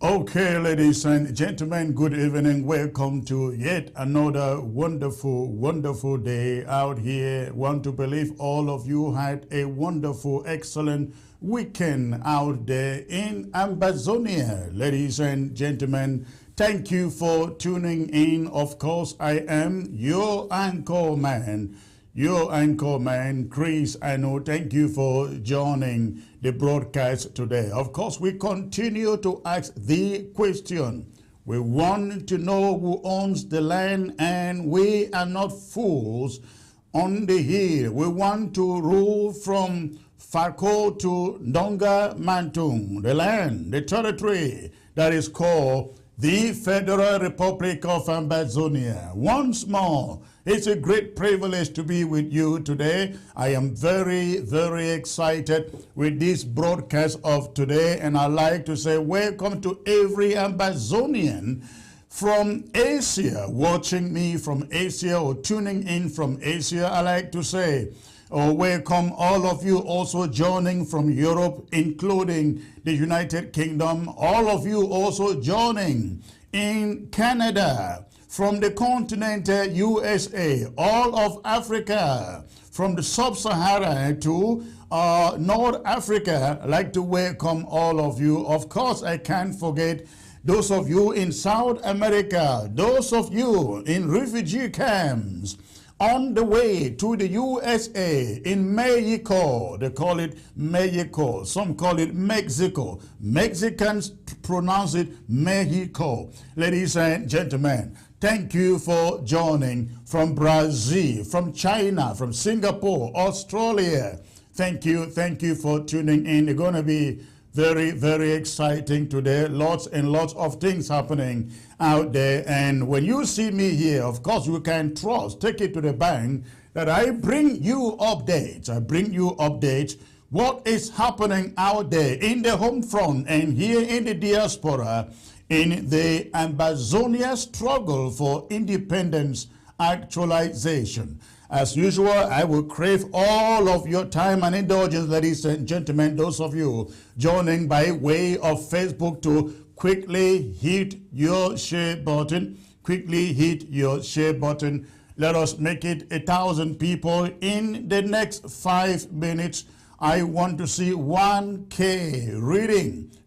Okay, ladies and gentlemen, good evening. Welcome to yet another wonderful, wonderful day out here. Want to believe all of you had a wonderful, excellent weekend out there in Amazonia. Ladies and gentlemen, thank you for tuning in. Of course, I am your anchor man. Your anchor man, Chris, I know. Thank you for joining the broadcast today. Of course, we continue to ask the question. We want to know who owns the land, and we are not fools on the hill. We want to rule from Fako to Ndonga Mantung, the land, the territory that is called the Federal Republic of Amazonia. Once more, it's a great privilege to be with you today. I am very, very excited with this broadcast of today, and I'd like to say welcome to every Amazonian from Asia, watching me from Asia or tuning in from Asia. I like to say welcome all of you also joining from Europe, including the United Kingdom. All of you also joining in Canada, from the continent USA, all of Africa, from the sub-Sahara to North Africa. I'd like to welcome all of you. Of course, I can't forget those of you in South America, those of you in refugee camps, on the way to the USA, in Mexico. They call it Mexico. Some call it Mexico. Mexicans pronounce it Mexico. Ladies and gentlemen, thank you for joining from Brazil, from China, from Singapore, Australia. Thank you for tuning in. It's going to be very, very exciting today. Lots and lots of things happening out there. And when you see me here, of course, you can trust, take it to the bank, that I bring you updates. I bring you updates. What is happening out there in the home front and here in the diaspora, in the Amazonia struggle for independence actualization. As usual, I will crave all of your time and indulgence, ladies and gentlemen, those of you joining by way of Facebook, to quickly hit your share button. Quickly hit your share button. Let us make it 1,000 people in the next 5 minutes. I want to see 1K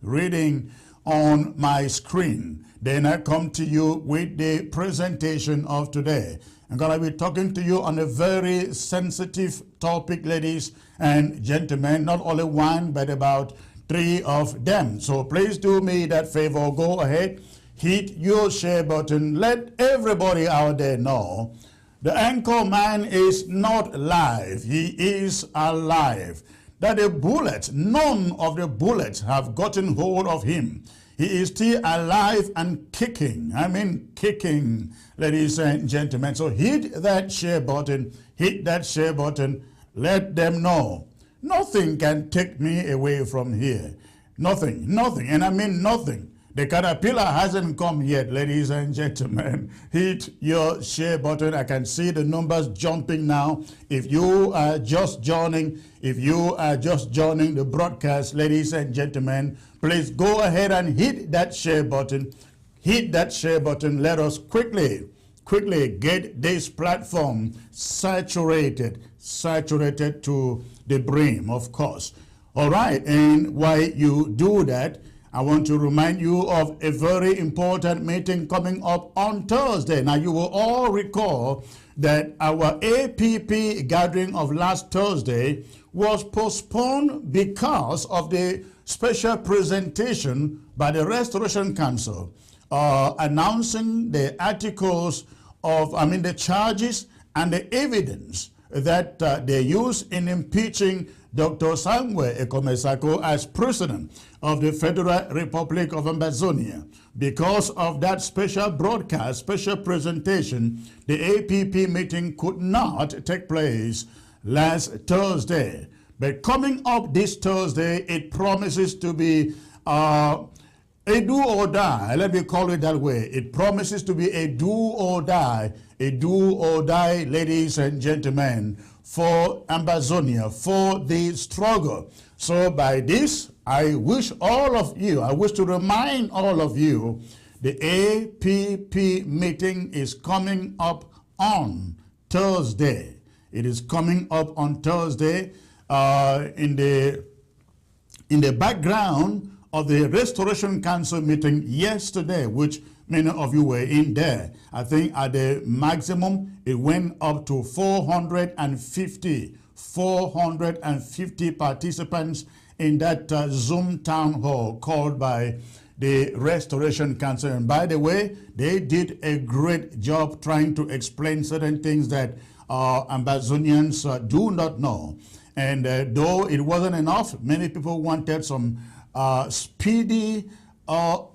reading on my screen. Then I come to you with the presentation of today. I'm going to be talking to you on a very sensitive topic, ladies and gentlemen. Not only one, but about 3 of them. So please do me that favor. Go ahead, hit your share button. Let everybody out there know the anchor man is not live. He is alive. That the bullets, none of the bullets have gotten hold of him. He is still alive and kicking. I mean kicking, ladies and gentlemen. So hit that share button. Hit that share button. Let them know. Nothing can take me away from here. Nothing. And I mean nothing. The caterpillar hasn't come yet, ladies and gentlemen. Hit your share button. I can see the numbers jumping now. If you are just joining the broadcast, ladies and gentlemen, please go ahead and hit that share button. Hit that share button. Let us quickly get this platform saturated to the brim, of course. All right, and while you do that, I want to remind you of a very important meeting coming up on Thursday. Now, you will all recall that our APP gathering of last Thursday was postponed because of the special presentation by the Restoration Council announcing the articles of, the charges and the evidence that they used in impeaching Dr. Samuel Ekomesako as president of the Federal Republic of Amazonia. Because of that special broadcast, special presentation, the APP meeting could not take place last Thursday. But coming up this Thursday, it promises to be a do or die. Let me call it that way. It promises to be a do or die, ladies and gentlemen, for Amazonia, for the struggle. So by this I wish to remind all of you, the APP meeting is coming up on Thursday. It is coming up on Thursday in the background of the Restoration Council meeting yesterday, which many of you were in there. I think at the maximum, it went up to 450 participants in that Zoom town hall called by the Restoration Council. And by the way, they did a great job trying to explain certain things that Ambazonians do not know. And though it wasn't enough, many people wanted some speedy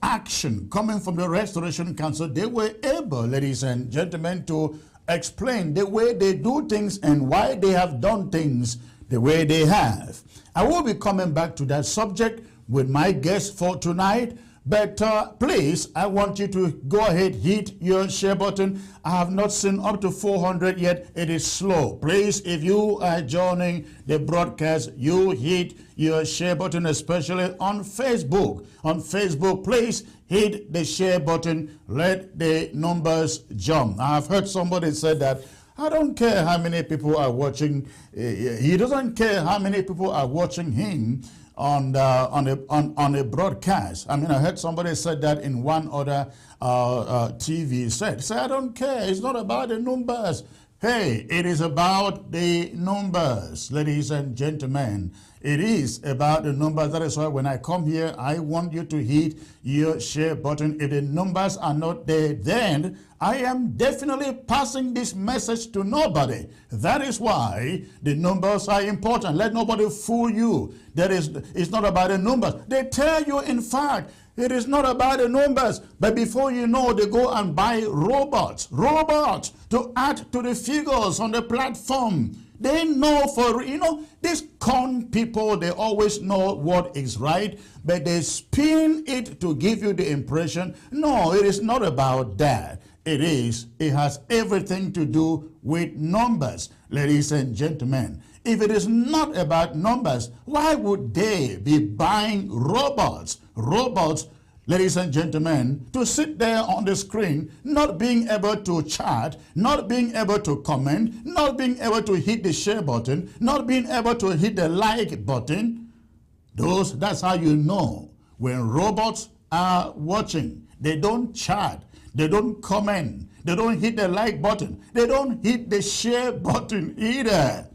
action coming from the Restoration Council. They were able, ladies and gentlemen, to explain the way they do things and why they have done things the way they have. I will be coming back to that subject with my guest for tonight. But please, I want you to go ahead, hit your share button. I have not seen up to 400 yet. It is slow. Please, if you are joining the broadcast, you hit your share button, especially on Facebook. On Facebook, please hit the share button. Let the numbers jump. I've heard somebody say that, I don't care how many people are watching. He doesn't care how many people are watching him on a broadcast. I mean, I heard somebody said that in one other TV set. Say, I don't care. It's not about the numbers. Hey, it is about the numbers, ladies and gentlemen. It is about the numbers. That is why when I come here, I want you to hit your share button. If the numbers are not there, then I am definitely passing this message to nobody. That is why the numbers are important. Let nobody fool you. It's not about the numbers. They tell you, in fact, it is not about the numbers. But before you know, they go and buy robots to add to the figures on the platform. They know these con people, they always know what is right, but they spin it to give you the impression, no, it is not about that. It has everything to do with numbers, ladies and gentlemen. If it is not about numbers, why would they be buying robots, ladies and gentlemen, to sit there on the screen, not being able to chat, not being able to comment, not being able to hit the share button, not being able to hit the like button? That's how you know when robots are watching. They don't chat, they don't comment, they don't hit the like button, they don't hit the share button either,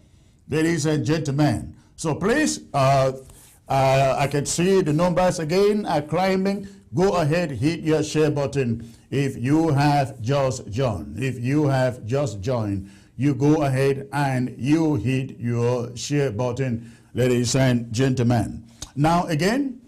ladies and gentlemen. So please, I can see the numbers again are climbing. Go ahead, hit your share button if you have just joined. If you have just joined, you go ahead and you hit your share button, ladies and gentlemen. Now again,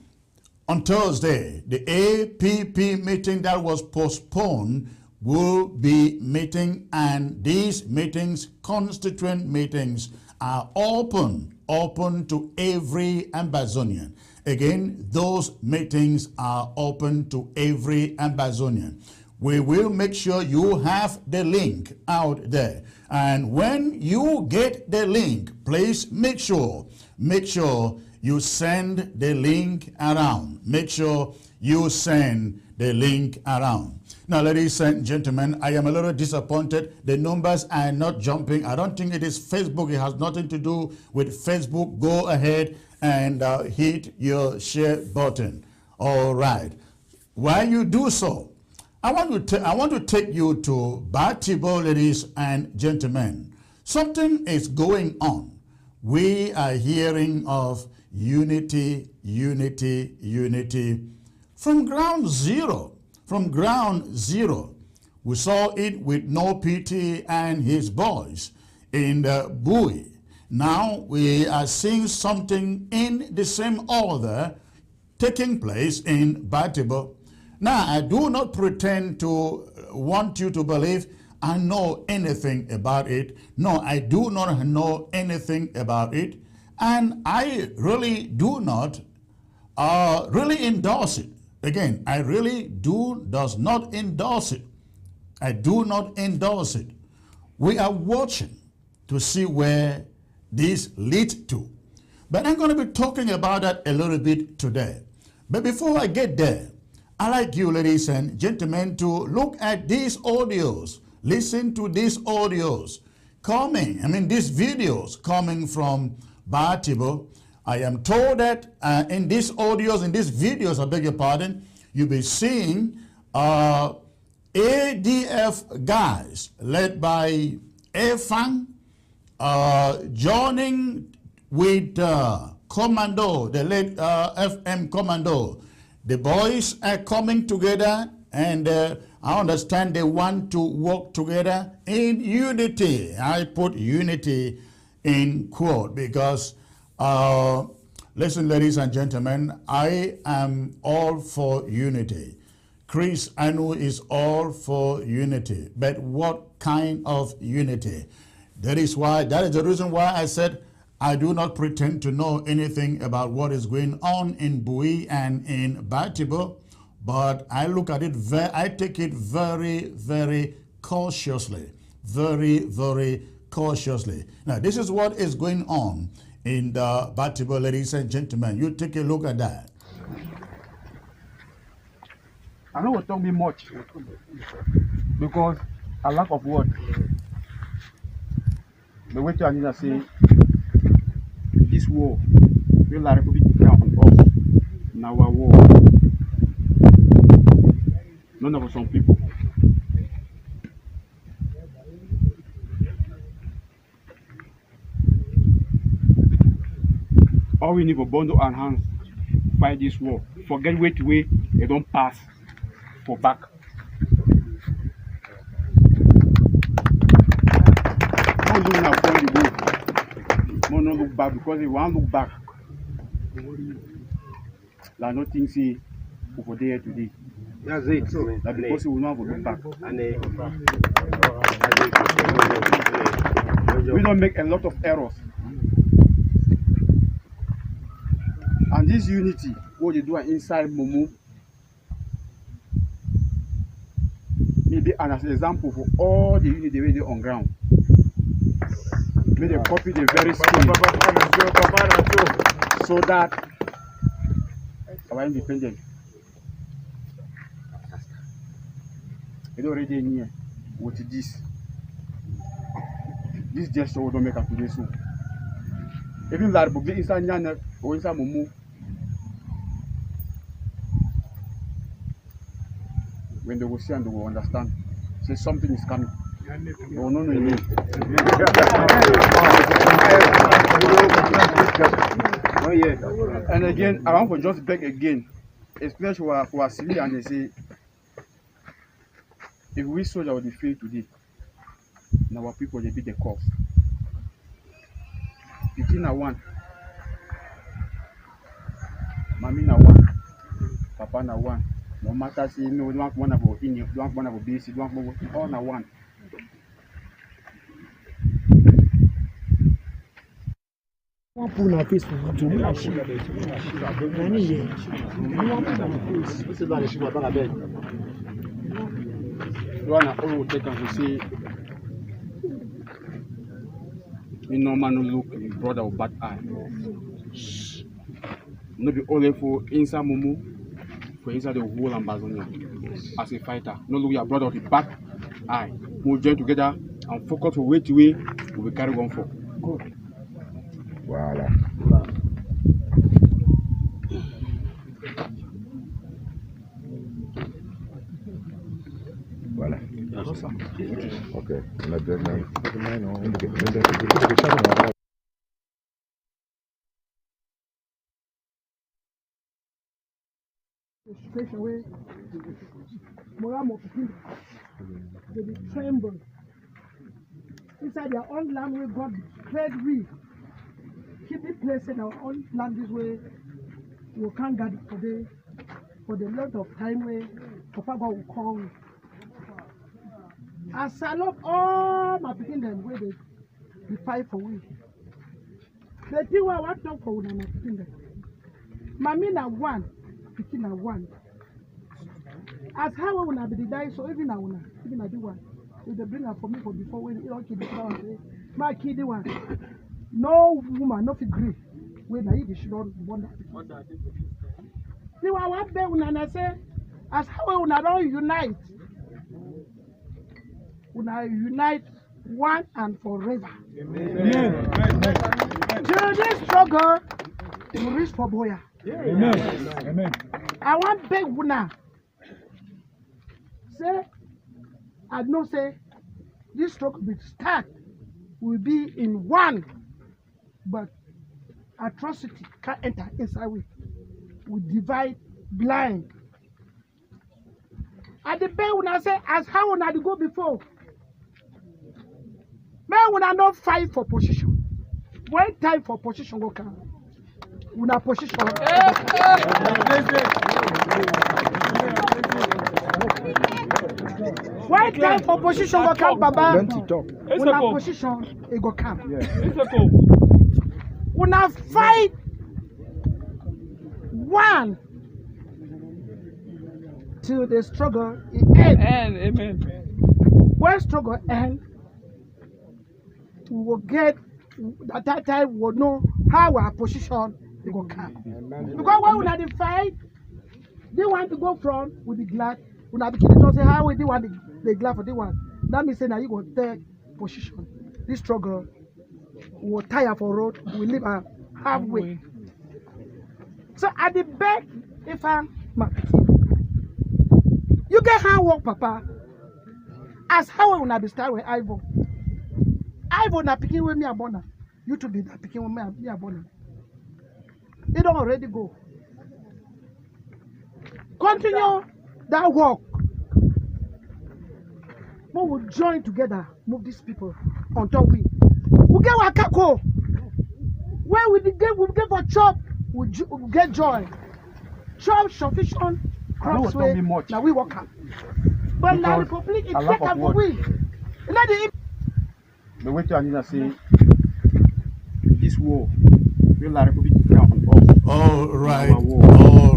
on Thursday, the APP meeting that was postponed will be meeting, and these meetings, constituent meetings, are open to every Ambazonian. Again, those meetings are open to every Ambazonian. We will make sure you have the link out there. And when you get the link, please make sure you send the link around. Make sure you send the link around. Now, ladies and gentlemen, I am a little disappointed. The numbers are not jumping. I don't think it is Facebook. It has nothing to do with Facebook. Go ahead and hit your share button. All right. While you do so, I want to take you to Batibo, ladies and gentlemen. Something is going on. We are hearing of unity from ground zero. From ground zero. We saw it with No PT and his boys in the buoy. Now we are seeing something in the same order taking place in Batibo. Now, I do not pretend to want you to believe I know anything about it. No, I do not know anything about it. And I really do not really endorse it. Again, I really does not endorse it. I do not endorse it. We are watching to see where this leads to. But I'm going to be talking about that a little bit today. But before I get there, I'd like you, ladies and gentlemen, to look at these audios. Listen to these audios these videos coming from Batibo. I am told that in these videos, I beg your pardon, you'll be seeing ADF guys led by Efang joining with Commando, the late FM Commando. The boys are coming together, and I understand they want to work together in unity. I put unity in quote because, listen, ladies and gentlemen, I am all for unity. Chris Anu is all for unity. But what kind of unity? That is the reason why I said I do not pretend to know anything about what is going on in Bui and in Batibo, but I look at it, I take it very, very cautiously. Very, very cautiously. Now, this is what is going on in the Batibo, ladies and gentlemen. You take a look at that. I know it don't be much because a lack of word. The way to Anita say this war will like Republic now on us in our war. None of some people. All we need for bundle and hands fight this war. Forget way to way they don't pass for back. Don't do now for the go. No look back because if one look back, like nothing see over there today. That's it. Like because we will not look back. We don't make a lot of errors. And this unity, what they do inside Momo, maybe as an example for all the unity they do on ground. May they copy the very skill so that our independent. It's already near with this. This gesture will don't make up today soon. Even that book inside Nyana or inside Momo. When they will see and they will understand, say something is coming. No. Oh yeah. And again, I want to just beg again, especially for our civilians, they say, if we soldiers will fail today, now our people they be the cause. Pikin na one, Mami na one, Papa na one. No matter say no, don't want to go in, don't want to go busy, don't want to go all na one. One pull na face for to me like shit. Nani ye? One pull na face. This is not a ship about a bed. One all will take and say, we no man no look his brother with bad eye. No be only for inside Momo, for inside the whole Amazonia. As a fighter, no look your brother with bad eye. We'll join together and focus for way to way. We will carry on for. Good. Voilà. Voilà. Okay. Straight away, Moramo they be tremble. Inside their own land where God declared we keep it place in our own land this way. We can't gather for the lot of time where Papa God will call. As I love all my picking them where they fight for we. The thing where I want to talk for when I'm picking them. Mami na one, picking na one. As how I wanna be the die, so even I do one. If they bring her for me for before when you don't keep the one say, my kid one. No woman, no fit gree. we na you should not wonder. See what one day when I say, as how we don't unite, unite one and forever. Amen. Through this struggle, you reach for Boya. Amen. Amen. I want big una. Say, I know say, this struggle will start, will be in one, but atrocity can't enter inside we. We divide blind. At the bay when I say, as how when I go before, man when I not fight for position. When time for position go come, when I position. When time for position go come, Baba. When I position, it go come. When I fight one till the struggle end. Amen. When struggle end, we will get at that time we will know how our position will come. Because when we had the fight, they want to go front with the glad. When I begin to say how we want the glad for the one. That means that you go take position. This struggle we will tire for road, we live halfway. So at the back, if I'm you get hard work, Papa. As how we be start with Ivo. Ivo na picking with me abona. You to be that picking with me abona. They don't already go. Continue that work. We will join together, move these people until we get wakako. Where we get for chop, we get joy. Chop sufficient crops way. Now we work out. But now the public is taken for we. The way to Anita say this war, will la Republic on us. All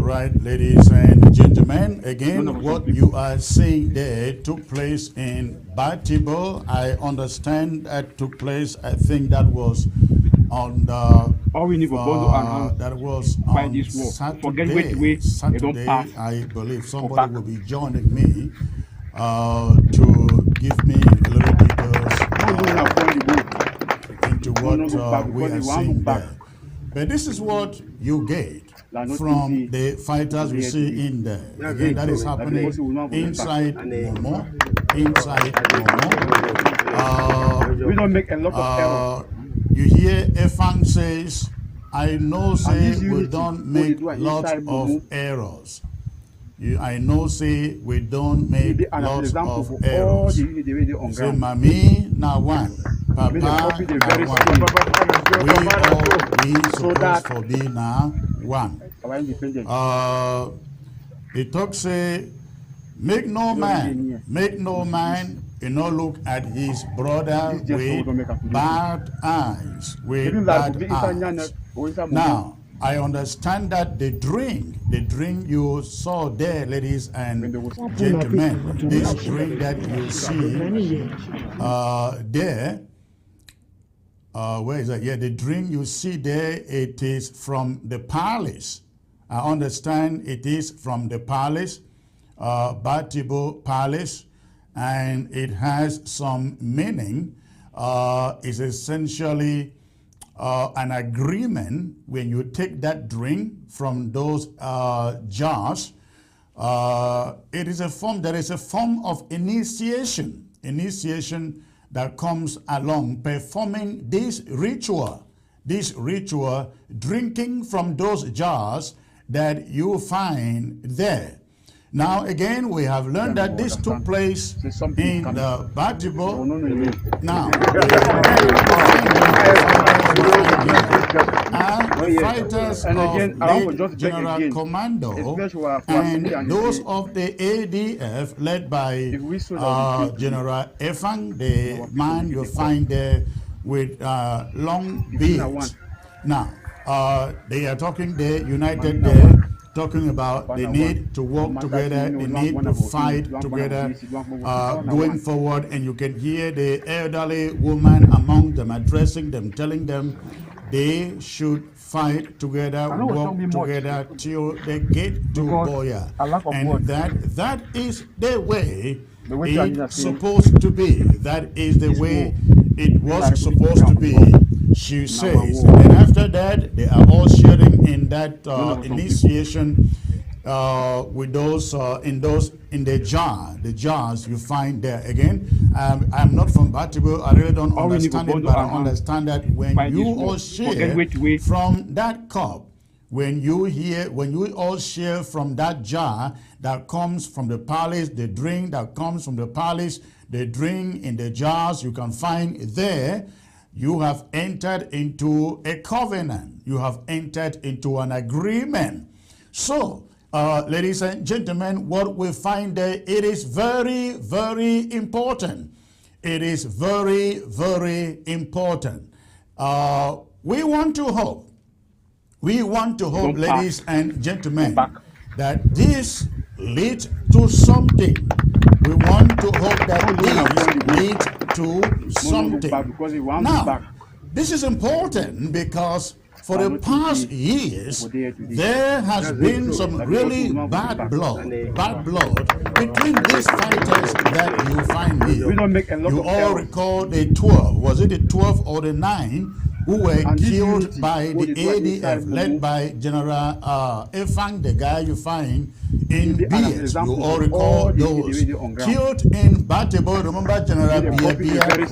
right, ladies and gentlemen. Again, what you are saying there took place in Batibo. I understand that took place. I think that was on the. All we need for bundle and that was fight on this war. Saturday. Forget way they don't pass. I believe somebody will be joining me to give me a little details into what we are seeing there. But this is what you get from the fighters you see in there. Again, that is happening inside Momo. We don't make a lot of errors. You hear Efang says, I know say we don't make lots of errors. I know say we don't make lots of errors. Say Mami na one, Papa na one. We all be supposed to be na one. The talk say, make no man, you know, look at his brother with bad eyes, Now, I understand that the drink you saw there, ladies and gentlemen, this drink that you see there, where is that? Yeah, the drink you see there, it is from the palace. I understand it is from the palace, Batibo Palace, and it has some meaning. It's essentially an agreement when you take that drink from those jars. It is a form. There is a form of initiation that comes along performing this ritual, drinking from those jars that you find there. Now again, we have learned that this took place in the Batibo. Now, the fighters of General Commando and those of the ADF led by General Efang, the man you find there with long beards. Now, they are talking there, united there, talking about the need to work together, the need to fight together going forward. And you can hear the elderly woman among them addressing them, telling them they should fight together, work together till they get to Boya. And that is the way it's supposed to be. That is the way it was supposed to be, she says. And then after that, they are all sharing in that initiation with those in the jars you find there. Again, I'm not from Batibo. I really don't understand it, but I understand that when you all share from that cup, when you all share from that jar that comes from the palace, the drink that comes from the palace, the drink in the jars you can find there, you have entered into a covenant. You have entered into an agreement. So, ladies and gentlemen, what we find there, it is very, very important. It is very, very important. We want to hope, ladies and gentlemen, that this leads to something. We want to hope that this leads to something. Now, this is important because for the past years, there has been some really bad blood between these fighters that you find here. You all recall the 12, was it the 12 or the 9 who were killed by the ADF led by General Efang, the guy you find in BS. You all recall those killed in Batebo. Remember General Bia and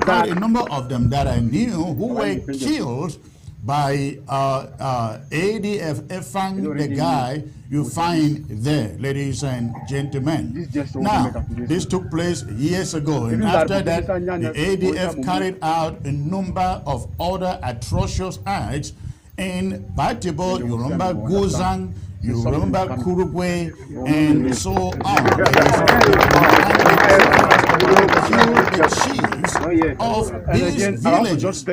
quite a number of them that I knew who were killed by ADF Efang, the guy you find there, ladies and gentlemen. Now, this took place years ago, and after that, the ADF carried out a number of other atrocious acts in Batibo. You remember Guzang, you remember Kurugwe, and so on. The chiefs of these villages.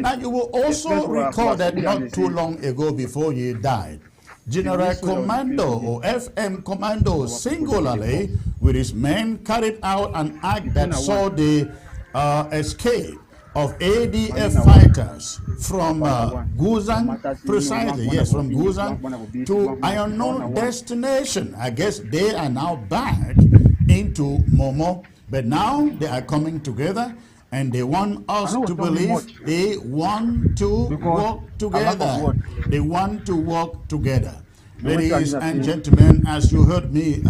And you will also recall that not too long ago, before he died, General Commando or FM Commando singularly with his men carried out an act that saw the escape of ADF fighters from Guzang, precisely, yes, from Guzang to an unknown destination. I guess they are now back into Momo, but now they are coming together and they want us to believe they want to work together. They want to work together. Ladies and gentlemen, as you heard me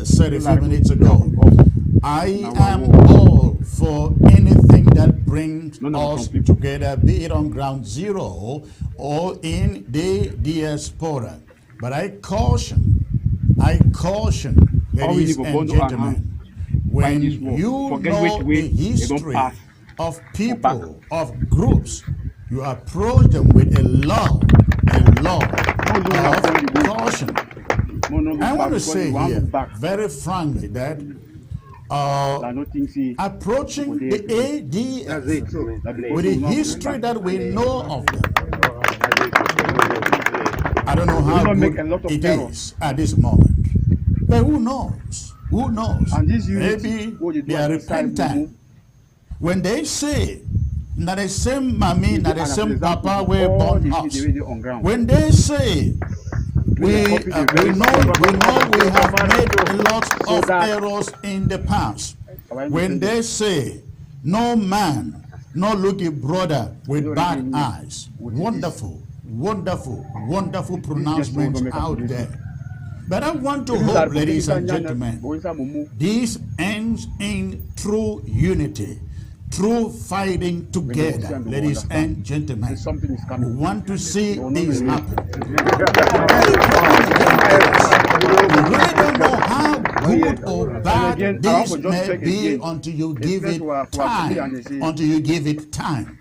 say a few minutes ago, I am all for anything that brings us together, be it on ground zero or in the diaspora. But I caution, ladies and gentlemen, when you know the history of people, of groups, you approach them with a law of caution. I want to say here, very frankly, that approaching the ADF with the history that we know of them, I don't know how good it is at this moment. But who knows? Who knows? Maybe they are repentant. When they say that the same mommy, that the same papa were born us, when they say we know we have made a lot of errors in the past, when they say no man, no look a brother with bad eyes, wonderful pronouncements out there. But I want to hope, ladies and gentlemen, this ends in true unity, true fighting together, ladies and gentlemen. We want to see this happen. We really don't know how good or bad this may be until you give it time.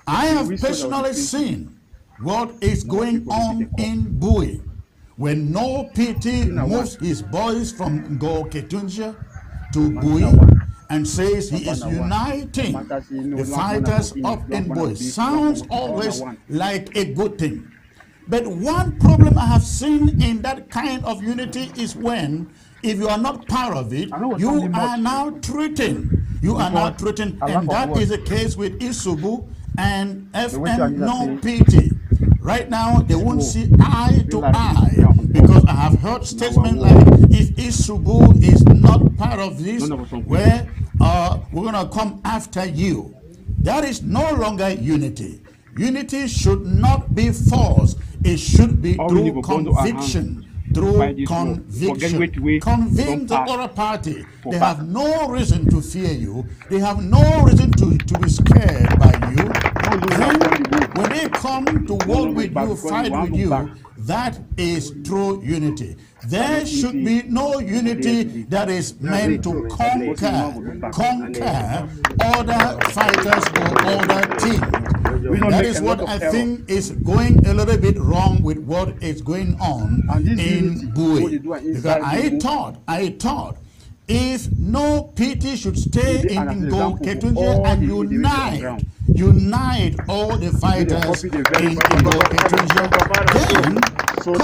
I have personally seen what is going on in Bui, when No Pity moves his boys from Ketunja to Bui and says he is uniting the fighters up in Bui. Sounds always like a good thing. But one problem I have seen in that kind of unity is when, if you are not part of it, you are now treating You are now threatened, and that is the case with Isubu and FM no PT. Right now, they won't see eye to eye because I have heard statements like, if Isubu is not part of this, where we're going to come after you. That is no longer unity. Unity should not be forced. It should be through conviction. Through conviction. Convince the other party. They have no reason to fear you. They have no reason to be scared by you. Then, when they come to war with you, fight with you, that is true unity. There should be no unity that is meant to conquer other fighters or other teams. That is what I think is going a little bit wrong with what is going on in Bui. Because I thought, if no PT should stay in Ngo Ketunje and unite all the fighters in Ngo Ketunje,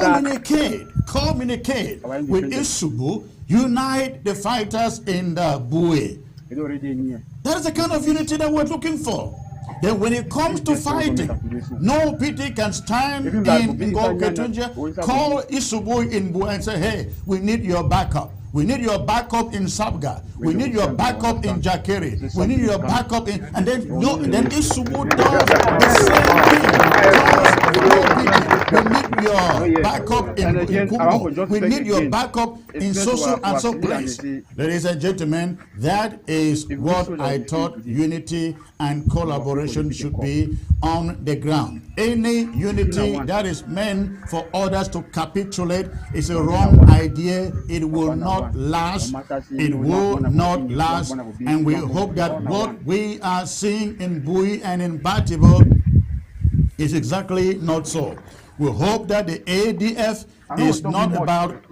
then communicate with Isubu, unite the fighters in the Bui. That is the kind of unity that we're looking for. Then when it comes to fighting, no PT can stand in Ngo Ketunje, call Isubu in Bui and say, hey, we need your backup. We need your backup in Sabga. We need your backup in Jakeri. We need your backup in, and then Isubu does the same thing. We need your backup in Kumbo. We need your backup in so and so place. Ladies and gentlemen, that is what I thought unity and collaboration should be on the ground. Any unity that is meant for others to capitulate is a wrong idea. It will not last. It will not last. And we hope that what we are seeing in Bui and in Batibo is exactly not so. We hope that the ADF is not about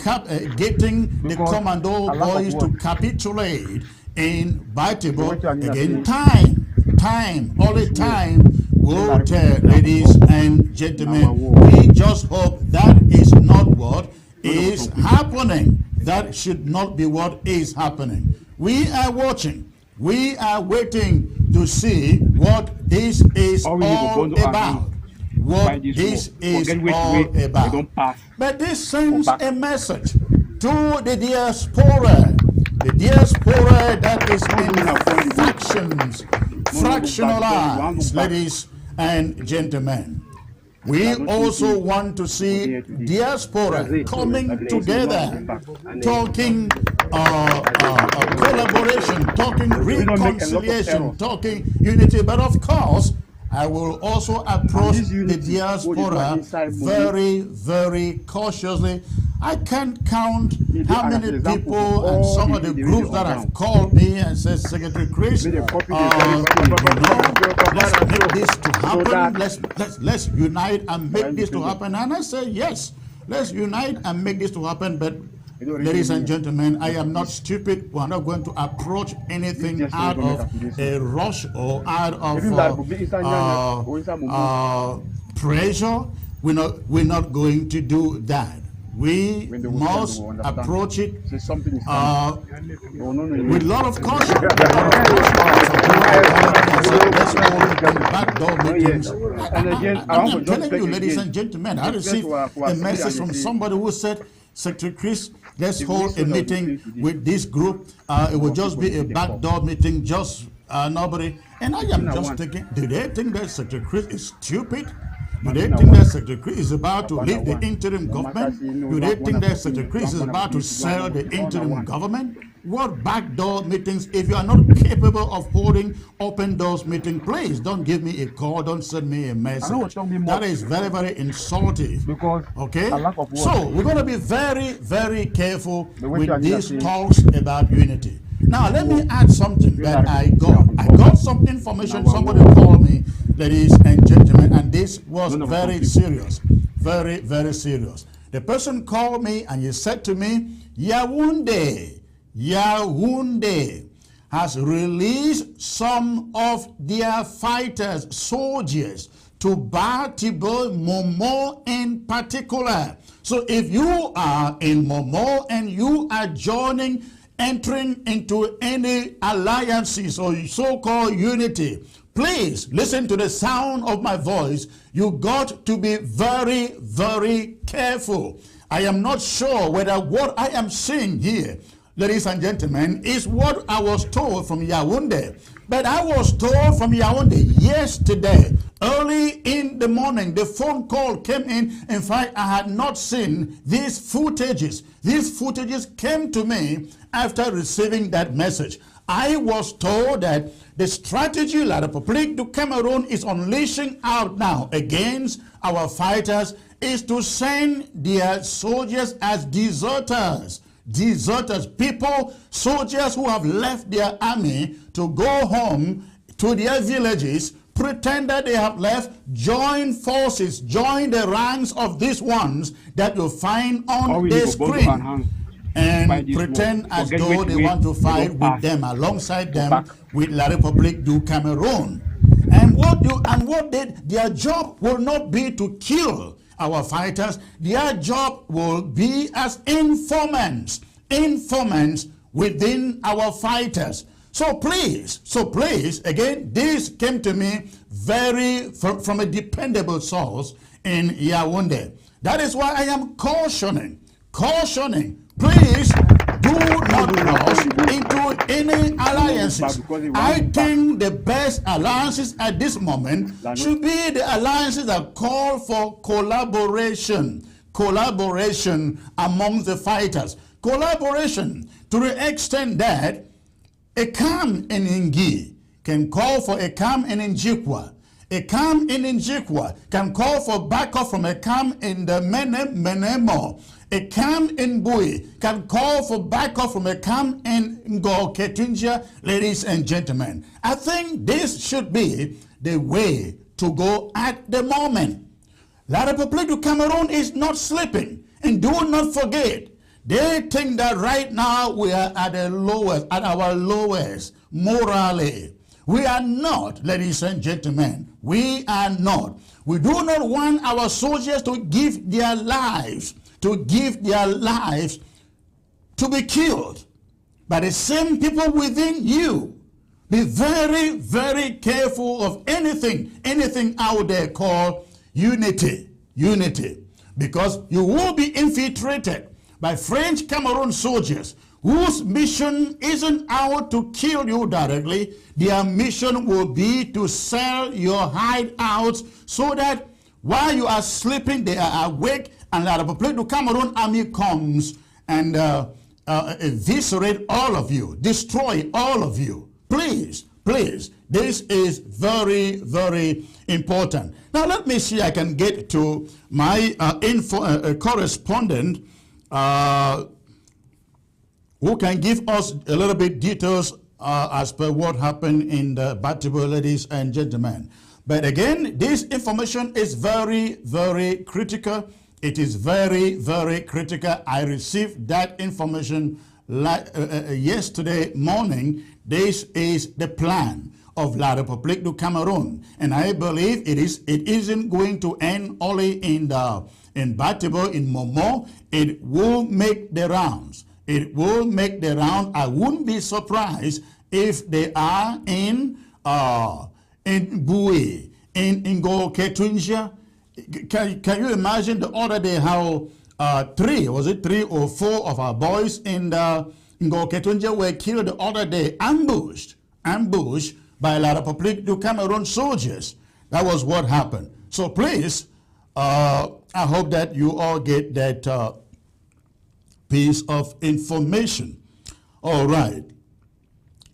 getting the commando boys to capitulate in Batibo. Again, only time will tell, ladies and gentlemen. We just hope that is not what is happening. That should not be what is happening. We are watching. We are waiting to see what this is all about. What this is all about. But this sends a message to the diaspora. The diaspora that is in factions, fractionalized, ladies and gentlemen. We also want to see diaspora coming together, talking collaboration, talking reconciliation, talking unity. But of course, I will also approach the diaspora very, very cautiously. I can't count how many people and some of the groups that have called me and said, Secretary Chris, let's make this to happen. Let's unite and make this to happen. And I say, yes, let's unite and make this to happen. But ladies and gentlemen, I am not stupid. We're not going to approach anything out of a rush or out of pressure. We're not going to do that. We must approach it with a lot of caution. I'm telling you, ladies and gentlemen, I received a message from somebody who said, Secretary Chris, let's hold a meeting with this group. It will just be a backdoor meeting, just nobody. And I am just thinking, do they think that Secretary Chris is stupid? Do they think that Secretary Chris is about to leave the interim government? Do they think that Secretary Chris is about to sell the interim government? What backdoor meetings? If you are not capable of holding open doors meeting, please don't give me a call, don't send me a message. That is very, very insulting. Okay? So we're going to be very, very careful with these talks about unity. Now let me add something that I got. I got some information. Somebody called me, ladies and gentlemen, and this was very serious. Very, very serious. The person called me and he said to me, Yaoundé has released some of their fighters, soldiers, to Batibo, Momo in particular. So if you are in Momo and you are joining entering into any alliances or so-called unity, please listen to the sound of my voice. You got to be very, very careful. I am not sure whether what I am seeing here, ladies and gentlemen, is what I was told from Yaoundé. But I was told from Yaoundé yesterday, early in the morning, the phone call came in. In fact, I had not seen these footages. These footages came to me after receiving that message. I was told that the strategy La République du Cameroon is unleashing out now against our fighters is to send their soldiers as deserters. Deserters, people, soldiers who have left their army to go home to their villages, pretend that they have left, join forces, join the ranks of these ones that you find on the screen, and pretend as though they want to fight with them, alongside them, with La République du Cameroon. And their job will not be to kill our fighters. Their job will be as informants within our fighters. So please, again, this came to me from a dependable source in Yaoundé. That is why I am cautioning, please do not rush into any alliances. I think the best alliances at this moment should be the alliances that call for collaboration among the fighters. Collaboration to the extent that a camp in Ingi can call for a camp in Njikwa. A camp in Njikwa can call for backup from a camp in the Menemo. A camp in Bui can call for backup from a camp in Ngo-Ketunjia. Ladies and gentlemen, I think this should be the way to go at the moment. La République du Cameroon is not sleeping. And do not forget, they think that right now we are at our lowest morally. We are not, ladies and gentlemen. We are not. We do not want our soldiers to give their lives, to be killed by the same people within you. Be very, very careful of anything out there called unity, because you will be infiltrated by French Cameroon soldiers whose mission isn't out to kill you directly. Their mission will be to sell your hideouts so that while you are sleeping, they are awake, and La République du Cameroon army comes and eviscerate all of you, destroy all of you. Please, this is very, very important. Now let me see, I can get to my correspondent who can give us a little bit details as per what happened in the Battle, ladies and gentlemen. But again, this information is very, very critical. It is very, very critical. I received that information yesterday morning. This is the plan of La République du Cameroon, and I believe it isn't going to end only in Batebo, in Momo. It will make the rounds. It will make the round. I wouldn't be surprised if they are in Bui, in Ngo-Ketunjia. Can you imagine the other day how three or four of our boys in Ngo-Ketunjia were killed the other day, ambushed by La République du Cameroon soldiers. That was what happened. So please, I hope that you all get that piece of information. All right.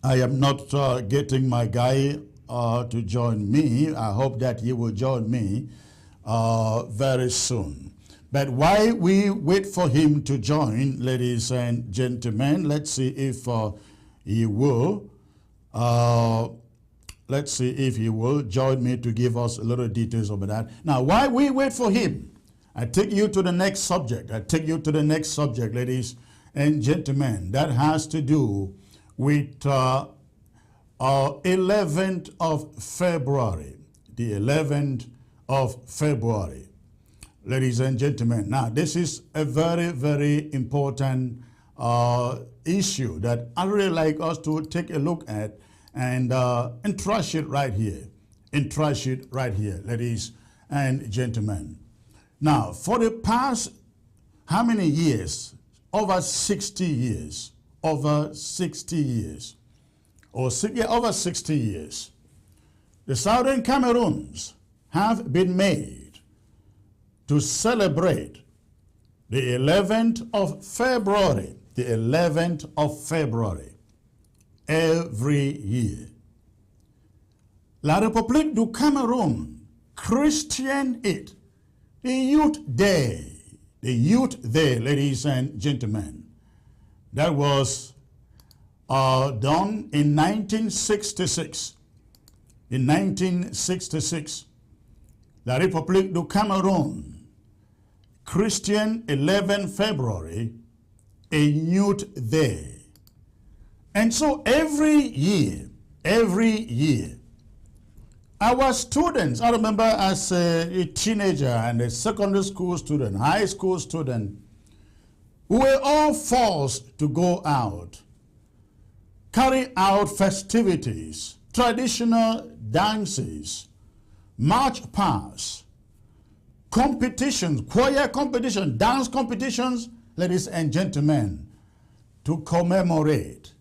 I am not getting my guy to join me. I hope that he will join me very soon. But while we wait for him to join, ladies and gentlemen, let's see if he will. Let's see if he will join me to give us a little details about that. Now, while we wait for him, I take you to the next subject. Ladies and gentlemen. That has to do with 11th of February. The 11th of February. Ladies and gentlemen. Now, this is a very, very important issue that I really like us to take a look at and trash it right here. And trash it right here, ladies and gentlemen. Now, for the past how many years? Over 60 years. Over 60 years. Over 60 years. The Southern Cameroons have been made to celebrate the 11th of February, the 11th of February, every year. La République du Cameroon christian it, the Youth Day. The Youth Day, ladies and gentlemen. That was done in 1966. In 1966, La République du Cameroon, Christian 11 February, a Youth Day. And so every year, our students, I remember as a teenager and a secondary school student, high school student, we were all forced to go out, carry out festivities, traditional dances, march past, competitions, choir competitions, dance competitions, ladies and gentlemen, to commemorate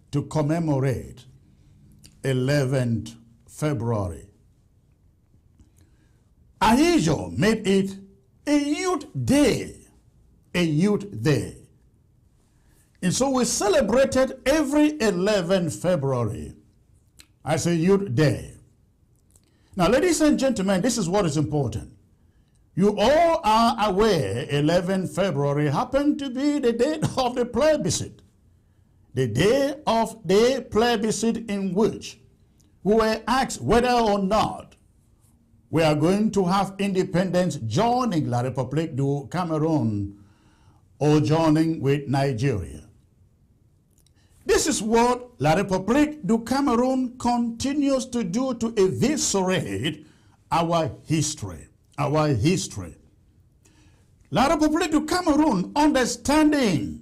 11th February. Ahijo made it a Youth Day, a Youth Day. And so we celebrated every 11th February as a Youth Day. Now, ladies and gentlemen, this is what is important. You all are aware 11th February happened to be the date of the plebiscite. The day of the plebiscite in which we were asked whether or not we are going to have independence joining La République du Cameroon or joining with Nigeria. This is what La République du Cameroon continues to do to eviscerate our history. Our history. La République du Cameroon, understanding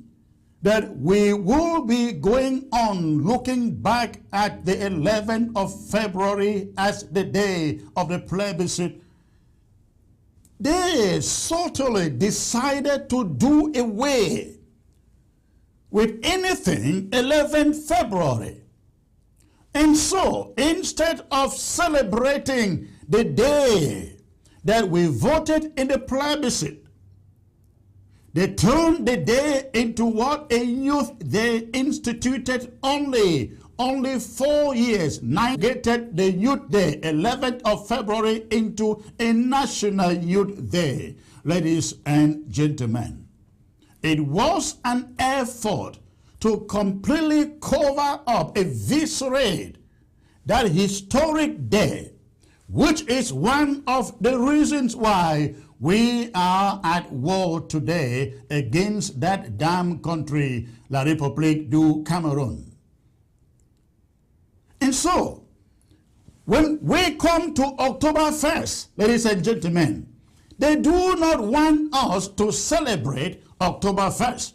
that we will be going on looking back at the 11th of February as the day of the plebiscite, they subtly decided to do away with anything 11th February. And so, instead of celebrating the day that we voted in the plebiscite, they turned the day into what a Youth Day instituted only 4 years, navigated the Youth Day, 11th of February, into a National Youth Day. Ladies and gentlemen, it was an effort to completely cover up, eviscerate that historic day, which is one of the reasons why we are at war today against that damn country, La République du Cameroon. And so, when we come to October 1st, ladies and gentlemen, they do not want us to celebrate October 1st.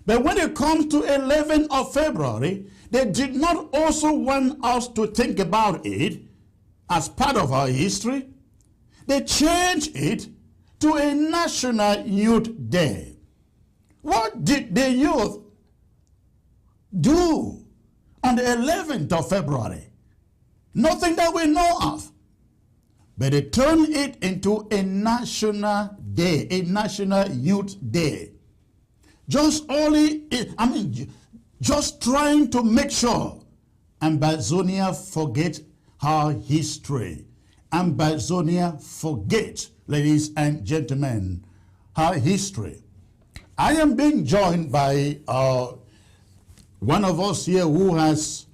But when it comes to 11th of February, they did not also want us to think about it as part of our history. They changed it to a National Youth Day. What did the youth do on the 11th of February? Nothing that we know of. But they turned it into a national day, a National Youth Day. Just trying to make sure Ambazonia forget her history. Ambazonia forget, ladies and gentlemen, her history. I am being joined by one of us here who has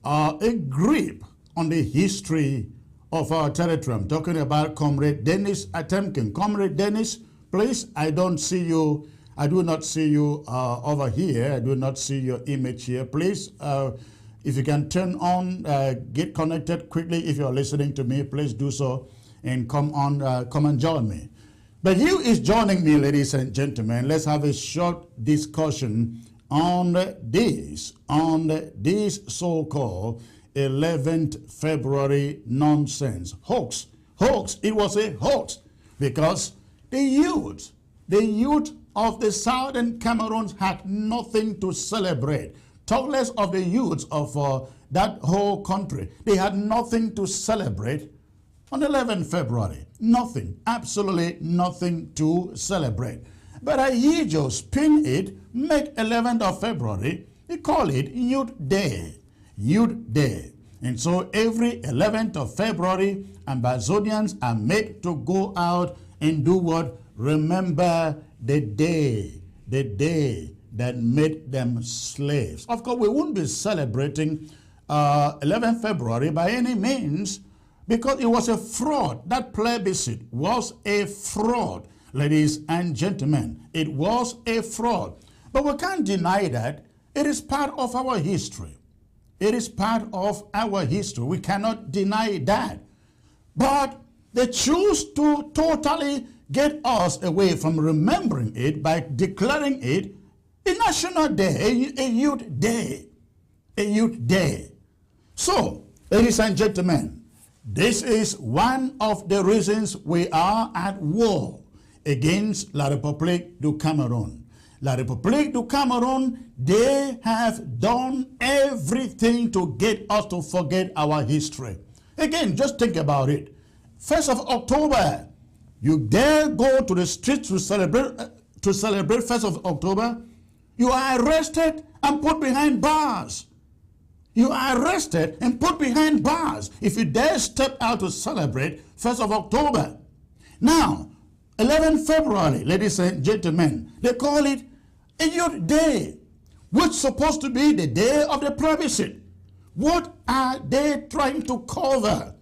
a grip on the history of our territory. I'm talking about Comrade Dennis Atemkin. Comrade Dennis, please, I don't see you. I do not see you over here. I do not see your image here. Please, if you can turn on, get connected quickly. If you're listening to me, please do so and come and join me. But Hugh is joining me, ladies and gentlemen. Let's have a short discussion on this so-called 11th February nonsense. Hoax. It was a hoax because the youth of the southern Cameroon had nothing to celebrate. Talk less of the youths of that whole country. They had nothing to celebrate on 11th February. Nothing, absolutely nothing to celebrate. But he just spin it, make 11th of February, they call it Youth Day. Youth Day. And so every 11th of February, Ambazonians are made to go out and do what? Remember the day that made them slaves. Of course, we won't be celebrating 11th February by any means because it was a fraud. That plebiscite was a fraud, ladies and gentlemen. It was a fraud. But we can't deny that it is part of our history. It is part of our history. We cannot deny that. But they choose to totally get us away from remembering it by declaring it a national day, a youth day, a youth day. So, ladies and gentlemen, this is one of the reasons we are at war against La République du Cameroun. La République du Cameroun, they have done everything to get us to forget our history. Again, just think about it. 1st of October, you dare go to the streets to celebrate 1st of October, you are arrested and put behind bars. You are arrested and put behind bars if you dare step out to celebrate 1st of October. Now, 11th February, ladies and gentlemen, they call it a youth day, which is supposed to be the day of the plebiscite. What are they trying to cover?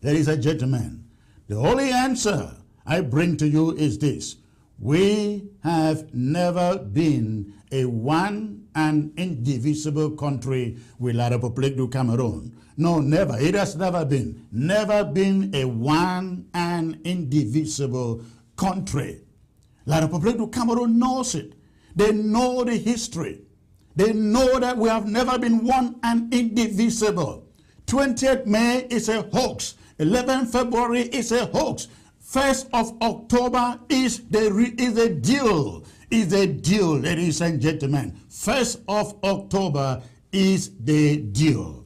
Ladies and gentlemen, the only answer I bring to you is this. We have never been a one and indivisible country with La République du Cameroun. No, never. It has never been. Never been a one and indivisible country. La République du Cameroun knows it. They know the history. They know that we have never been one and indivisible. 20th May is a hoax. 11th February is a hoax. 1st of October is a deal. Is a deal, ladies and gentlemen. 1st of October is the deal.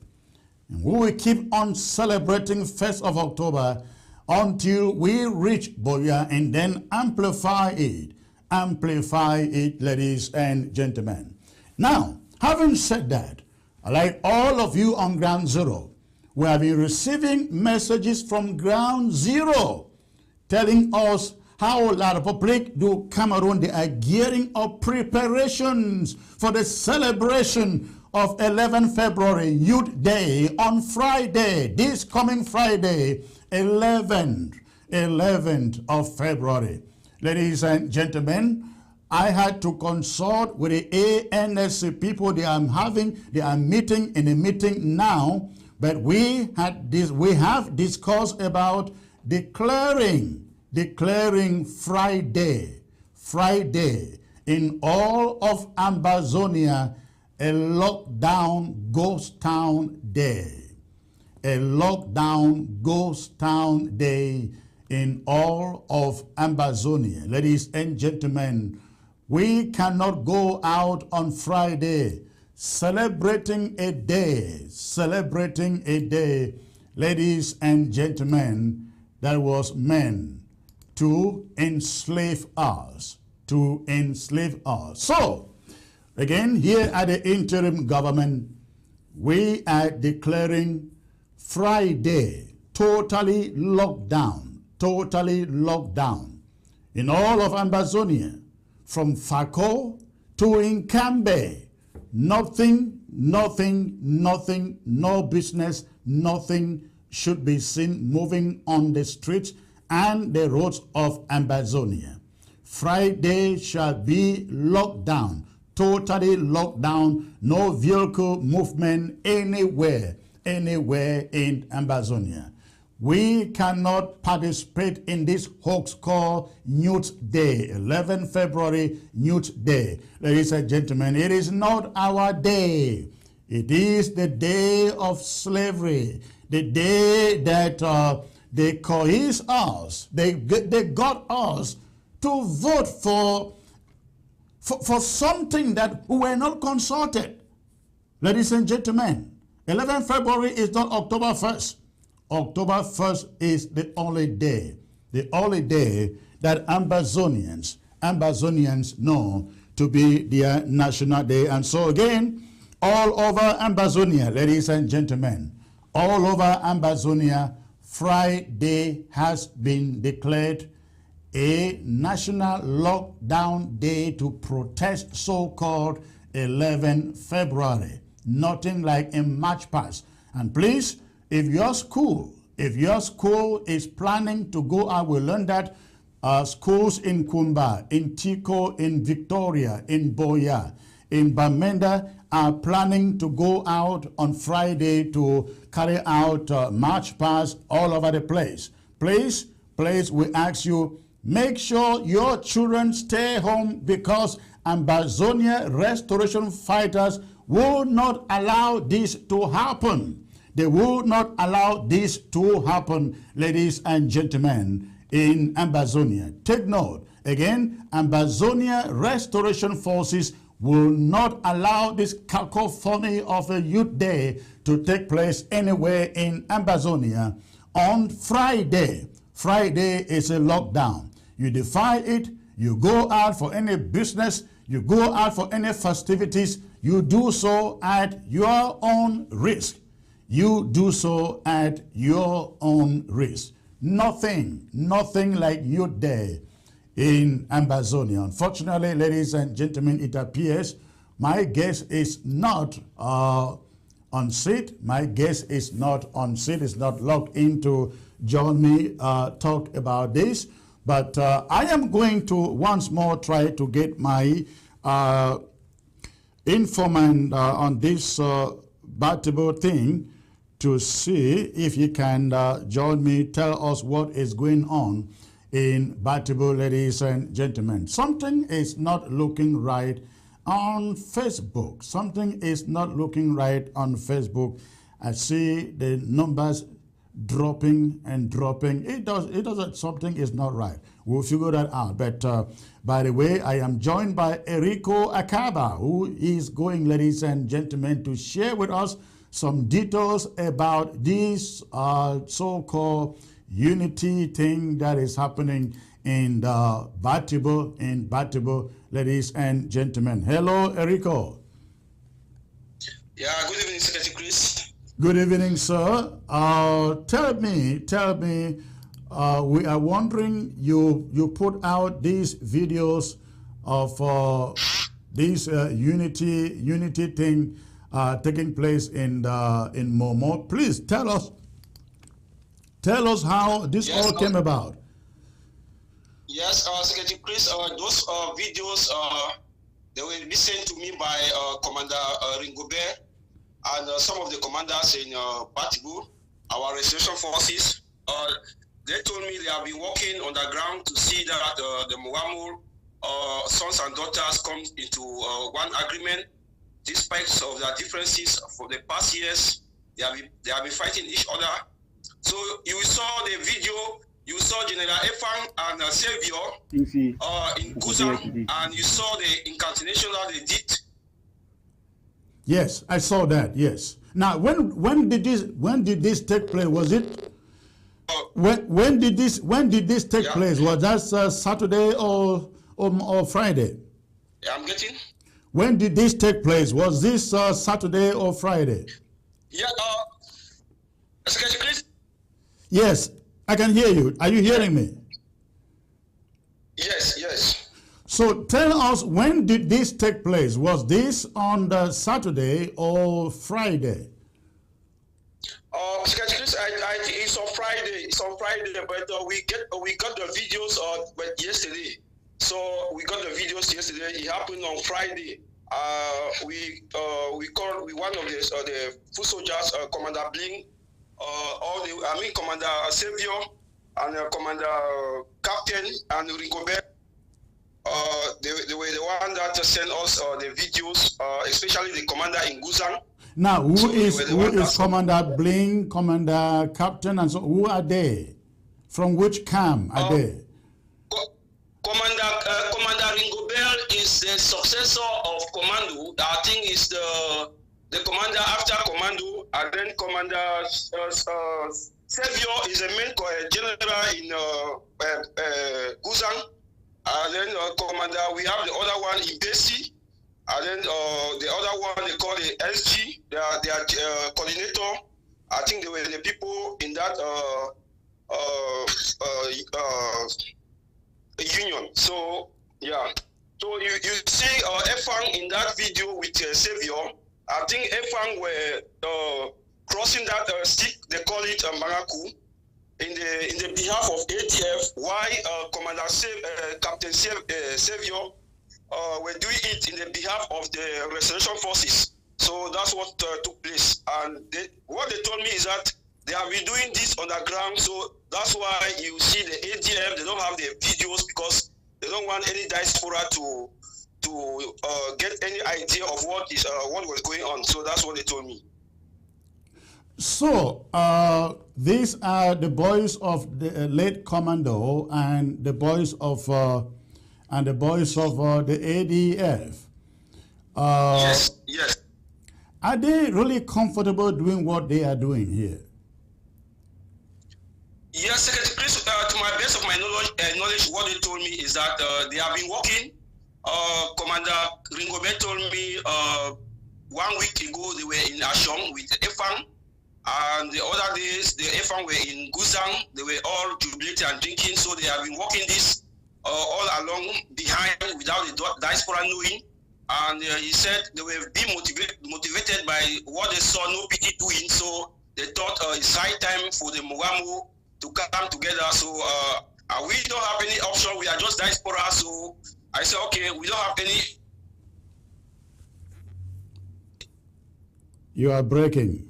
And we will keep on celebrating 1st of October until we reach Boya and then amplify it. Amplify it, ladies and gentlemen. Now, having said that, like all of you on Ground Zero, we have been receiving messages from Ground Zero telling us how La République du Cameroun, they are gearing up preparations for the celebration of 11th February Youth Day on Friday, this coming Friday, 11th of February. Ladies and gentlemen, I had to consult with the ANC people. They are meeting in a meeting now, but we have discussed about declaring Friday in all of Ambazonia a lockdown ghost town day. A lockdown ghost town day in all of Ambazonia. Ladies and gentlemen, we cannot go out on Friday celebrating a day, ladies and gentlemen, that was meant to enslave us, So, again, here at the interim government, we are declaring Friday totally locked down in all of Ambazonia, from Fako to Nkambe. Nothing, no business, nothing should be seen moving on the streets and the roads of Ambazonia. Friday shall be locked down, totally locked down, no vehicle movement anywhere in Ambazonia. We cannot participate in this hoax called Youth Day, 11 February Youth Day. Ladies and gentlemen, it is not our day. It is the day of slavery, the day that they coerced us, they got us to vote for something that we were not consulted. Ladies and gentlemen, 11 February is not October 1st. October 1st is the only day that Ambazonians know to be their national day. And so again, all over Ambazonia, ladies and gentlemen, all over Ambazonia, Friday has been declared a national lockdown day to protest so-called 11 February. Nothing like a march past. And please, if your school is planning to go out, we learned that schools in Kumba, in Tiko, in Victoria, in Boya, in Bamenda are planning to go out on Friday to carry out march past all over the place. Please, we ask you, make sure your children stay home, because Ambazonia restoration fighters will not allow this to happen. They will not allow this to happen, ladies and gentlemen, in Ambazonia. Take note, again, Ambazonia restoration forces will not allow this cacophony of a youth day to take place anywhere in Ambazonia on Friday. Friday is a lockdown. You defy it, you go out for any business, you go out for any festivities, you do so at your own risk. You do so at your own risk. Nothing like Youth Day in Ambazonia. Unfortunately, ladies and gentlemen, it appears my guest is not on seat. My guest is not on seat, is not logged in to join me talk about this. But I am going to once more try to get my informant on this Batibo thing to see if he can join me, tell us what is going on in Batibo, ladies and gentlemen. Something is not looking right on Facebook. Something is not looking right on Facebook. I see the numbers dropping and dropping. It doesn't, something is not right. We'll figure that out. But by the way, I am joined by Enrico Acaba, who is going, ladies and gentlemen, to share with us some details about this so-called unity thing that is happening in Batibo, ladies and gentlemen. Hello, Enrico. Yeah, good evening, Secretary Chris. Good evening, sir. Tell me, we are wondering, you put out these videos of this unity thing taking place in Momo. Please tell us how this all came about. Yes, Secretary Chris, those videos they were sent to me by Commander Ringobert and some of the commanders in Batibu, our restoration forces. They told me they have been working on the ground to see that the Mwamur sons and daughters come into one agreement. Despite of their differences for the past years, they have been fighting each other. So you saw the video, you saw General Efang and Savior in Guzan, and you saw the incantation that they did. Yes, I saw that. Yes. Now, when did this take place? Was it when did this take place? Was that Saturday or Friday? Yeah, I'm getting. When did this take place? Was this Saturday or Friday? Yeah, Secretary Chris? Yes, I can hear you. Are you hearing me? Yes. So tell us, when did this take place? Was this on the Saturday or Friday? Secretary Chris, it's on Friday. But we got the videos yesterday. So we got the videos yesterday. It happened on Friday. We one of the foot soldiers, Commander Bling, Commander Savior and Commander Captain and Rigobert. They were the one that sent us the videos, especially the commander in Guzan. Now, who is Commander Bling, Commander Captain, and so who are they? From which camp are they? Commander Ringobel is the successor of Commando. I think is the commander after Commando, and then Commander Savior is a main general in Guzan. And then Commander, we have the other one in Besi. And then the other one they call the SG. They are coordinator. I think they were the people in that union. So yeah. So you see Efang in that video with Savior. I think Efang were crossing that stick. They call it Maraku. In the behalf of ATF, why Captain Savior were doing it in the behalf of the restoration forces. So that's what took place. And what they told me is that they have been doing this underground. So that's why you see the ATF, they don't have the videos because they don't want any diaspora to get any idea of what was going on. So that's what they told me. So, these are the boys of the late Commando and the boys of the ADF. Yes. Are they really comfortable doing what they are doing here? Yes, Secretary Chris, to my best of my knowledge, what they told me is that they have been working. Commander Ringobert told me 1 week ago they were in Ashong with Efang. And the other days, the Efang were in Guzang. They were all jubilating and drinking. So they have been working this all along behind without the diaspora knowing. And he said they were being motivated by what they saw no PT doing. So they thought it's high time for the Mogamo to come together. So we don't have any option. We are just diaspora. So I said, okay, we don't have any. You are breaking.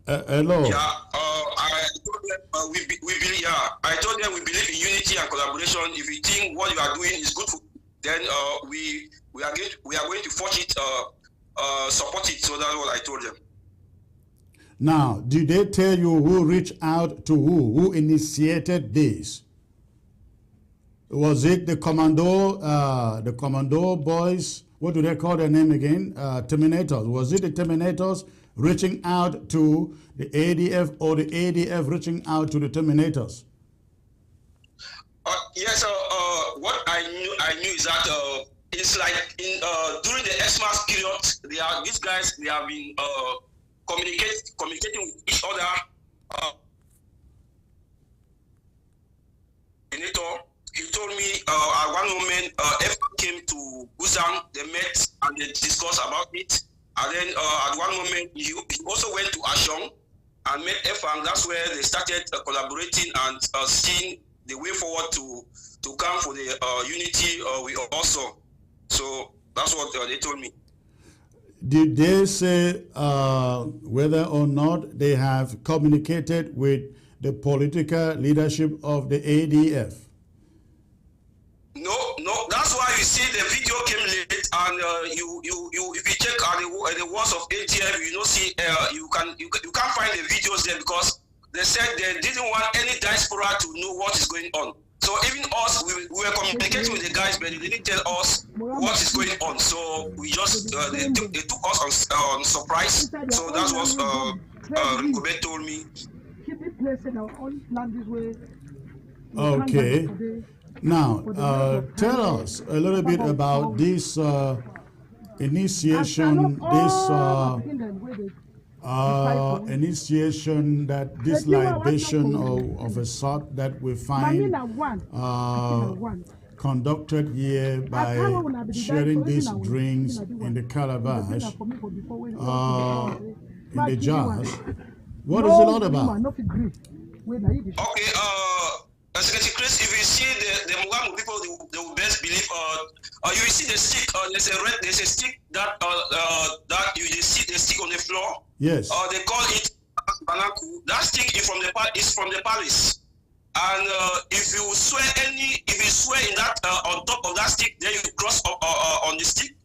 Hello. Yeah, I told them we believe. Yeah, I told them we believe in unity and collaboration. If you think what you are doing is good for, then we are going to forge it, support it. So that's what I told them. Now, did they tell you who reached out to who initiated this? Was it the Commando boys? What do they call their name again? Terminators. Was it the Terminators reaching out to the ADF or the ADF reaching out to the Terminators? Yes, what I knew is that it's like during the Xmas period, these guys they have been communicating with each other. He told me at one moment F came to Guzang, they met and they discussed about it. And then at one moment, he also went to Ashong and met Efang. That's where they started collaborating and seeing the way forward to come for the unity we also. So that's what they told me. Did they say whether or not they have communicated with the political leadership of the ADF? No. That's why you see the video came late, and you if you check the walls of ATF, you know see you can't find the videos there because they said they didn't want any diaspora to know what is going on. So even us, we were communicating with the guys, but they didn't tell us what is going on. So we just they took us on surprise. So that's what Ringobert told me. Keep it placed in our own land this way. Okay. Now, tell us a little bit about this initiation, this libation of a sort that we find conducted here by sharing these drinks in the calabash, in the jars. What is it all about? Okay, Secretary Chris, if you see the Mugamu people, they will best believe. You will see the stick. There's a stick that that you see the stick on the floor. Yes. They call it banaku. That stick is from the palace. And if you swear in that on top of that stick, then you cross on the stick.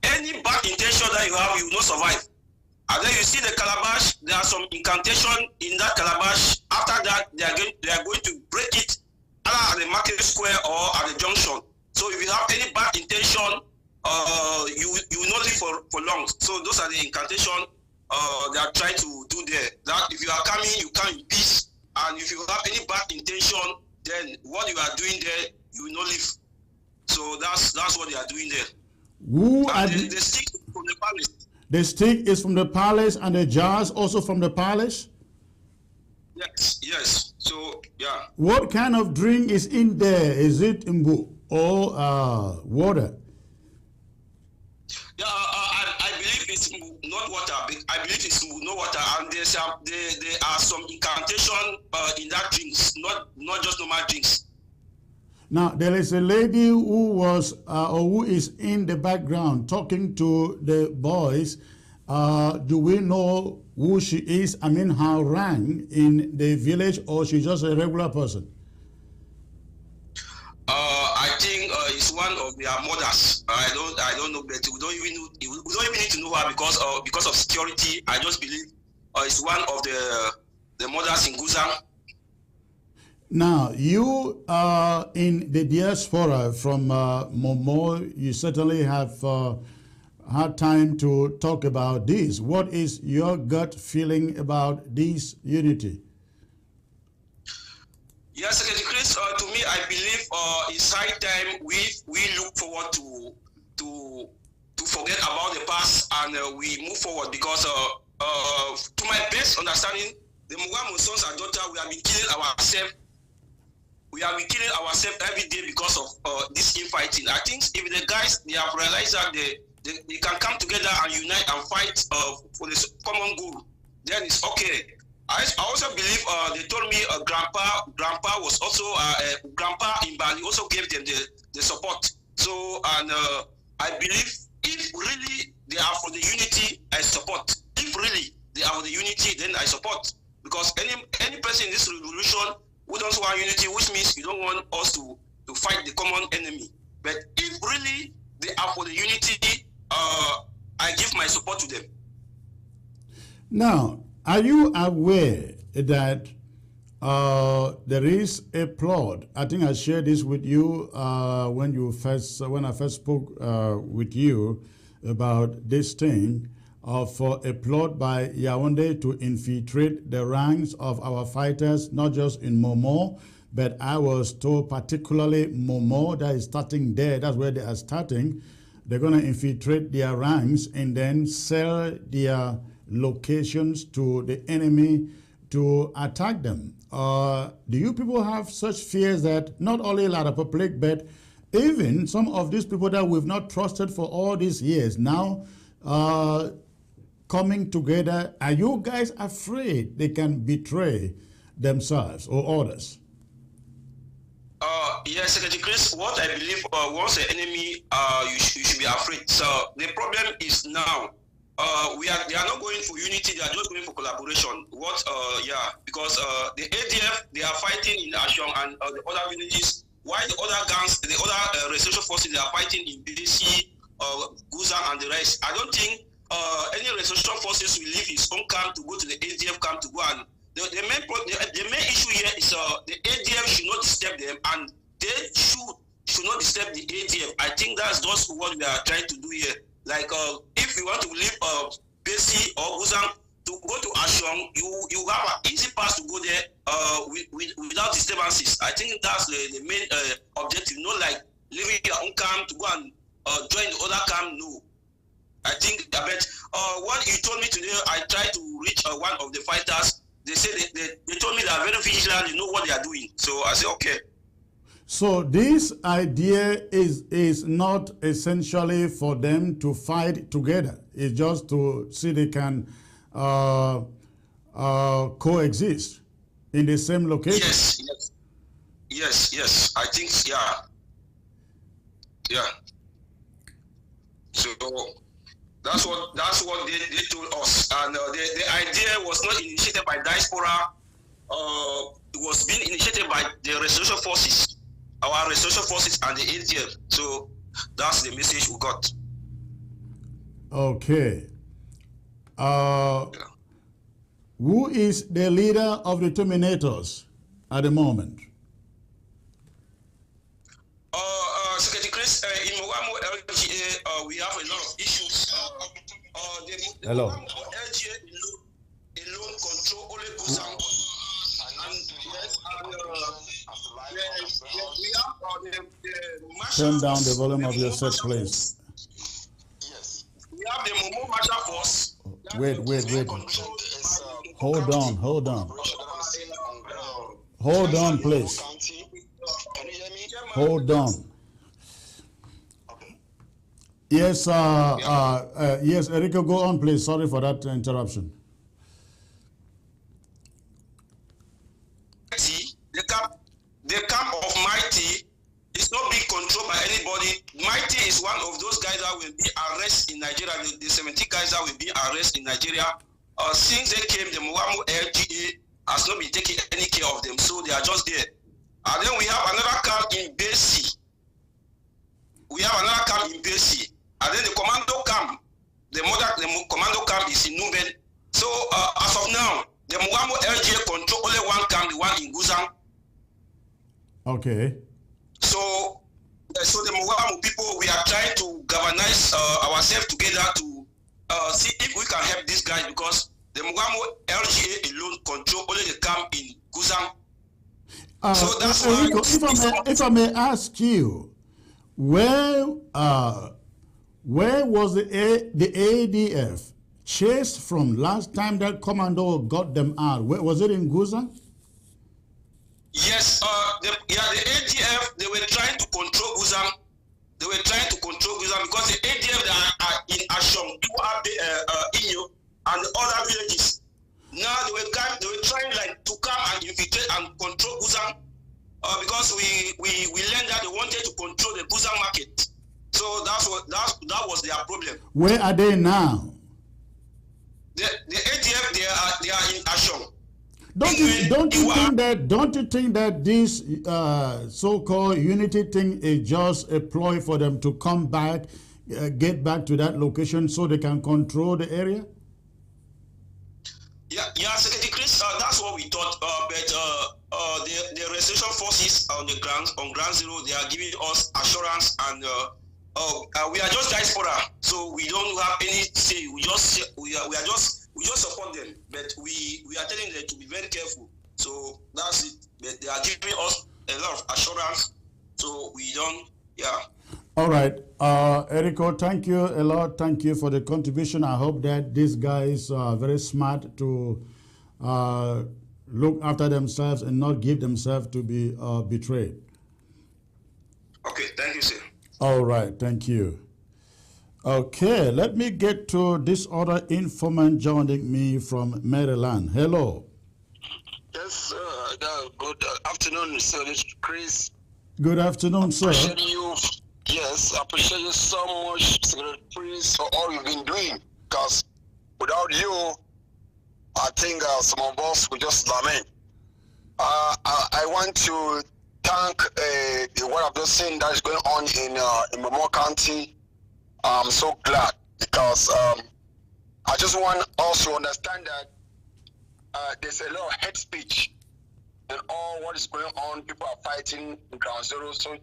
Any bad intention that you have, you will not survive. And then you see the calabash. There are some incantation in that calabash. After that, they are going to break it at the market square or at the junction. So if you have any bad intention, you will not live for long. So those are the incantation they are trying to do there. That if you are coming, you come in peace. And if you have any bad intention, then what you are doing there, you will not live. So that's what they are doing there. The stick is from the palace. The stick is from the palace, and the jars also from the palace? Yes. So, yeah. What kind of drink is in there? Is it imbu or water? Yeah, I believe it's not water. I believe it's not water, and there are some incantation in that drinks, not just normal drinks. Now, there is a lady who was or who is in the background talking to the boys. Do we know who she is? I mean, her rank in the village, or she's just a regular person? I think it's one of their mothers. I don't know, but we don't even need to know her because of security. I just believe it's one of the mothers in Guzang. Now, you are in the diaspora from Momo. You certainly have had time to talk about this. What is your gut feeling about this unity? Yes, Secretary Chris, to me, I believe it's high time we look forward to forget about the past and we move forward because to my best understanding, the Mugamu sons and daughters, we have been killing ourselves. We have been killing ourselves every day because of this infighting. I think if the guys, they have realized that they can come together and unite and fight for the common goal, then it's okay. I also believe they told me grandpa was also grandpa in Bali also gave them the support. So and I believe if really they are for the unity, I support. If really they are for the unity, then I support. Because any person in this revolution who doesn't want unity, which means you don't want us to fight the common enemy. But if really they are for the unity, I give my support to them. Now, are you aware that there is a plot? I think I shared this with you when I first spoke with you about this thing for a plot by Yaoundé to infiltrate the ranks of our fighters, not just in Momo, but I was told particularly Momo, that is starting there. That's where they are starting. They're going to infiltrate their ranks and then sell their locations to the enemy to attack them. Do you people have such fears that not only a lot of public, but even some of these people that we've not trusted for all these years now coming together, are you guys afraid they can betray themselves or others? Yes, Secretary Chris, what I believe, once the enemy, you should be afraid. So the problem is now, they are not going for unity, they are just going for collaboration. Because the ADF, they are fighting in Ashong and the other villages, while the other gangs, the other restoration forces, they are fighting in BDC, Guzang and the rest. I don't think any restoration forces will leave his own camp to go to the ADF camp to go and the main issue here is the ADF should not disturb them and they should not disturb the ADF. I think that's just what we are trying to do here. Like if you want to leave Besi or Guzang to go to Ashong, you have an easy pass to go there without disturbances. I think that's the main objective. Not like leaving your own camp to go and join the other camp. No. I think that what you told me today, I tried to reach one of the fighters. They said they told me they are very vigilant, they know what they are doing. So I said, okay. So this idea is not essentially for them to fight together. It's just to see they can coexist in the same location. Yes. I think, yeah. Yeah. So that's what they told us, and the idea was not initiated by Diaspora. It was being initiated by the restoration forces, our restoration forces, and the ATF. So that's the message we got. Okay. Who is the leader of the Terminators at the moment? Secretary Chris, in Mogamo LGA, we have a lot of issues. The Hello. Mogamo LGA alone control only Gusam. We have the Turn down the volume of your set, please. Yes. We have the Momo Marshal Force. Wait. Hold on. Hold on, please. Hold on. Yes, yes, Enrico, go on, please. Sorry for that interruption. The camp of Mighty is not being controlled by anybody. Mighty is one of those guys that will be arrested in Nigeria. The 70 guys that will be arrested in Nigeria. Since they came, the Muamu LGA has not been taking any care of them, so they are just there. And then we have another camp in Besi. And then the commando camp, the commando camp is in Nuben. So as of now, the Muamu LGA control only one camp, the one in Guzang. Okay. So the Muamu people, we are trying to galvanize ourselves together to see if we can help these guys, because the Muamu LGA alone control only the camp in Guzang. So that's Enrico, why if I may ask you, where was the ADF chased from last time that commando got them out? Where, was it in Guzang? Yes, the ADF, they were trying to control Guzang. Because the ADF that are in Ashong, Inyo, and the other villages. Now they were trying like to come and infiltrate and control Guzang. Because we learned that they wanted to control the Guzang market. So that was their problem. Where are they now? The ADF, they are in Ashong. Don't you think that this so-called unity thing is just a ploy for them to come back, get back to that location so they can control the area? Yeah, Secretary Chris, that's what we thought. But the restoration forces on ground zero, they are giving us assurance, and we are just diaspora, so we don't have any say. We just support them, but we are telling them to be very careful. So that's it. But they are giving us a lot of assurance, so we don't. Yeah. All right, Enrico, thank you a lot. Thank you for the contribution. I hope that these guys are very smart to look after themselves and not give themselves to be betrayed. Okay, thank you, sir. All right, thank you. Okay, let me get to this other informant joining me from Maryland. Hello. Yes, good afternoon, Sir Chris. Good afternoon, sir. Yes, I appreciate you so much, Secretary Chris, for all you've been doing. Because without you, I think some of us will just lament. I want to thank what I've just seen that is going on in Momo County. I'm so glad, because I just want us to understand that there's a lot of hate speech and all what is going on. People are fighting in ground zero, so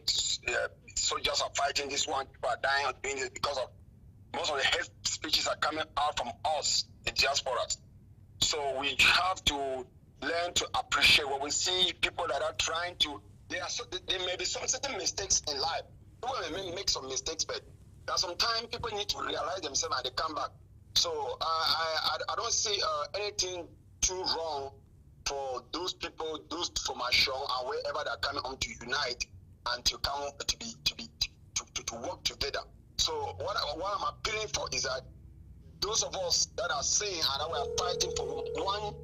soldiers are fighting this one, people are dying and doing this because of most of the hate speeches are coming out from us, the diasporas. So we have to learn to appreciate when we see people that are trying to, there may be some certain mistakes in life. People may make some mistakes, but sometimes people need to realize themselves and they come back. So I don't see anything too wrong for those people, those from Ashong and wherever they're coming on to unite and to come to work together. So what I'm appealing for is that those of us that are saying and that we are fighting for one,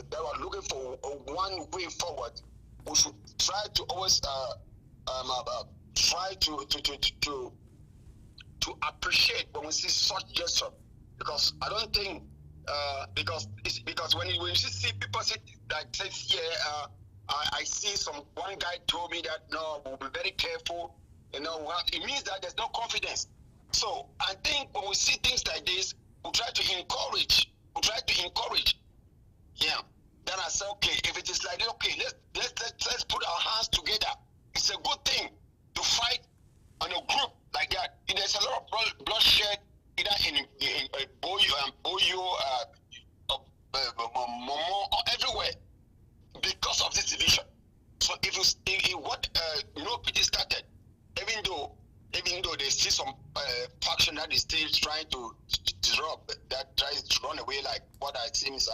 that are looking for one way forward, we should try to always try to appreciate when we see such gesture, because I don't think because when you see people say like says I see one guy told me that no, we'll be very careful, it means that there's no confidence. So I think when we see things like this, we try to encourage. Yeah. Then I say, okay, if it is like, okay, let's put our hands together. It's a good thing to fight on a group like that. There's a lot of bloodshed either in Boyo, Momo, or everywhere because of this division. So if what PT started, even though they see some faction that is still trying to disrupt, that tries to run away, like what I see is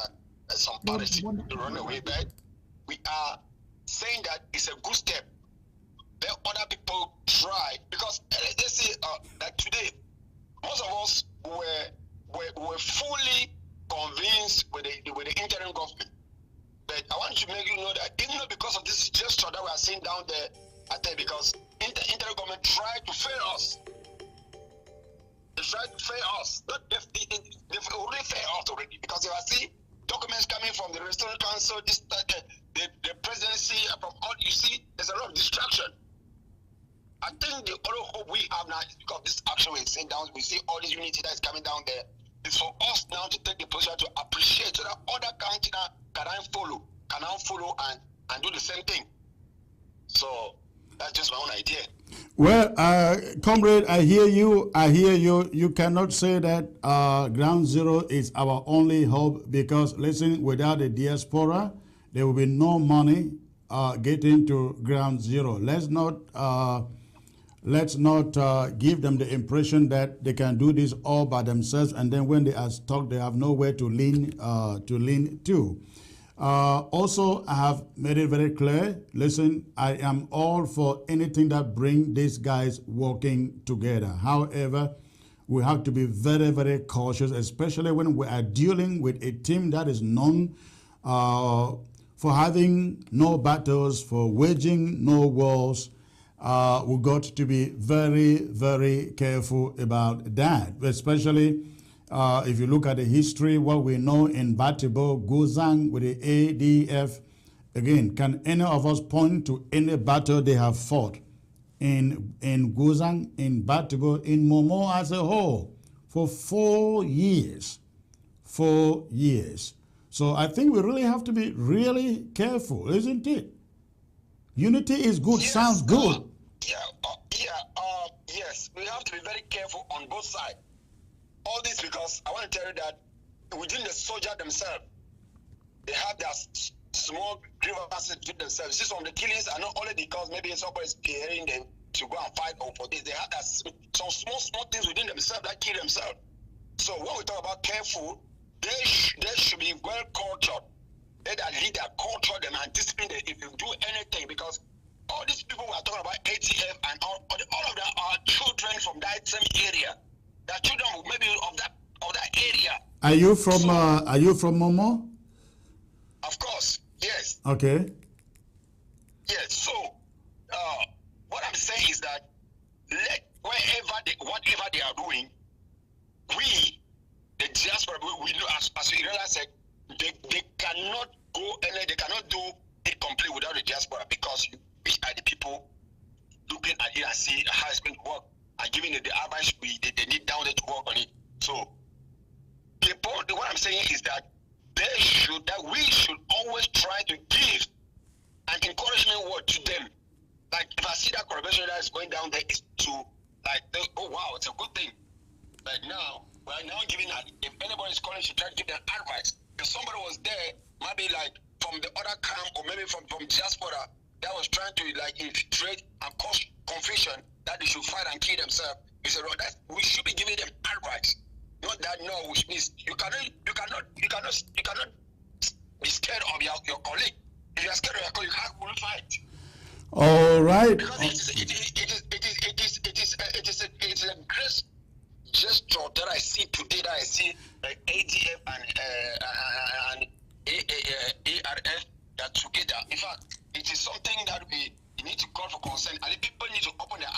some parties to run away back. We are saying that it's a good step. Let other people try, because let's say that today most of us were fully convinced with the interim government. But I want to make you know that even though because of this gesture that we are seeing down there, I think because interim government tried to fail us. They tried to fail us. They've already failed us already, because if I see documents coming from the Restoration Council, the presidency, from all you see, there's a lot of distraction. I think the only hope we have now is because this action we're seeing down, we see all this unity that is coming down there. It's for us now to take the position to appreciate so that other countries can now follow and do the same thing. So that's just my own idea. Well, comrade, I hear you. You cannot say that Ground Zero is our only hope, because, listen, without the diaspora, there will be no money getting to Ground Zero. Let's not give them the impression that they can do this all by themselves, and then when they are stuck, they have nowhere to lean to. Also, I have made it very clear, listen, I am all for anything that brings these guys working together. However, we have to be very, very cautious, especially when we are dealing with a team that is known for having no battles, for waging no wars. We've got to be very, very careful about that, especially if you look at the history, what we know in Batibo, Guzang with the ADF. Again, can any of us point to any battle they have fought in Guzang, in Batibo, in Momo as a whole for 4 years? 4 years. So I think we really have to be really careful, isn't it? Unity is good, yes, sounds good. Yes, we have to be very careful on both sides. All this because I want to tell you that within the soldier themselves, they have their small grievances between themselves. This on the killings are not only because maybe somebody is hearing them to go and fight or for this. They have that some small things within themselves that kill themselves. So when we talk about careful, they should be well cultured. Let that leader culture them and discipline them if you do anything, because all these people we are talking about, ATF and all of them are children from that same area. They're children maybe of that area. Are you from Momo? Of course, yes. Okay. Yes. So what I'm saying is that whatever they are doing, we the diaspora we know as you realize that they cannot go and they cannot do it complete without the diaspora, because we are the people looking at it and see how it's going to work and giving it the advice they need down there to work on it. So what I'm saying is that we should always try to give an encouragement word to them. Like if I see that collaboration that is going down there, is to like oh wow, it's a good thing. Like now we are now giving if anybody is calling, should try to give them advice. If somebody was there, maybe like from the other camp or maybe from diaspora that was trying to like infiltrate and cause confusion that they should fight and kill themselves, we said, well, we should be giving them advice. Not that no, which means you cannot be scared of your colleague. If you are scared of your colleague, how will you fight? All right. Because it is a great gesture that I see today. That I see like ADF and ARF that together. In fact, it is something that we need to call for concern, and the people need to open their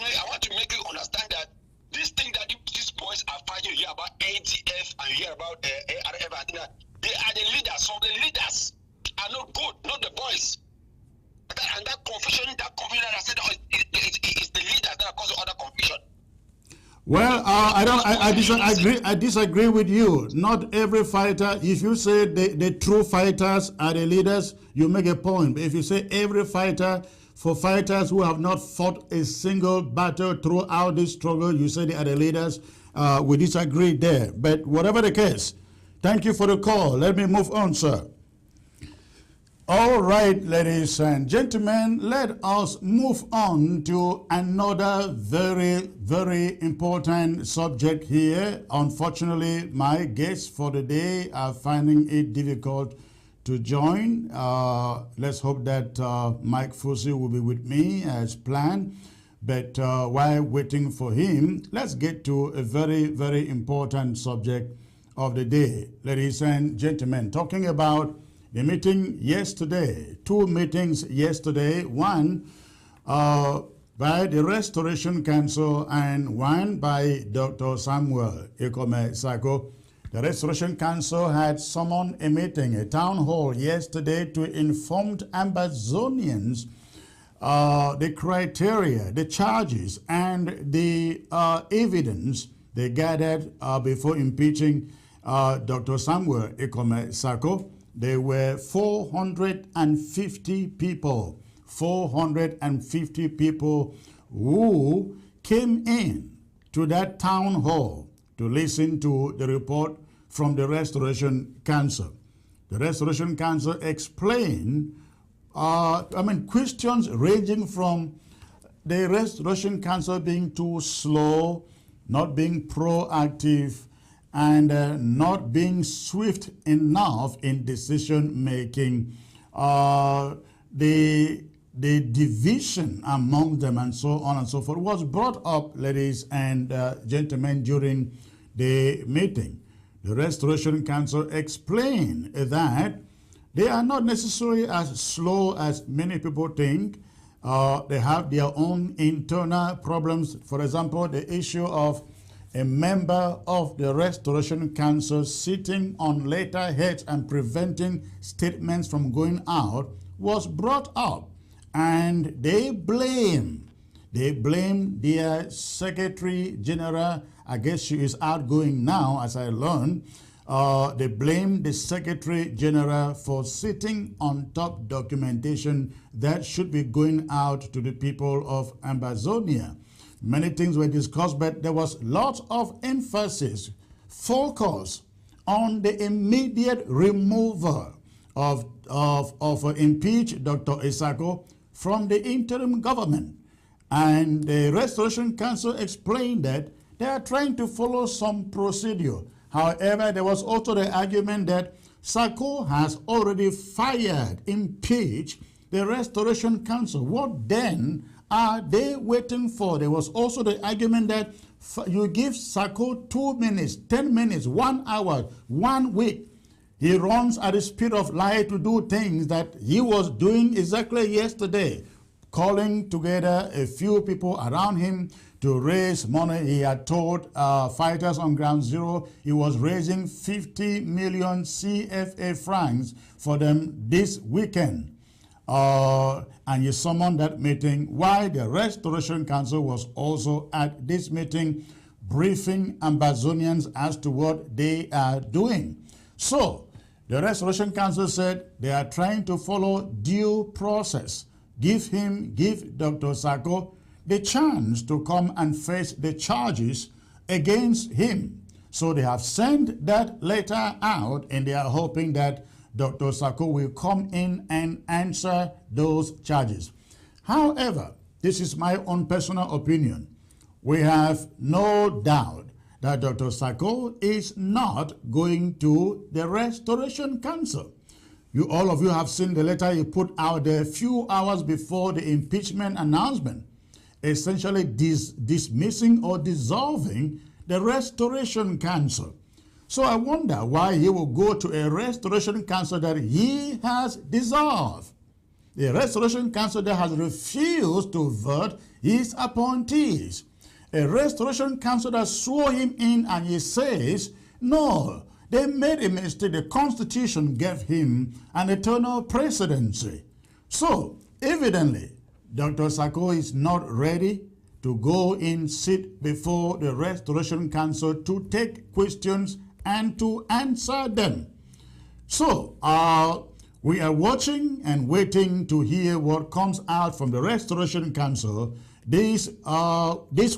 want to make you understand that this thing that these boys are fighting, you hear about ATF and you hear about ARF, and that they are the leaders. So the leaders are not good, not the boys. And that confusion that I said, it's the leaders that are causing other confusion. Well, I disagree with you. Not every fighter. If you say the true fighters are the leaders, you make a point. But if you say every fighter, for fighters who have not fought a single battle throughout this struggle, you say they are the leaders, we disagree there. But whatever the case, thank you for the call. Let me move on, sir. All right, ladies and gentlemen, let us move on to another very, very important subject here. Unfortunately, my guests for the day are finding it difficult to join. Let's hope that Mike Fusi will be with me as planned. But while waiting for him, let's get to a very, very important subject of the day. Ladies and gentlemen, talking about the meeting yesterday, two meetings yesterday, one by the Restoration Council and one by Dr. Samuel Ikome Sako. The Restoration Council had summoned a meeting, a town hall yesterday to inform Ambazonians the criteria, the charges, and the evidence they gathered before impeaching Dr. Samuel Ikome Sako. There were 450 people, 450 people who came in to that town hall to listen to the report from the Restoration Council. The Restoration Council explained, questions ranging from the Restoration Council being too slow, not being proactive, and not being swift enough in decision making, the division among them and so on and so forth was brought up, ladies and gentlemen, during the meeting. The Restoration Council explained that they are not necessarily as slow as many people think. They have their own internal problems. For example, the issue of a member of the Restoration Council sitting on letterheads and preventing statements from going out was brought up, and they blame their Secretary General. I guess she is outgoing now, as I learned. They blame the Secretary General for sitting on top documentation that should be going out to the people of Ambazonia. Many things were discussed, but there was lots of emphasis, focus on the immediate removal of impeached Dr. Isako from the interim government. And the Restoration Council explained that they are trying to follow some procedure. However, there was also the argument that Sako has already fired, impeached the Restoration Council. What then are they waiting for? There was also the argument that you give Sako 2 minutes, 10 minutes, 1 hour, 1 week. He runs at the speed of light to do things that he was doing exactly yesterday, calling together a few people around him to raise money. He had told fighters on Ground Zero he was raising 50 million CFA francs for them this weekend. And you summoned that meeting while the Restoration Council was also at this meeting briefing Ambazonians as to what they are doing. So the Restoration Council said they are trying to follow due process. Give Dr. Sako the chance to come and face the charges against him. So they have sent that letter out, and they are hoping that Dr. Sako will come in and answer those charges. However, this is my own personal opinion. We have no doubt that Dr. Sako is not going to the Restoration Council. All of you have seen the letter he put out there a few hours before the impeachment announcement, essentially dismissing or dissolving the Restoration Council. So I wonder why he will go to a Restoration Council that he has dissolved. The Restoration Council that has refused to vote his appointees. A Restoration Council that swore him in, and he says, no, they made a mistake. The Constitution gave him an eternal presidency. So, evidently, Dr. Sako is not ready to go in, sit before the Restoration Council to take questions and to answer them. So, we are watching and waiting to hear what comes out from the Restoration Council this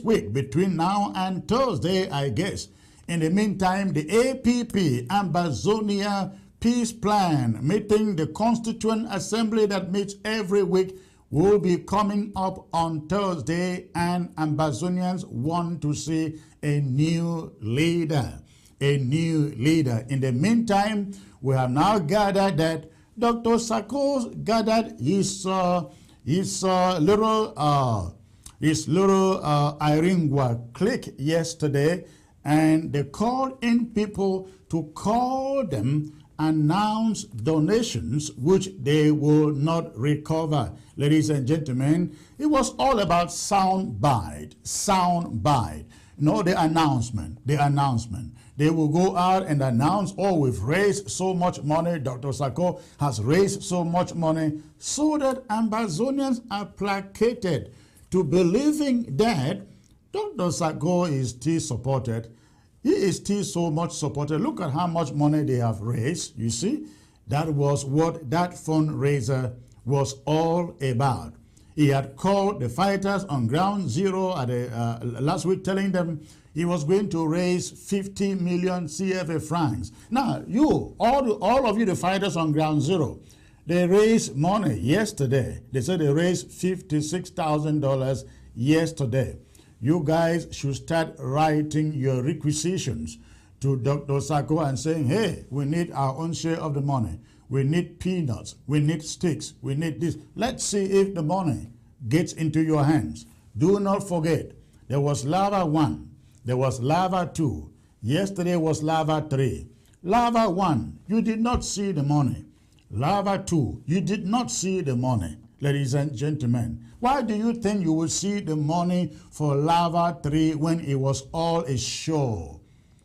week, between now and Thursday, I guess. In the meantime, the APP, Ambazonia Peace Plan, meeting the Constituent Assembly that meets every week, will be coming up on Thursday, and Ambazonians want to see a new leader. A new leader. In the meantime, we have now gathered that Dr. Sako gathered his little Iringwa clique yesterday, and they called in people to call them, announce donations which they will not recover. Ladies and gentlemen, it was all about sound bite. No, the announcement. They will go out and announce, oh, we've raised so much money, Dr. Sako has raised so much money, so that Ambazonians are placated to believing that Dr. Sako is still supported. He is still so much supported. Look at how much money they have raised. You see, that was what that fundraiser was all about. He had called the fighters on ground zero at last week, telling them he was going to raise 50 million CFA francs. Now, all of you, the fighters on ground zero, they raised money yesterday. They said they raised $56,000 yesterday. You guys should start writing your requisitions to Dr. Sako and saying, hey, we need our own share of the money. We need peanuts. We need sticks. We need this. Let's see if the money gets into your hands. Do not forget, there was Lava 1. There was Lava 2. Yesterday was Lava 3. Lava 1, you did not see the money. Lava 2, you did not see the money. Ladies and gentlemen, why do you think you will see the money for Lava 3 when it was all a show?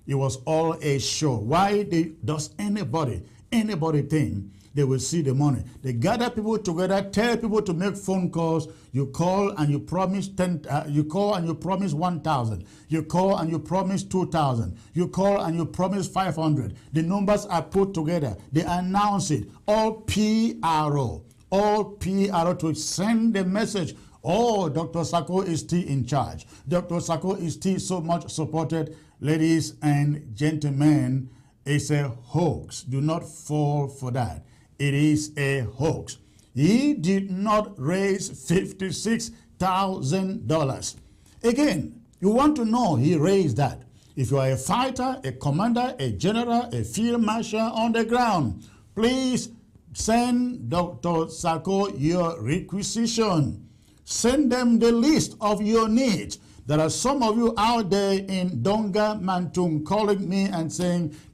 It was all a show. Why does anybody think they will see the money? They gather people together, tell people to make phone calls. You call and you promise 10. You call and you promise 1,000. You call and you promise 2,000. You call and you promise 500. The numbers are put together. They announce it. All PRO to send the message. Oh, Dr. Sako is still in charge. Dr. Sako is still so much supported. Ladies and gentlemen, it's a hoax. Do not fall for that. It is a hoax. He did not raise $56,000. Again, you want to know he raised that. If you are a fighter, a commander, a general, a field marshal on the ground, please send Dr. Sako your requisition. Send them the list of your needs. There are some of you out there in Donga, Mantung, calling me and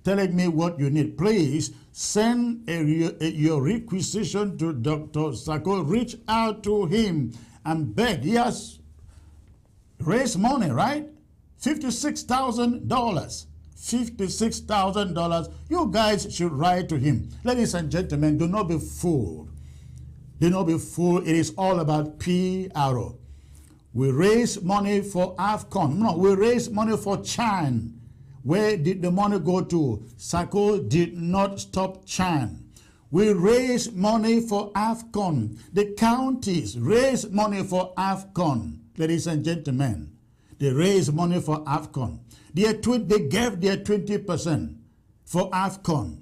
telling me what you need. Please send your requisition to Dr. Sako. Reach out to him and beg. He has raised money, right? $56,000. $56,000. You guys should write to him. Ladies and gentlemen, do not be fooled. Do not be fooled. It is all about PRO. We raise money for AFCON. No, we raise money for Chan. Where did the money go to? Sako did not stop Chan. We raise money for AFCON. The counties raise money for AFCON. Ladies and gentlemen, they raise money for AFCON. They gave their 20% for AFCON.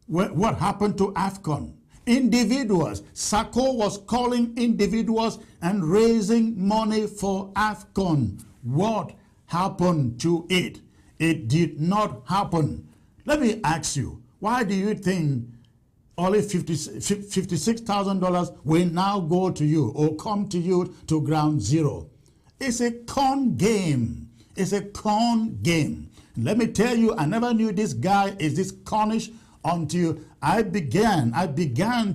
What happened to AFCON? Individuals. Sako was calling individuals and raising money for AFCON. What happened to it? It did not happen. Let me ask you, why do you think only $56,000 will now go to you or come to you to ground zero? It's a con game. It's a con game. Let me tell you, I never knew this guy is this connish until I began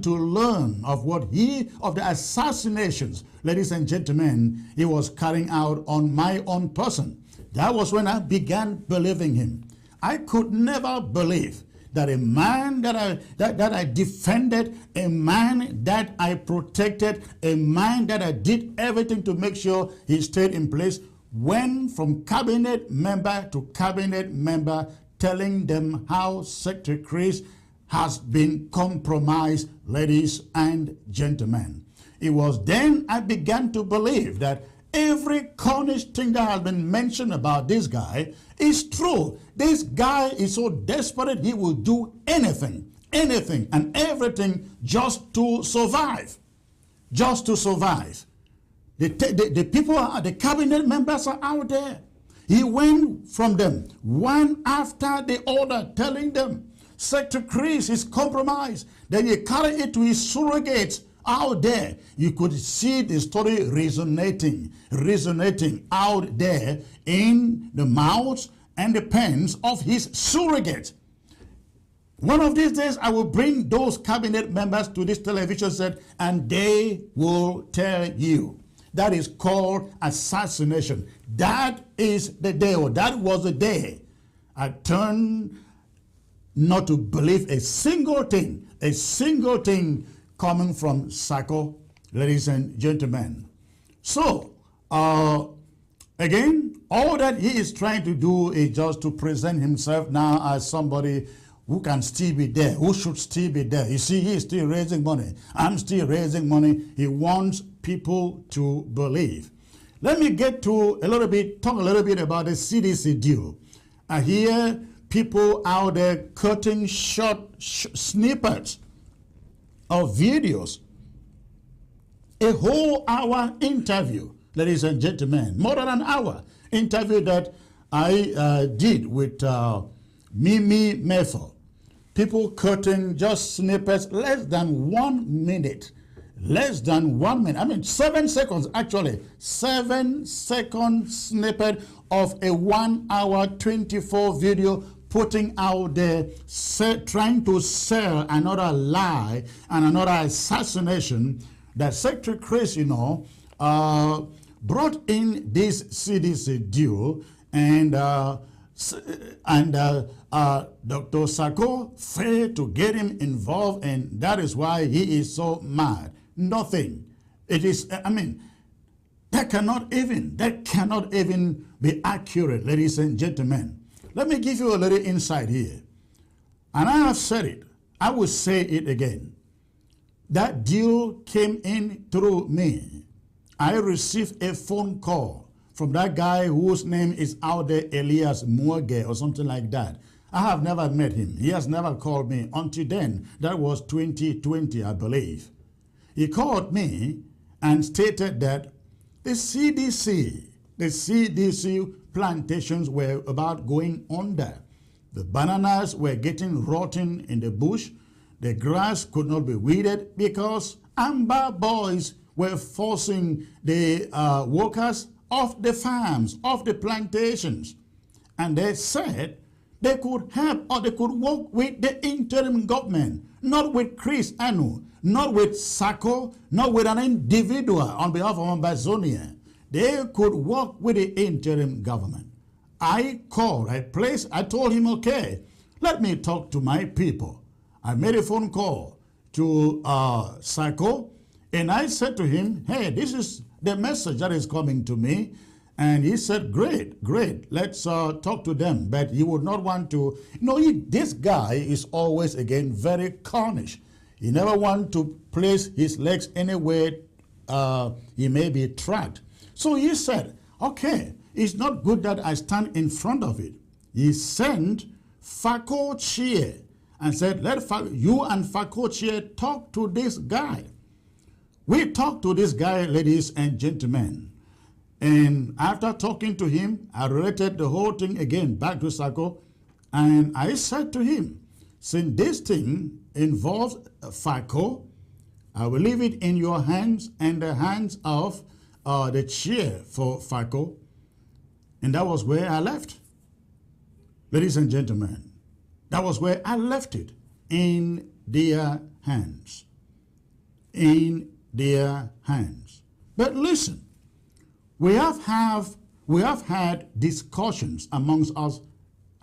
to learn of the assassinations, ladies and gentlemen, he was carrying out on my own person. That was when I began believing him. I could never believe that a man that I defended, a man that I protected, a man that I did everything to make sure he stayed in place, went from cabinet member to cabinet member, telling them how Secretary Chris has been compromised, ladies and gentlemen. It was then I began to believe that every Cornish thing that has been mentioned about this guy is true. This guy is so desperate, he will do anything and everything just to survive. Just to survive. The people, the cabinet members are out there. He went from them one after the other, telling them Secretary Chris is compromised. Then he carried it to his surrogates out there. You could see the story resonating out there in the mouths and the pens of his surrogates. One of these days, I will bring those cabinet members to this television set, and they will tell you. That is called assassination. That is the day, or that was the day I turned not to believe a single thing coming from Sako, ladies and gentlemen. So, again, all that he is trying to do is just to present himself now as somebody who can still be there, who should still be there. You see, he is still raising money. I'm still raising money. He wants people to believe. Let me get to talk a little bit about the CDC deal. I hear people out there cutting short snippets of videos. A whole hour interview, ladies and gentlemen, more than an hour interview that I did with Mimi Meffel. People cutting just snippets, less than 1 minute. Less than 1 minute. I mean, 7 seconds, actually. 7-second snippet of a 1 hour 24 video putting out there, trying to sell another lie and another assassination that Secretary Chris, brought in this CDC deal, and Dr. Sako failed to get him involved, and that is why he is so mad. Nothing. It is, that cannot even be accurate, ladies and gentlemen. Let me give you a little insight here. And I have said it. I will say it again. That deal came in through me. I received a phone call from that guy whose name is out there, Elias Morge or something like that. I have never met him. He has never called me until then. That was 2020, I believe. He called me and stated that the CDC plantations were about going under. The bananas were getting rotten in the bush. The grass could not be weeded because Amber boys were forcing the workers off the farms, off the plantations. And they said they could help, or they could work with the interim government, not with Chris Anu, not with Sako, not with an individual on behalf of Ambazonia. They could work with the interim government. I called, I told him, okay, let me talk to my people. I made a phone call to Sako, and I said to him, hey, this is the message that is coming to me. And he said, great, let's talk to them. But he would not want to, this guy is always, again, very Cornish. He never wants to place his legs anywhere he may be trapped. So he said, okay, it's not good that I stand in front of it. He sent Fako Chie and said, let you and Fako Chie talk to this guy. We talked to this guy, ladies and gentlemen. And after talking to him, I related the whole thing again back to Sako. And I said to him, since this thing involves Fako, I will leave it in your hands and the hands of the chair for Fako. And that was where I left. Ladies and gentlemen, that was where I left it. in their hands. In their hands. But listen, we have had discussions amongst us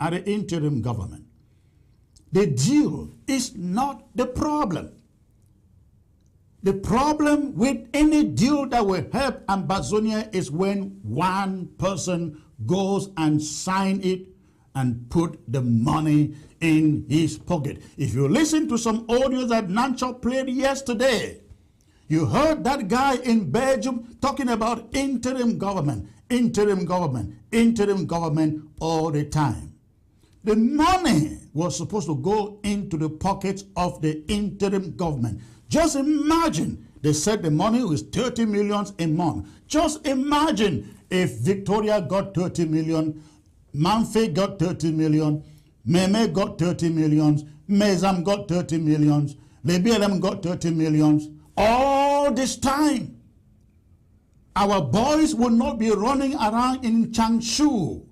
at the interim government. The deal is not the problem. The problem with any deal that will help Ambazonia is when one person goes and sign it and put the money in his pocket. If you listen to some audio that Nancho played yesterday, you heard that guy in Belgium talking about interim government all the time. The money was supposed to go into the pockets of the interim government. Just imagine, they said the money was 30 million a month. Just imagine if Victoria got 30 million, Manfred got 30 million, Meme got 30 million, Mezam got 30 million, Lebielem got 30 million. All this time, our boys would not be running around in Changshu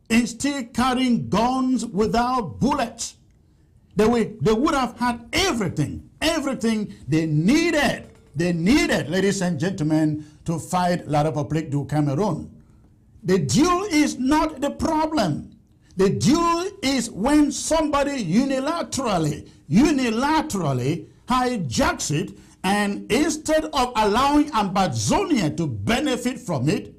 and still carrying guns without bullets. They would have had everything they needed, ladies and gentlemen, to fight La République du Cameroon. The deal is not the problem. The deal is when somebody unilaterally hijacks it, and instead of allowing Ambazonia to benefit from it,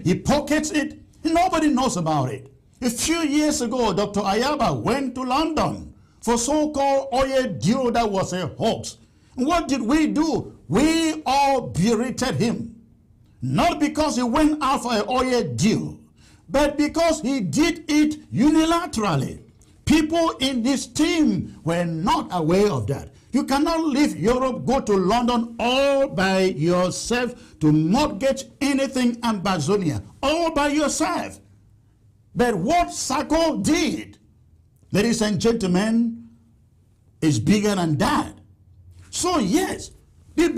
he pockets it, nobody knows about it. A few years ago, Dr. Acaba went to London for so-called oil deal that was a hoax. What did we do? We all berated him. Not because he went out for an oil deal, but because he did it unilaterally. People in this team were not aware of that. You cannot leave Europe, go to London all by yourself to mortgage anything Ambazonia, all by yourself. But what Sako did, ladies and gentlemen, is bigger than that. So yes, the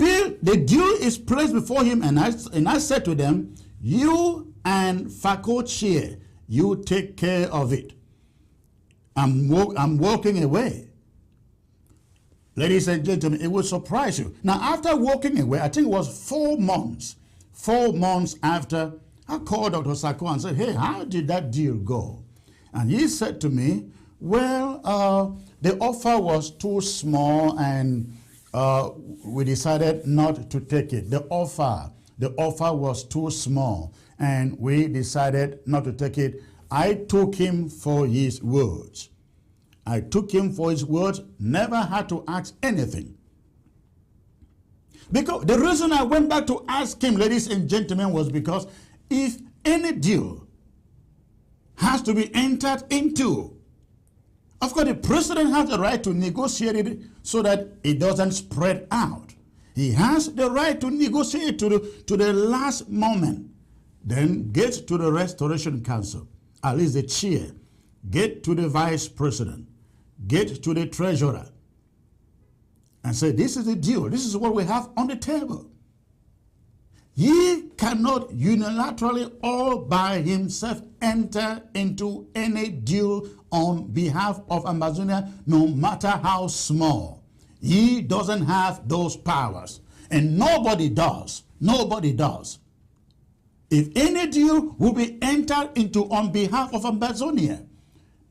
deal is placed before him, and I said to them, you and Fako Chair, you take care of it. I'm walking away. Ladies and gentlemen, it will surprise you. Now, after walking away, I think it was 4 months after, I called Dr. Sako and said, hey, how did that deal go? And he said to me, well, the offer was too small and we decided not to take it. The offer was too small and we decided not to take it. I took him for his words. Never had to ask anything. Because the reason I went back to ask him, ladies and gentlemen, was because if any deal has to be entered into, of course, the president has the right to negotiate it so that it doesn't spread out. He has the right to negotiate to the last moment. Then get to the Restoration Council, at least the chair. Get to the vice president. Get to the treasurer. And say, this is the deal. This is what we have on the table. He cannot unilaterally all by himself enter into any deal on behalf of Ambazonia, no matter how small. He doesn't have those powers. And nobody does. Nobody does. If any deal will be entered into on behalf of Ambazonia,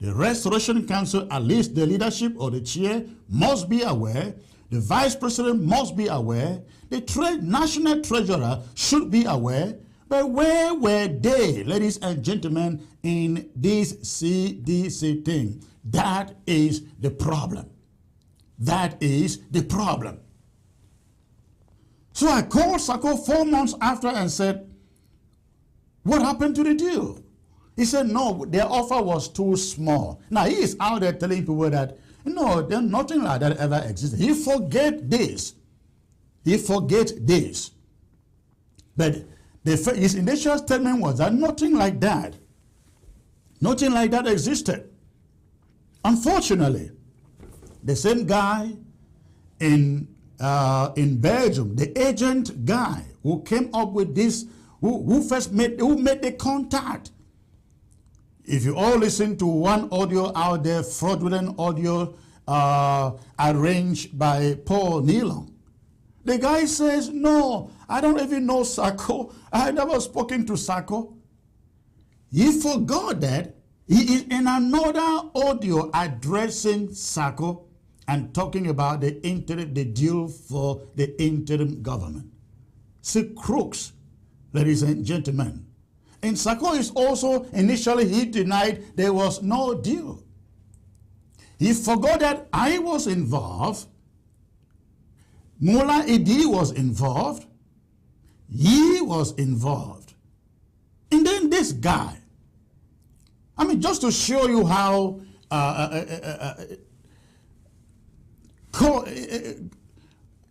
the Restoration Council, at least the leadership or the chair, must be aware. The vice president must be aware. The national treasurer should be aware. But where were they, ladies and gentlemen, in this CDC thing? That is the problem. That is the problem. So I called Sako 4 months after and said, what happened to the deal? He said, no, their offer was too small. Now, he is out there telling people that, no, nothing like that ever existed. He forget this. But his initial statement was that nothing like that existed. Unfortunately, the same guy in Belgium, the agent guy who came up with this, who made the contact, If you all listen to one audio out there, fraudulent audio arranged by Paul Nealon, the guy says, no, I don't even know Sako. I never spoken to Sako. He forgot that he is in another audio addressing Sako and talking about the deal for the interim government. See, crooks, ladies and gentlemen. And Sako is also, initially he denied there was no deal. He forgot that I was involved, Mullah Idi was involved, he was involved. And then this guy, I mean, just to show you how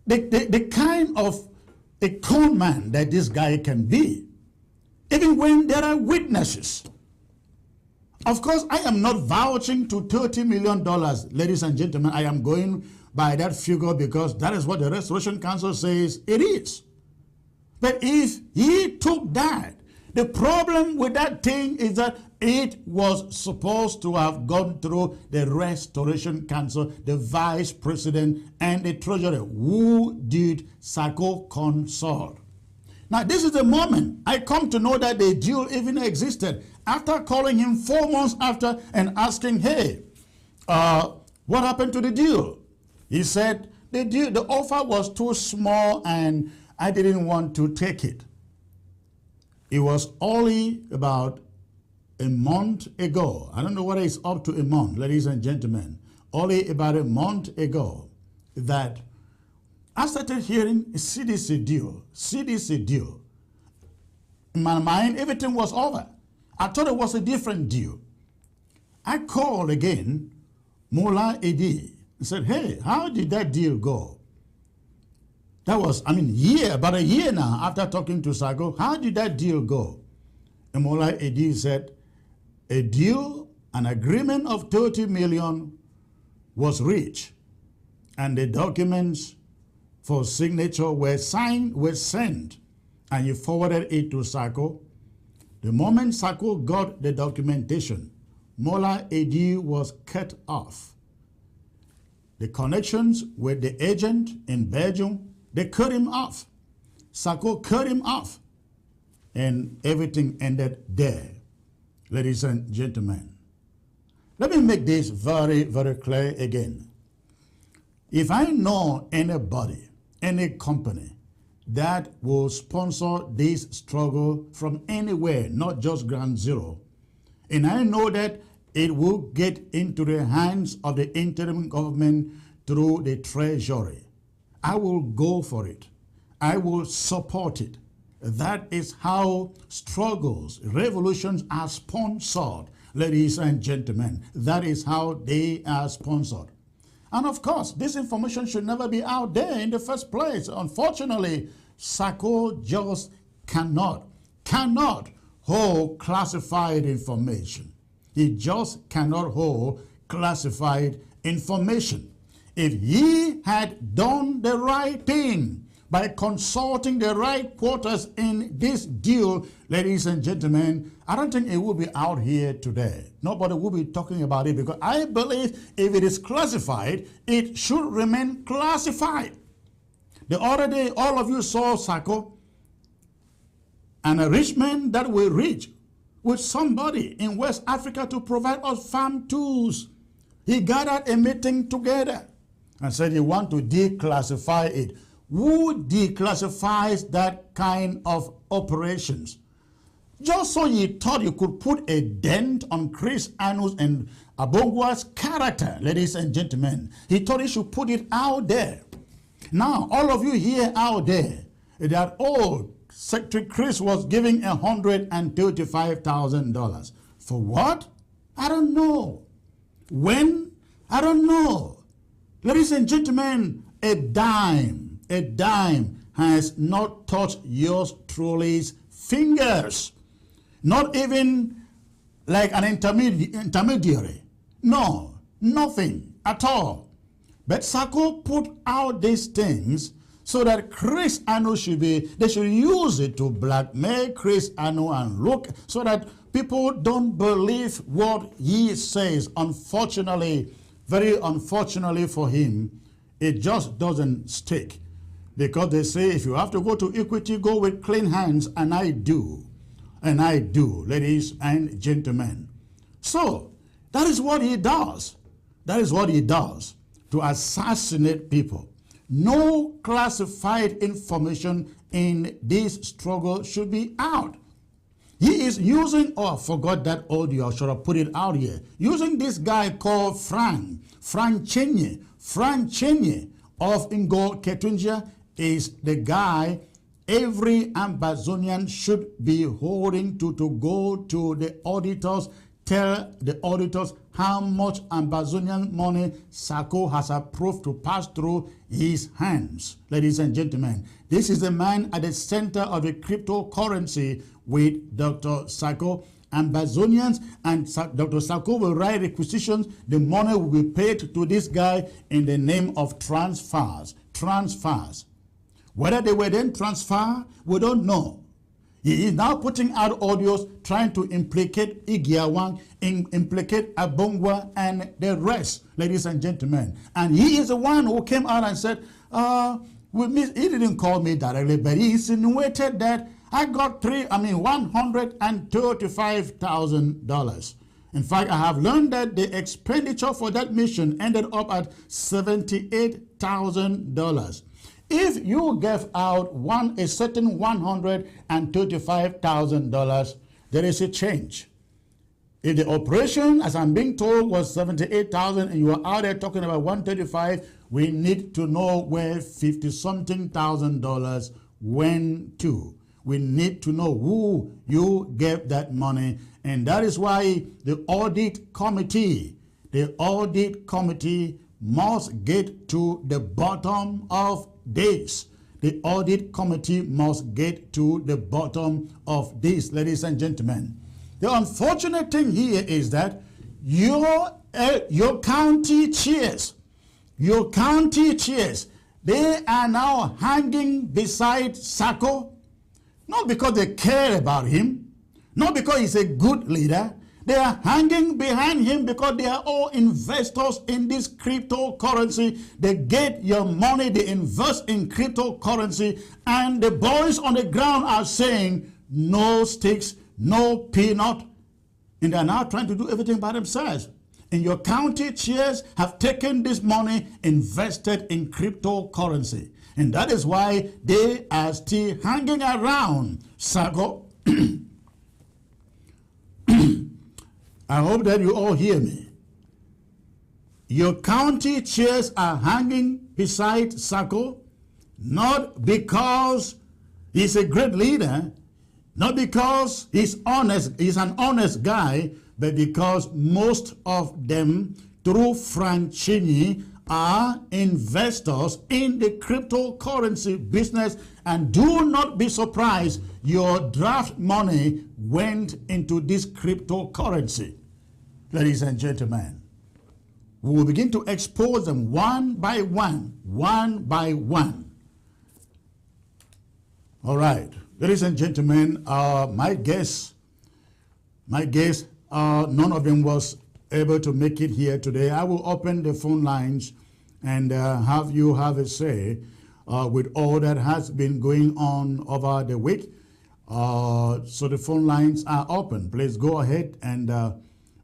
the kind of a con man that this guy can be, even when there are witnesses. Of course, I am not vouching to $30 million, ladies and gentlemen. I am going by that figure because that is what the Restoration Council says it is. But if he took that, the problem with that thing is that it was supposed to have gone through the Restoration Council, the Vice President, and the Treasurer, who did Sako consult. Now, this is the moment I come to know that the deal even existed. After calling him 4 months after and asking, hey, what happened to the deal? He said, the offer was too small and I didn't want to take it. It was only about a month ago. I don't know whether it's up to a month, ladies and gentlemen. Only about a month ago that I started hearing a CDC deal. In my mind, everything was over. I thought it was a different deal. I called again Mullah Idi and said, hey, how did that deal go? That was, about a year now after talking to Sako. How did that deal go? And Mullah Idi said, a deal, an agreement of 30 million was reached, and the documents for signature were sent, and you forwarded it to Sako. The moment Sako got the documentation, Mullah Idi was cut off. The connections with the agent in Belgium, they cut him off. Sako cut him off. And everything ended there. Ladies and gentlemen, let me make this very, very clear again. If I know anybody, any company that will sponsor this struggle from anywhere, not just Ground Zero, and I know that it will get into the hands of the interim government through the Treasury, I will go for it. I will support it. That is how struggles, revolutions are sponsored, ladies and gentlemen. That is how they are sponsored. And of course, this information should never be out there in the first place. Unfortunately, Sako just cannot hold classified information. He just cannot hold classified information. If he had done the right thing by consulting the right quarters in this deal, ladies and gentlemen, I don't think it will be out here today. Nobody will be talking about it because I believe if it is classified, it should remain classified. The other day, all of you saw Sako, an arrangement that will reach with somebody in West Africa to provide us farm tools. He gathered a meeting together and said he want to declassify it. Who declassifies that kind of operations? Just so you thought you could put a dent on Chris Anus and Abongwa's character, ladies and gentlemen. He thought he should put it out there. Now, all of you here out there, that Secretary Chris was giving $135,000. For what? I don't know. When? I don't know. Ladies and gentlemen, a dime has not touched yours truly's fingers. Not even like an intermediary. No, nothing at all. But Sako put out these things so that Chris Ano they should use it to blackmail Chris Ano and look, so that people don't believe what he says. Unfortunately, very unfortunately for him, it just doesn't stick. Because they say if you have to go to equity, go with clean hands, and I do. And I do, ladies and gentlemen. So, that is what he does. That is what he does, to assassinate people. No classified information in this struggle should be out. He is using, oh, I forgot that audio, I should have put it out here. Using this guy called Frank Chenye of Ngo Ketunjia is the guy every Ambazonian should be holding to go to the auditors, tell the auditors how much Ambazonian money Sako has approved to pass through his hands. Ladies and gentlemen, this is the man at the center of the cryptocurrency with Dr. Sako. Ambazonians and Dr. Sako will write requisitions. The money will be paid to this guy in the name of transfers. Whether they were then transferred, we don't know. He is now putting out audios trying to implicate Igiawang, implicate Abongwa, and the rest, ladies and gentlemen. And he is the one who came out and said, he didn't call me directly, but he insinuated that I got $135,000. In fact, I have learned that the expenditure for that mission ended up at $78,000. If you gave out a certain $135,000, there is a change. If the operation, as I'm being told, was $78,000 and you are out there talking about $135,000, we need to know where $50-something thousand went to. We need to know who you gave that money. And that is why the audit committee must get to the bottom of this. The audit committee must get to the bottom of this, ladies and gentlemen. The unfortunate thing here is that your county chairs, they are now hanging beside Sako, not because they care about him, not because he's a good leader. They are hanging behind him because they are all investors in this cryptocurrency. They get your money, they invest in cryptocurrency, and the boys on the ground are saying, no sticks, no peanut, and they are now trying to do everything by themselves. And your county chairs have taken this money, invested in cryptocurrency. And that is why they are still hanging around Sako. I hope that you all hear me. Your county chairs are hanging beside Sako, not because he's a great leader, not because he's honest, he's an honest guy, but because most of them, through Frank Chenye, are investors in the cryptocurrency business. And do not be surprised your draft money went into this cryptocurrency. Ladies and gentlemen, we will begin to expose them one by one. All right, ladies and gentlemen, my guests, none of them was able to make it here today. I will open the phone lines and have you have a say with all that has been going on over the week. So the phone lines are open. Please go ahead and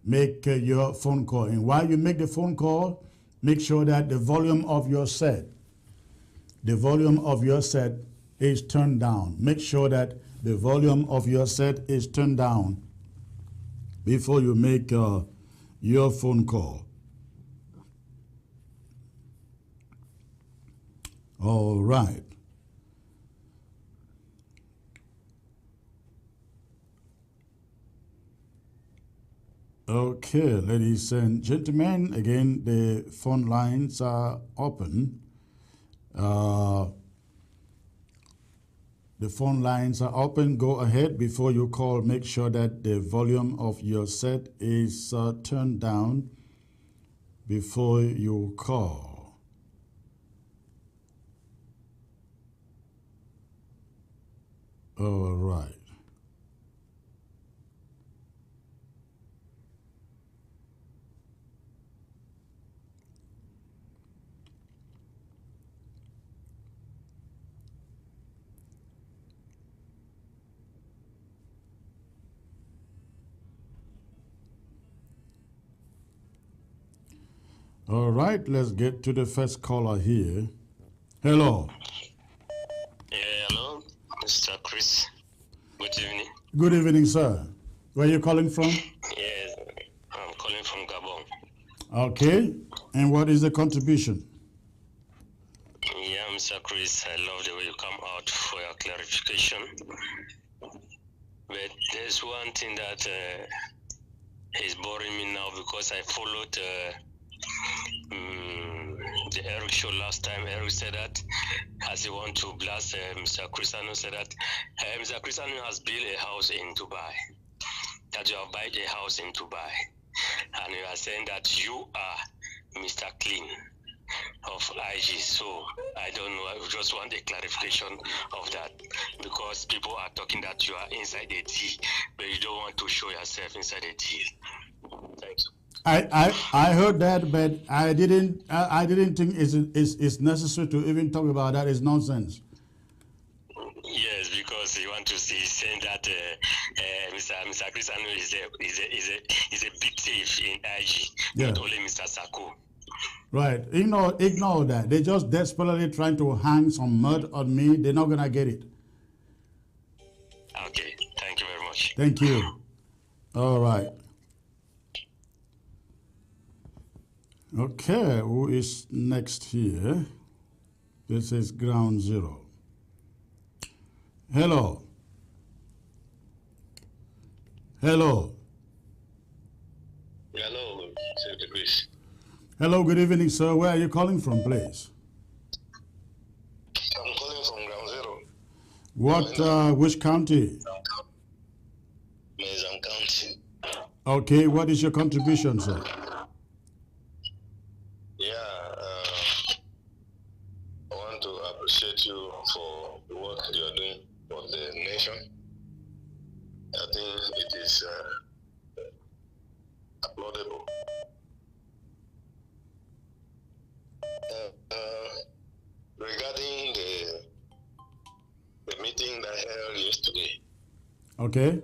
make your phone call. And while you make the phone call, make sure that the volume of your set is turned down. Make sure that the volume of your set is turned down before you make your phone call. All right. Okay, ladies and gentlemen, again, the phone lines are open. The phone lines are open. Go ahead before you call. Make sure that the volume of your set is turned down before you call. All right. All right, let's get to the first caller here. Hello. Yeah, hello, Mr. Chris. Good evening. Good evening, sir. Where are you calling from? Yes, I'm calling from Gabon. Okay. And what is the contribution? Yeah, Mr. Chris, I love the way you come out for your clarification. But there's one thing that is boring me now because I followed the Eric show last time. Eric said that as he want to blast Mr. Cristiano, said that Mr. Cristiano has built a house in Dubai, that you have bought a house in Dubai, and you are saying that you are Mr. Clean of IG. So I don't know, I just want a clarification of that, because people are talking that you are inside the deal, but you don't want to show yourself inside the deal. Thanks. I heard that, but I didn't think it's necessary to even talk about that. It's nonsense. Yes, because you want to see saying that Mr. Cristiano is a big thief in IG, Yeah. not only Mr. Sako. Right. Ignore that. They're just desperately trying to hang some mud on me. They're not gonna get it. Okay, thank you very much. Thank you. All right. Okay, who is next here? This is Ground Zero. Hello. Hello. Hello, Sir Chris. Hello, good evening, sir. Where are you calling from, please? I'm calling from Ground Zero. What, which county? Mezam County. Okay, what is your contribution, sir? Yeah, I want to appreciate you for the work you are doing for the nation. I think it is applaudable. Regarding the meeting that held yesterday, Okay.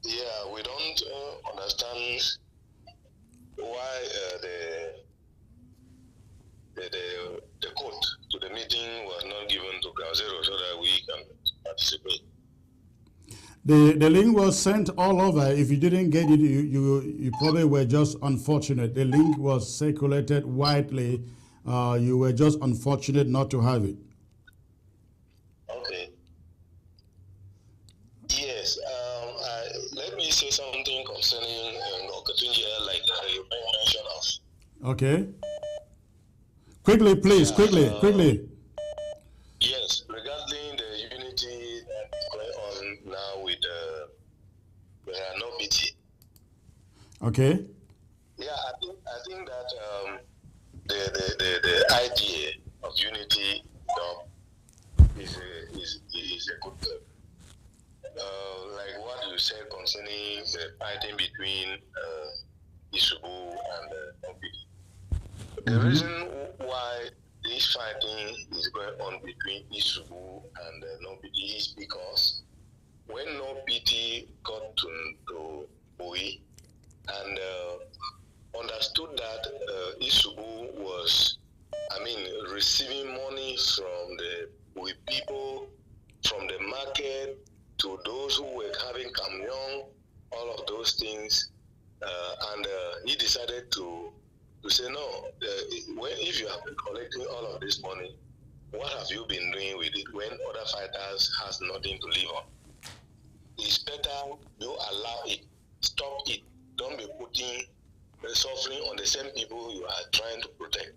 yeah, we don't understand why the code to the meeting was not given to Ground Zero so that we can participate. The link was sent all over. If you didn't get it, you probably were just unfortunate. The link was circulated widely. You were just unfortunate not to have it. Okay. Yes. Let me say something concerning Okatunji, like you mentioned us. Okay. Quickly, please. Quickly. Yes, regarding the unity that is going on now with no BT. Okay. Yeah, I think that the idea of unity is a good term. Like what you said concerning the fighting between Isubu and Nobidi. The reason why this fighting is going on between Isubu and Nobidi is because when Nobidi got to Bui and understood that Isubu was, receiving money from the Bui people, from the market, to those who were having Cameroon, all of those things, and he decided to say, no, if you have been collecting all of this money, what have you been doing with it when other fighters has nothing to live on? It's better you allow it, stop it. Don't be putting the suffering on the same people you are trying to protect.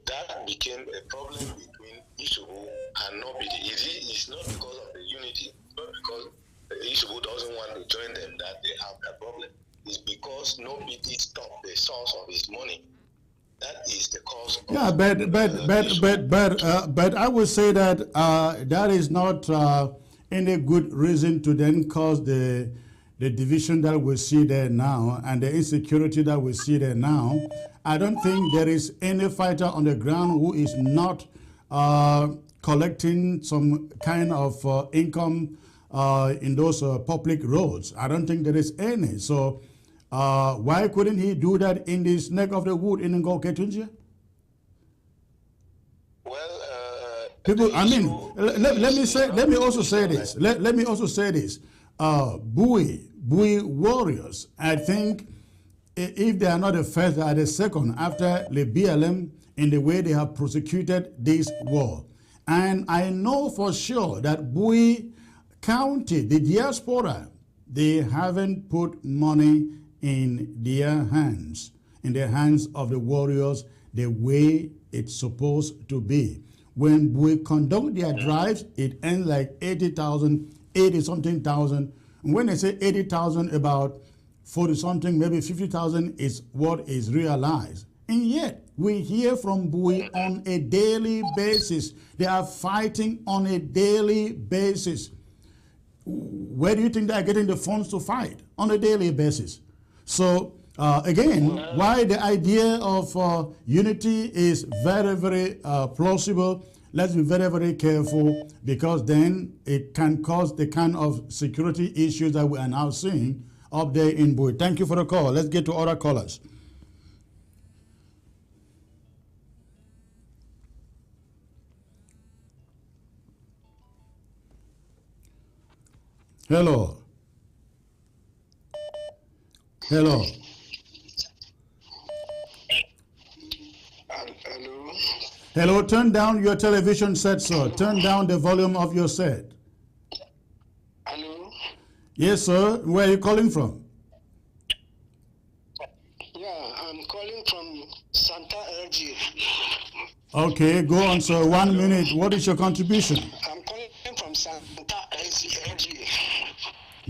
That became a problem between Isubu and Nobidi. It's not because of the unity, it's not because Isubu doesn't want to join them that they have that problem. It's because Nobidi stopped the source of his money. That is the cause of Yeah, but I would say that that is not any good reason to then cause the division that we see there now and the insecurity that we see there now. I don't think there is any fighter on the ground who is not collecting some kind of income in those public roads. I don't think there is any. So why couldn't he do that in this neck of the wood in Ngoketunjia? well, People, I mean, let me also say this. Let me also say this. Bui warriors, I think if they are not the first, they are the second after the BLM in the way they have prosecuted this war. And I know for sure that Bui County, the Diaspora, they haven't put money in their hands, in the hands of the warriors, the way it's supposed to be. When we conduct their drives, it ends like 80,000, 80-something thousand. And when they say 80,000, about 40-something, maybe 50,000 is what is realized. And yet, we hear from Bui on a daily basis. They are fighting on a daily basis. Where do you think they are getting the funds to fight? On a daily basis. So, again, why the idea of unity is very, very plausible. Let's be very, very careful, because then it can cause the kind of security issues that we are now seeing up there in Bui. Thank you for the call. Let's get to other callers. Hello. Hello. hello. Hello, turn down your television set, sir. Turn down the volume of your set. Hello. Yes, sir. Where are you calling from? Yeah, I'm calling from Santa LG. Okay, go on, sir. 1 minute. What is your contribution? I'm calling from Santa LG.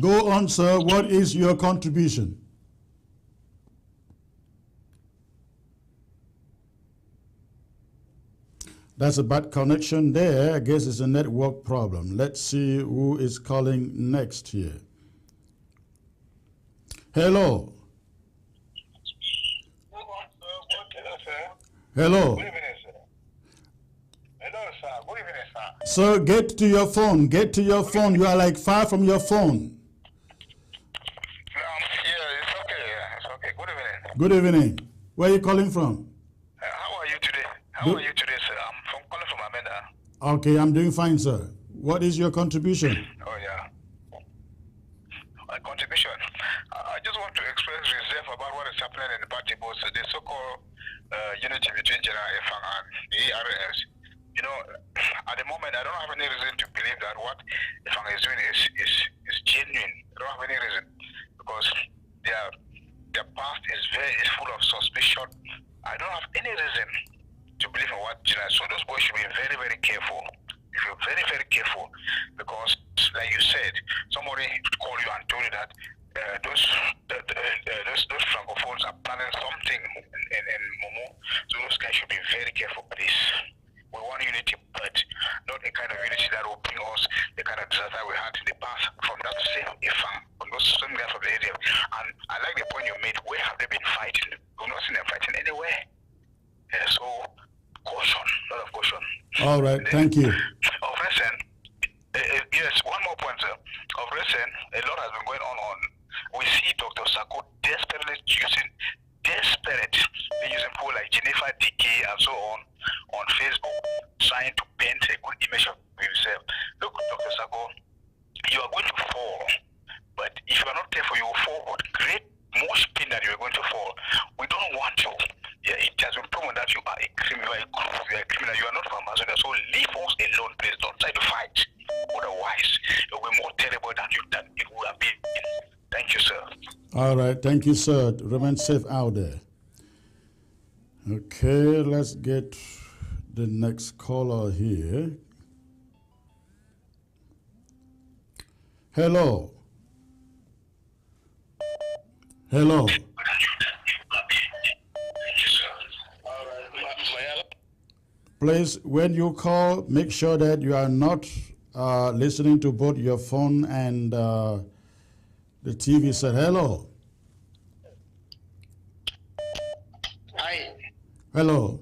Go on, sir. What is your contribution? That's a bad connection there. I guess it's a network problem. Let's see who is calling next here. Hello. Hello. Good evening, sir. Hello, sir. Good evening, sir. Sir, get to your phone. Get to your phone. You are like far from your phone. Yeah, it's okay. Yeah, it's okay. Good evening. Good evening. Where are you calling from? How are you today? How are you today, sir? I'm calling from Amanda. Okay, I'm doing fine, sir. What is your contribution? Oh, yeah. My contribution. I just want to express reserve about what is happening in the party, both the so-called unity between General Efang and the ARS. You know, at the moment, I don't have any reason to believe that what Efang is doing is genuine. I don't have any reason, because their past is full of suspicion. I don't have any reason to believe in what General. So those boys should be very, very careful. If you're very, very careful, because like you said, somebody called you and told you that those francophones are planning something in Momo. So those guys should be very careful, please. We want unity, but not a kind of unity that will bring us the kind of disaster we had in the past from that same Ifang, from those same guys from the area. And I like the point you made. Where have they been fighting? We've not seen them fighting anywhere. Yeah, so caution, a lot of caution. All right, thank you. Of recent, yes, one more point, sir. Of recent, a lot has been going on. We see Dr. Sako desperately using people like Jennifer DK and so on Facebook, trying to paint a good image of himself. Look, Dr. Sako, you are going to fall, but if you are not careful, you will fall with great more pain that you are going to fall. We don't want you. Yeah, it has been proven that you are a criminal, you are not from Amazonia, so leave us alone, please. Don't try to fight. Otherwise, it will be more terrible than it would have been. Thank you, sir. All right, thank you, sir. Remain safe out there. Okay, let's get the next caller here. Hello. Hello. Please, when you call, make sure that you are not listening to both your phone and the TV. Said hello. Hi. Hello.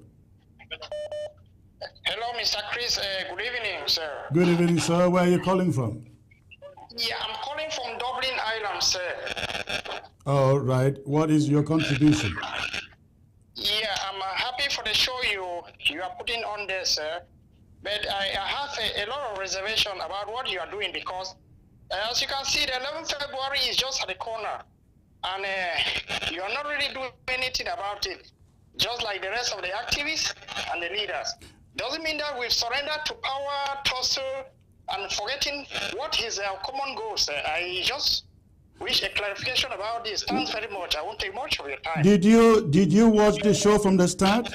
Hello, Mr. Chris. Good evening, sir. Good evening, sir. Where are you calling from? Yeah, I'm calling from Dublin, Ireland, sir. All right. What is your contribution? Yeah, I'm happy for the show you are putting on there, sir. But I have a lot of reservation about what you are doing because, as you can see, the 11th February is just at the corner. And you are not really doing anything about it, just like the rest of the activists and the leaders. Doesn't mean that we've surrendered to power, tussle, and forgetting what is our common goals. I just wish a clarification about this. Thanks very much. I won't take much of your time. Did you watch the show from the start?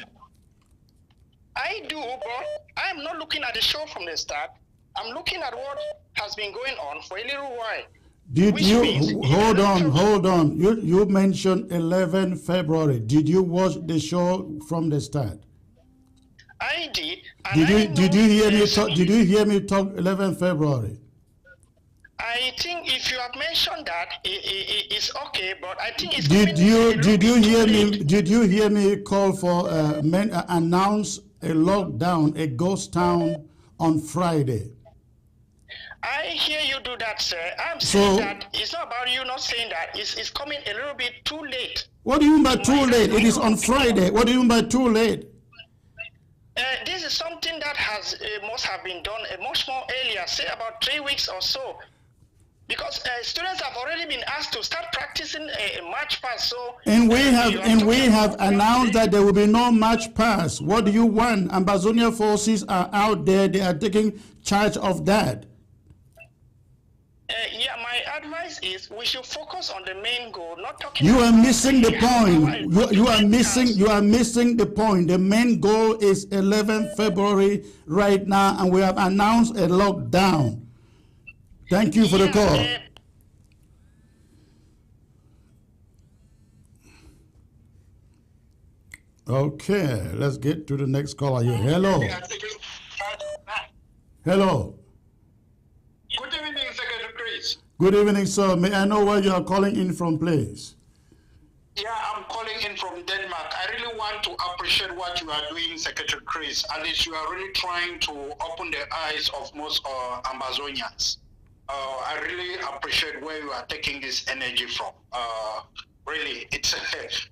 I do, but I'm not looking at the show from the start. I'm looking at what has been going on for a little while. Did you hold on? You mentioned 11 February. Did you watch the show from the start? I did. Did you hear me talk? Did you hear me talk 11 February? I think if you have mentioned that, it's okay. But I think it's. Did you hear me call for announce a lockdown, a ghost town on Friday? I hear you do that, sir. I'm saying that it's not about you not saying that. It's coming a little bit too late. What do you mean by too late? It is on Friday. What do you mean by too late? This is something that must have been done much more earlier, say about 3 weeks or so. Because students have already been asked to start practicing a march past. So we have announced that there will be no march past. What do you want? Ambazonia forces are out there. They are taking charge of that. Yeah, my advice is we should focus on the main goal, not talking. You are missing the point. You are missing the point. The main goal is 11 February right now, and we have announced a lockdown. Thank you for the call. Okay, let's get to the next caller here. Hello. Hello. Good evening, Secretary Chris. Good evening, sir. May I know where you are calling in from, please? Yeah, I'm calling in from Denmark. I really want to appreciate what you are doing, Secretary Chris. At least you are really trying to open the eyes of most Amazonians. I really appreciate where you are taking this energy from. Really, it's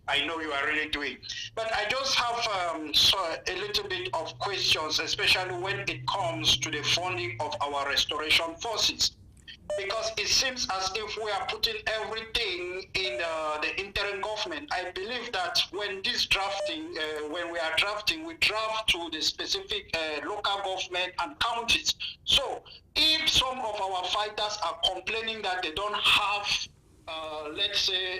I know you are really doing. But I just have a little bit of questions, especially when it comes to the funding of our restoration forces. Because it seems as if we are putting everything in the interim government. I believe that when this drafting, when we are drafting, we draft to the specific local government and counties. So if some of our fighters are complaining that they don't have, let's say,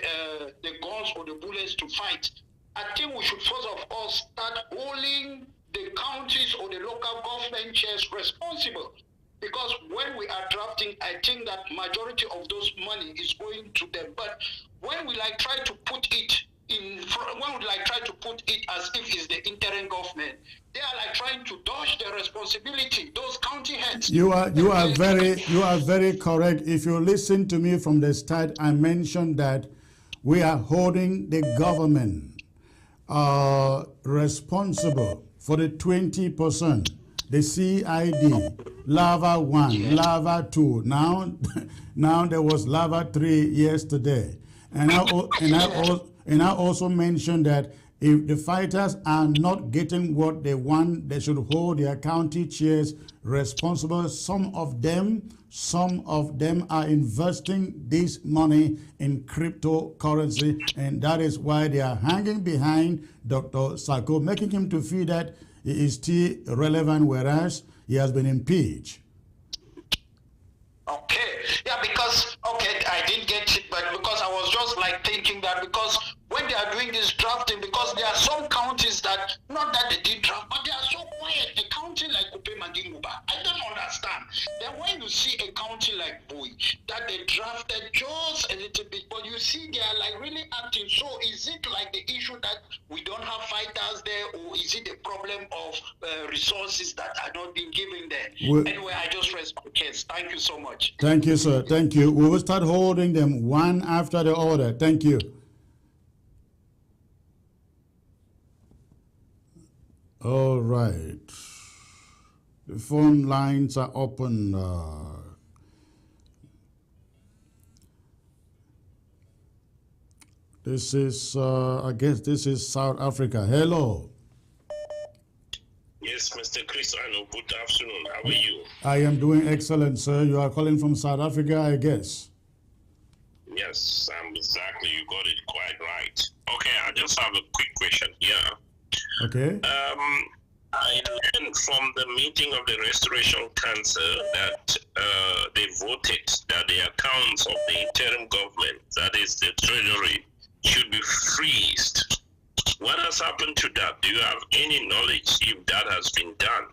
the guns or the bullets to fight, I think we should first of all start holding the counties or the local government chairs responsible. Because when we are drafting, I think that majority of those money is going to them. But when we try to put it in front, when we try to put it as if it's the interim government, they are trying to dodge their responsibility. Those county heads. You are very correct. If you listen to me from the start, I mentioned that we are holding the government responsible for the 20%. The CID, Lava 1, Lava 2. Now there was Lava 3 yesterday. And I also mentioned that if the fighters are not getting what they want, they should hold their county chairs responsible. Some of them are investing this money in cryptocurrency, and that is why they are hanging behind Dr. Sako, making him to feel that he is still relevant, whereas he has been impeached. Okay, yeah, because, okay, I didn't get it, but because I was just thinking that because when they are doing this drafting, because there are some counties that, not that they did draft, but they are so quiet. A county like Kupe Mandinguba, I don't understand. Then when you see a county like Bui, that they drafted just a little bit, but you see they are like really active. So is it like the issue that we don't have fighters there, or is it the problem of resources that are not being given there? Anyway, I just rest my case. Thank you so much. Thank you, sir. Thank you. We will start holding them one after the other. Thank you. All right. The phone lines are open. This is, I guess this is South Africa. Hello. Yes, Mr. Chris Arno, good afternoon. How are you? I am doing excellent, sir. You are calling from South Africa, I guess. Yes, exactly. You got it quite right. Okay, I just have a quick question here. Okay. I learned from the meeting of the Restoration Council that they voted that the accounts of the interim government, that is the treasury, should be freezed. What has happened to that? Do you have any knowledge if that has been done?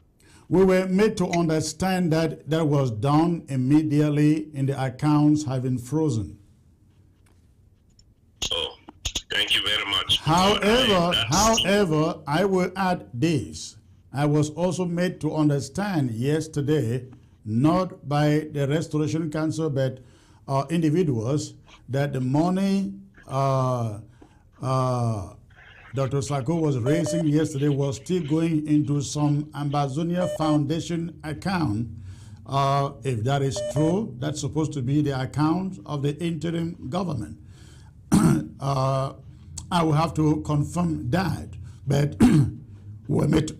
We were made to understand that that was done immediately in the accounts having frozen. Oh, thank you very much. However, I will add this. I was also made to understand yesterday, not by the Restoration Council, but individuals, that the money Dr. Sako was raising yesterday was still going into some Ambazonia Foundation account. If that is true, that's supposed to be the account of the interim government. I will have to confirm that, but we were made to,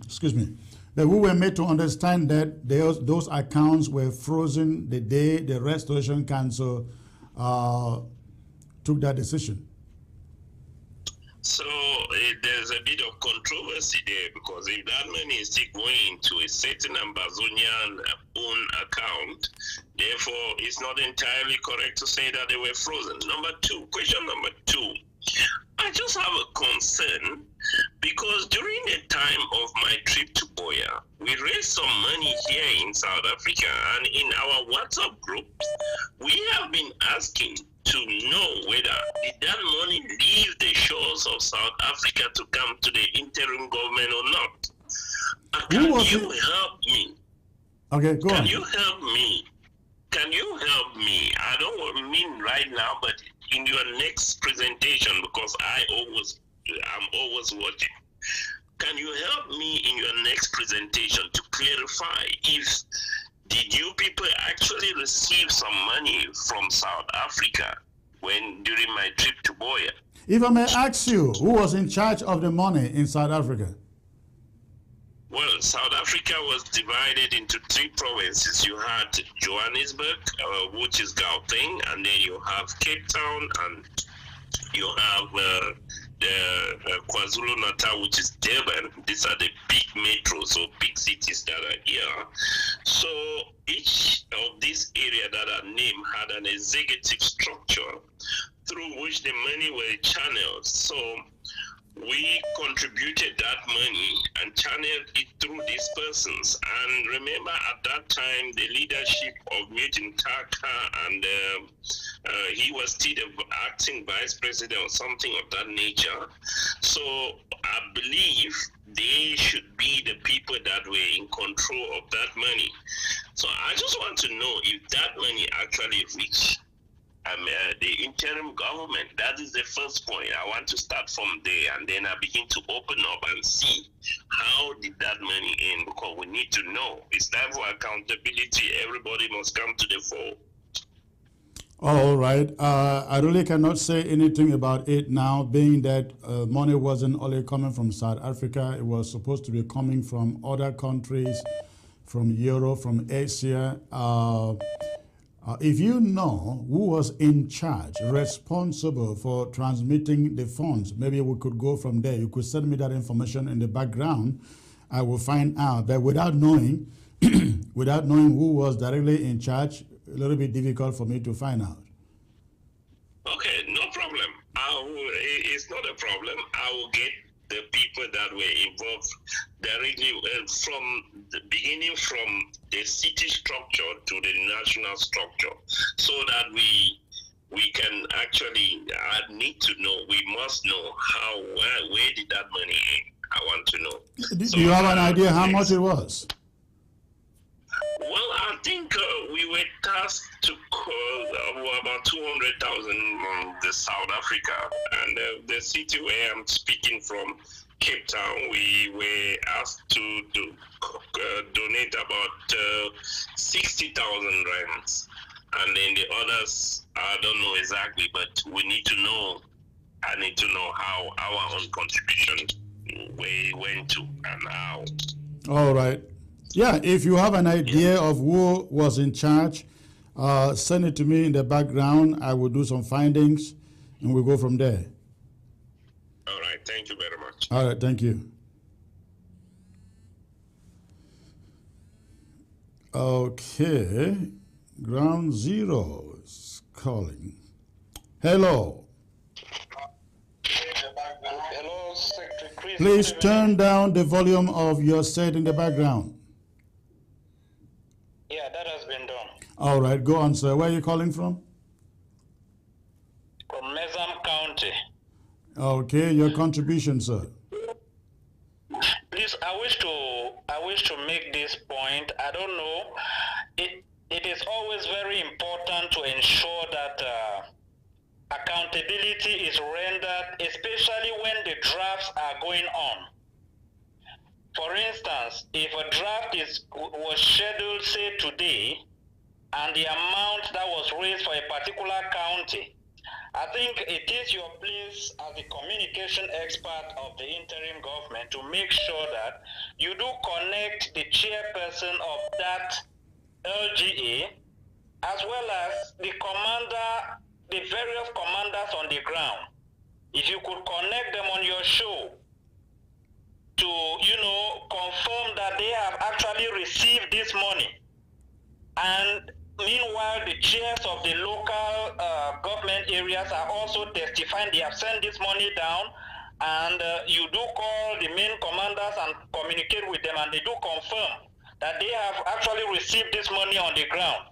excuse me, but we were made to understand that those accounts were frozen the day the Restoration Council took that decision. So there's a bit of controversy there, because if that money is still going to a certain Ambazonian own account, therefore it's not entirely correct to say that they were frozen. Question number two, I just have a concern, because during the time of my trip to Boya, we raised some money here in South Africa, and in our WhatsApp groups, we have been asking to know whether did that money leave the shores of South Africa to come to the interim government or not. Can you help me? Okay, go on. Can you help me? Can you help me? I don't mean right now, but in your next presentation, because I'm always watching. Can you help me in your next presentation to clarify if did you people actually receive some money from South Africa during my trip to Boya? If I may ask you, who was in charge of the money in South Africa? Well, South Africa was divided into 3 provinces. You had Johannesburg, which is Gauteng, and then you have Cape Town, and you have the KwaZulu-Natal, which is Durban. These are the big metros or big cities that are here. So each of these areas that are named had an executive structure through which the money were channeled. So we contributed that money and channeled it through these persons. And remember, at that time, the leadership of Newton Kaka, and he was still the acting vice president or something of that nature. So I believe they should be the people that were in control of that money. So I just want to know if that money actually reached the interim government. That is the first point. I want to start from there, and then I begin to open up and see how did that money in, because we need to know. It's time for accountability. Everybody must come to the fore. All right. I really cannot say anything about it now, being that money wasn't only coming from South Africa. It was supposed to be coming from other countries, from Europe, from Asia. If you know who was in charge, responsible for transmitting the funds, maybe we could go from there. You could send me that information in the background. I will find out. But without knowing, without knowing who was directly in charge, a little bit difficult for me to find out. Okay, no problem. I'll a problem. I will get the people that were involved directly from the beginning, from the city structure to the national structure, so that we can actually, I need to know, we must know where did that money in? I want to know. Do you have an idea how much it was? Well, I think we were tasked to call about 200,000 the South Africa, and the city where I'm speaking from, Cape Town, we were asked to donate about 60,000 rands, and then the others, I don't know exactly, but we need to know. I need to know how our own contribution went to and how. All right. Yeah, if you have an idea of who was in charge, send it to me in the background. I will do some findings, and we'll go from there. All right, thank you very much. All right, thank you. Okay, Ground Zero is calling. Hello. Hello, Secretary Chris. Please turn down the volume of your set in the background. Yeah, that has been done. All right, go on, sir. Where are you calling from? From Mezam County. Okay, your contribution, sir. Please, I wish to make this point. I don't know. It is always very important to ensure that accountability is rendered, especially when the drafts are going on. For instance, if a draft was scheduled, say, today, and the amount that was raised for a particular county, I think it is your place as the communication expert of the interim government to make sure that you do connect the chairperson of that LGA, as well as the various commanders on the ground. If you could connect them on your show to, confirm that they have actually received this money. And meanwhile, the chairs of the local government areas are also testifying they have sent this money down, and you do call the main commanders and communicate with them, and they do confirm that they have actually received this money on the ground.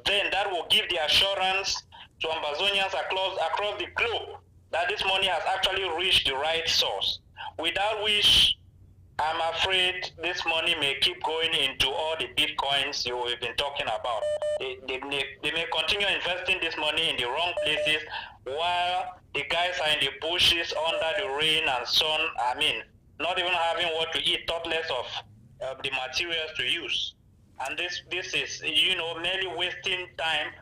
Then that will give the assurance to Ambazonians across the globe that this money has actually reached the right source. Without which, I'm afraid this money may keep going into all the bitcoins you've been talking about. They may continue investing this money in the wrong places while the guys are in the bushes under the rain and sun. I mean, not even having what to eat, thoughtless of the materials to use. And this is, merely wasting time,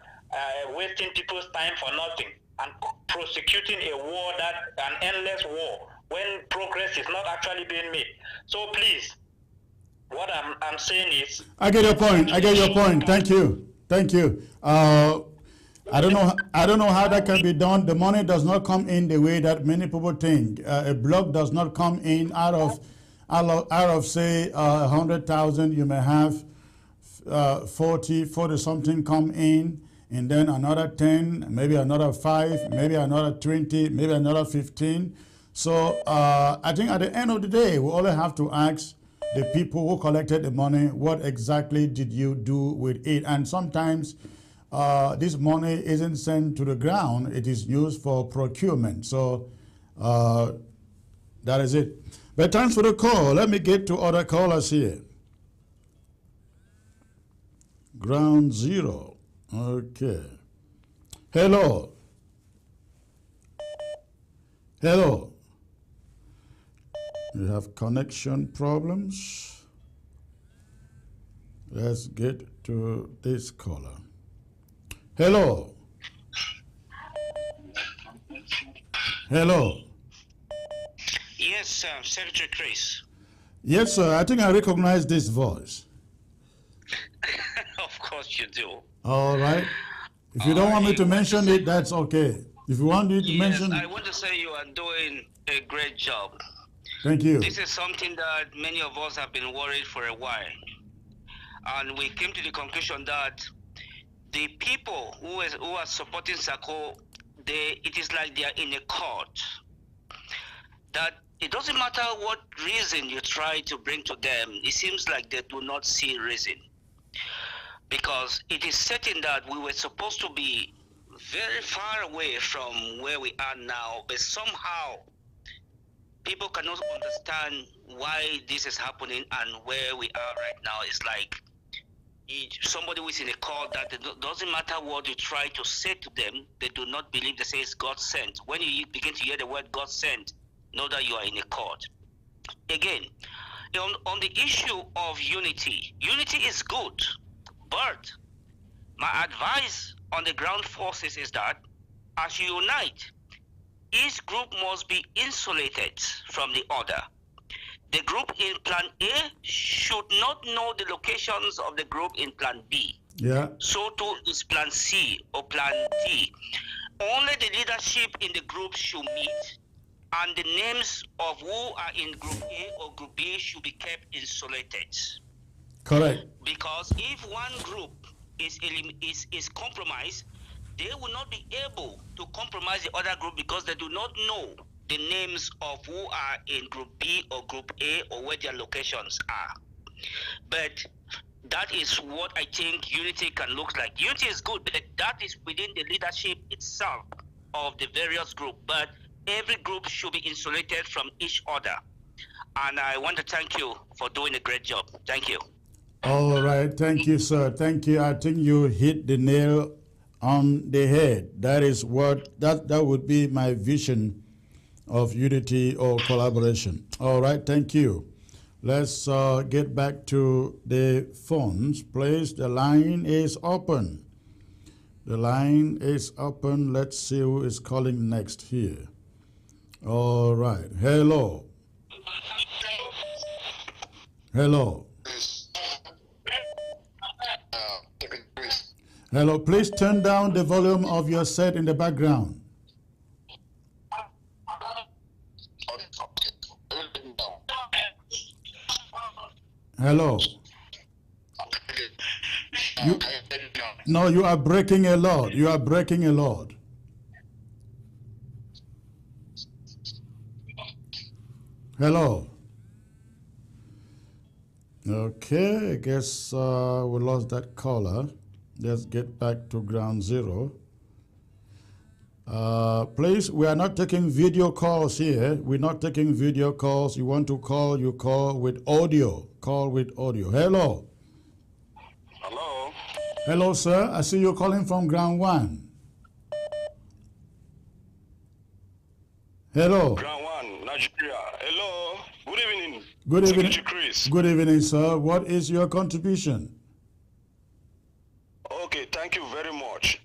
wasting people's time for nothing, and prosecuting a war, an endless war, when progress is not actually being made. So please, what I'm saying is, I get your point. Thank you. I don't know how that can be done. The money does not come in the way that many people think. A block does not come in out of say 100,000. You may have 40 something come in, and then another 10, maybe another 5, maybe another 20, maybe another 15. So I think at the end of the day, we only have to ask the people who collected the money, what exactly did you do with it? And sometimes this money isn't sent to the ground, it is used for procurement. So that is it. But thanks for the call. Let me get to other callers here. Ground Zero. Okay. Hello. We have connection problems. Let's get to this caller. Hello. Yes, Secretary Chris. Yes, sir. I think I recognize this voice. Of course you do. All right. If you don't want me to mention it, that's okay. If you want me to mention... I want to say you are doing a great job. Thank you. This is something that many of us have been worried for a while. And we came to the conclusion that the people who are supporting Sako, it is like they are in a court. that it doesn't matter what reason you try to bring to them, it seems like they do not see reason. Because it is certain that we were supposed to be very far away from where we are now, but somehow people cannot understand why this is happening and where we are right now. It's like somebody who is in a cult that it doesn't matter what you try to say to them, they do not believe. They say it's God sent. When you begin to hear the word God sent, know that you are in a cult. Again, on the issue of unity, unity is good, but my advice on the ground forces is that as you unite, each group must be insulated from the other. The group in Plan A should not know the locations of the group in Plan B. Yeah. So too is Plan C or Plan D. Only the leadership in the group should meet, and the names of who are in Group A or Group B should be kept insulated. Correct. Because if one group is compromised, they will not be able to compromise the other group because they do not know the names of who are in Group B or Group A or where their locations are. But that is what I think unity can look like. Unity is good, but that is within the leadership itself of the various groups. But every group should be insulated from each other. And I want to thank you for doing a great job. Thank you. All right. Thank you, sir. Thank you. I think you hit the nail on the head. That is what, that would be my vision of unity or collaboration. All right. Thank you. Let's get back to the phones, please. The line is open. The line is open. Let's see who is calling next here. All right. Hello. Hello. Hello. Please turn down the volume of your set in the background. Hello. No, you are breaking a lot. You are breaking a lot. Hello. Okay, I guess we lost that caller. Let's get back to ground zero. Please, we are not taking video calls here. We're not taking video calls. You want to call, you call with audio. Call with audio. Hello. Hello. Hello, sir. I see you're calling from ground one. Hello. Ground one, Nigeria. Hello. Good evening. Good evening. Secretary Chris. Good evening, sir. What is your contribution? Okay, thank you very much.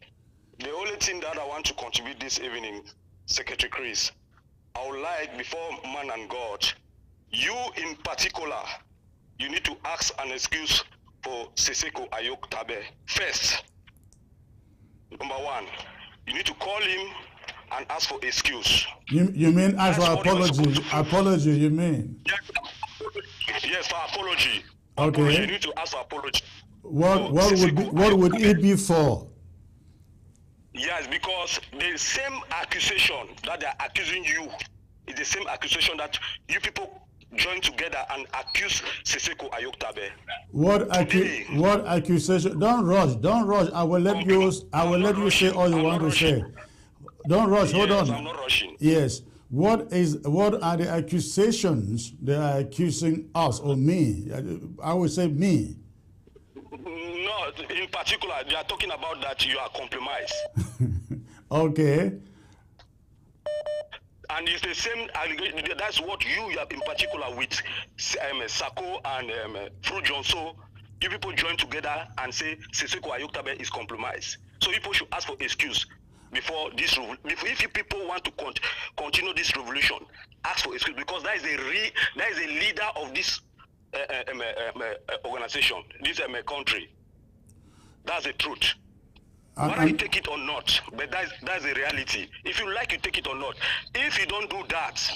The only thing that I want to contribute this evening, Secretary Chris, I would like, before man and God, you in particular, you need to ask an excuse for Seseko Ayok Tabe. First, number one, you need to call him and ask for excuse. You mean ask for apology? Apology, you mean? Yes, for apology. Okay. Apology. You need to ask for apology. What would it be for? Yes, because the same accusation that they are accusing you is the same accusation that you people join together and accuse Seseko Ayok Tabe. What accusation? Don't rush. Don't rush. I will let you say all you want to say. Don't rush. Hold on. I'm not rushing. Yes. What are the accusations they are accusing us or me? I would say me. No, in particular, they are talking about that you are compromised. Okay. And it's the same allegation. That's what you have in particular with Sako and Fru Johnson. You people join together and say Seseko Ayok Tabe is compromised. So people should ask for excuse before this. If you people want to continue this revolution, ask for excuse, because that is a leader of this organization, this country. That's the truth. Whether you take it or not, but that's the reality. If you like, you take it or not. If you don't do that,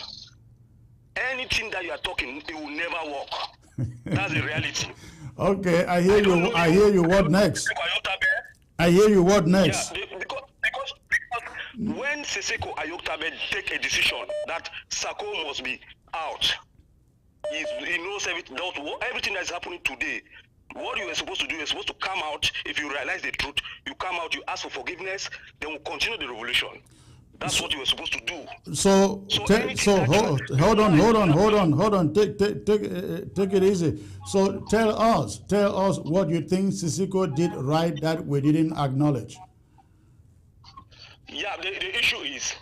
anything that you are talking, it will never work. That's the reality. Okay, I hear you. I hear you. What next? I hear you. What next? Yeah, When Seseko Ayoktabe take a decision that Sako must be out, he knows everything that's happening today. What you are supposed to do, you're supposed to come out. If you realize the truth, you come out, you ask for forgiveness, then we'll continue the revolution. That's what you were supposed to do. Hold on. Take it easy. So tell us what you think Seseko did right that we didn't acknowledge. Yeah, the issue is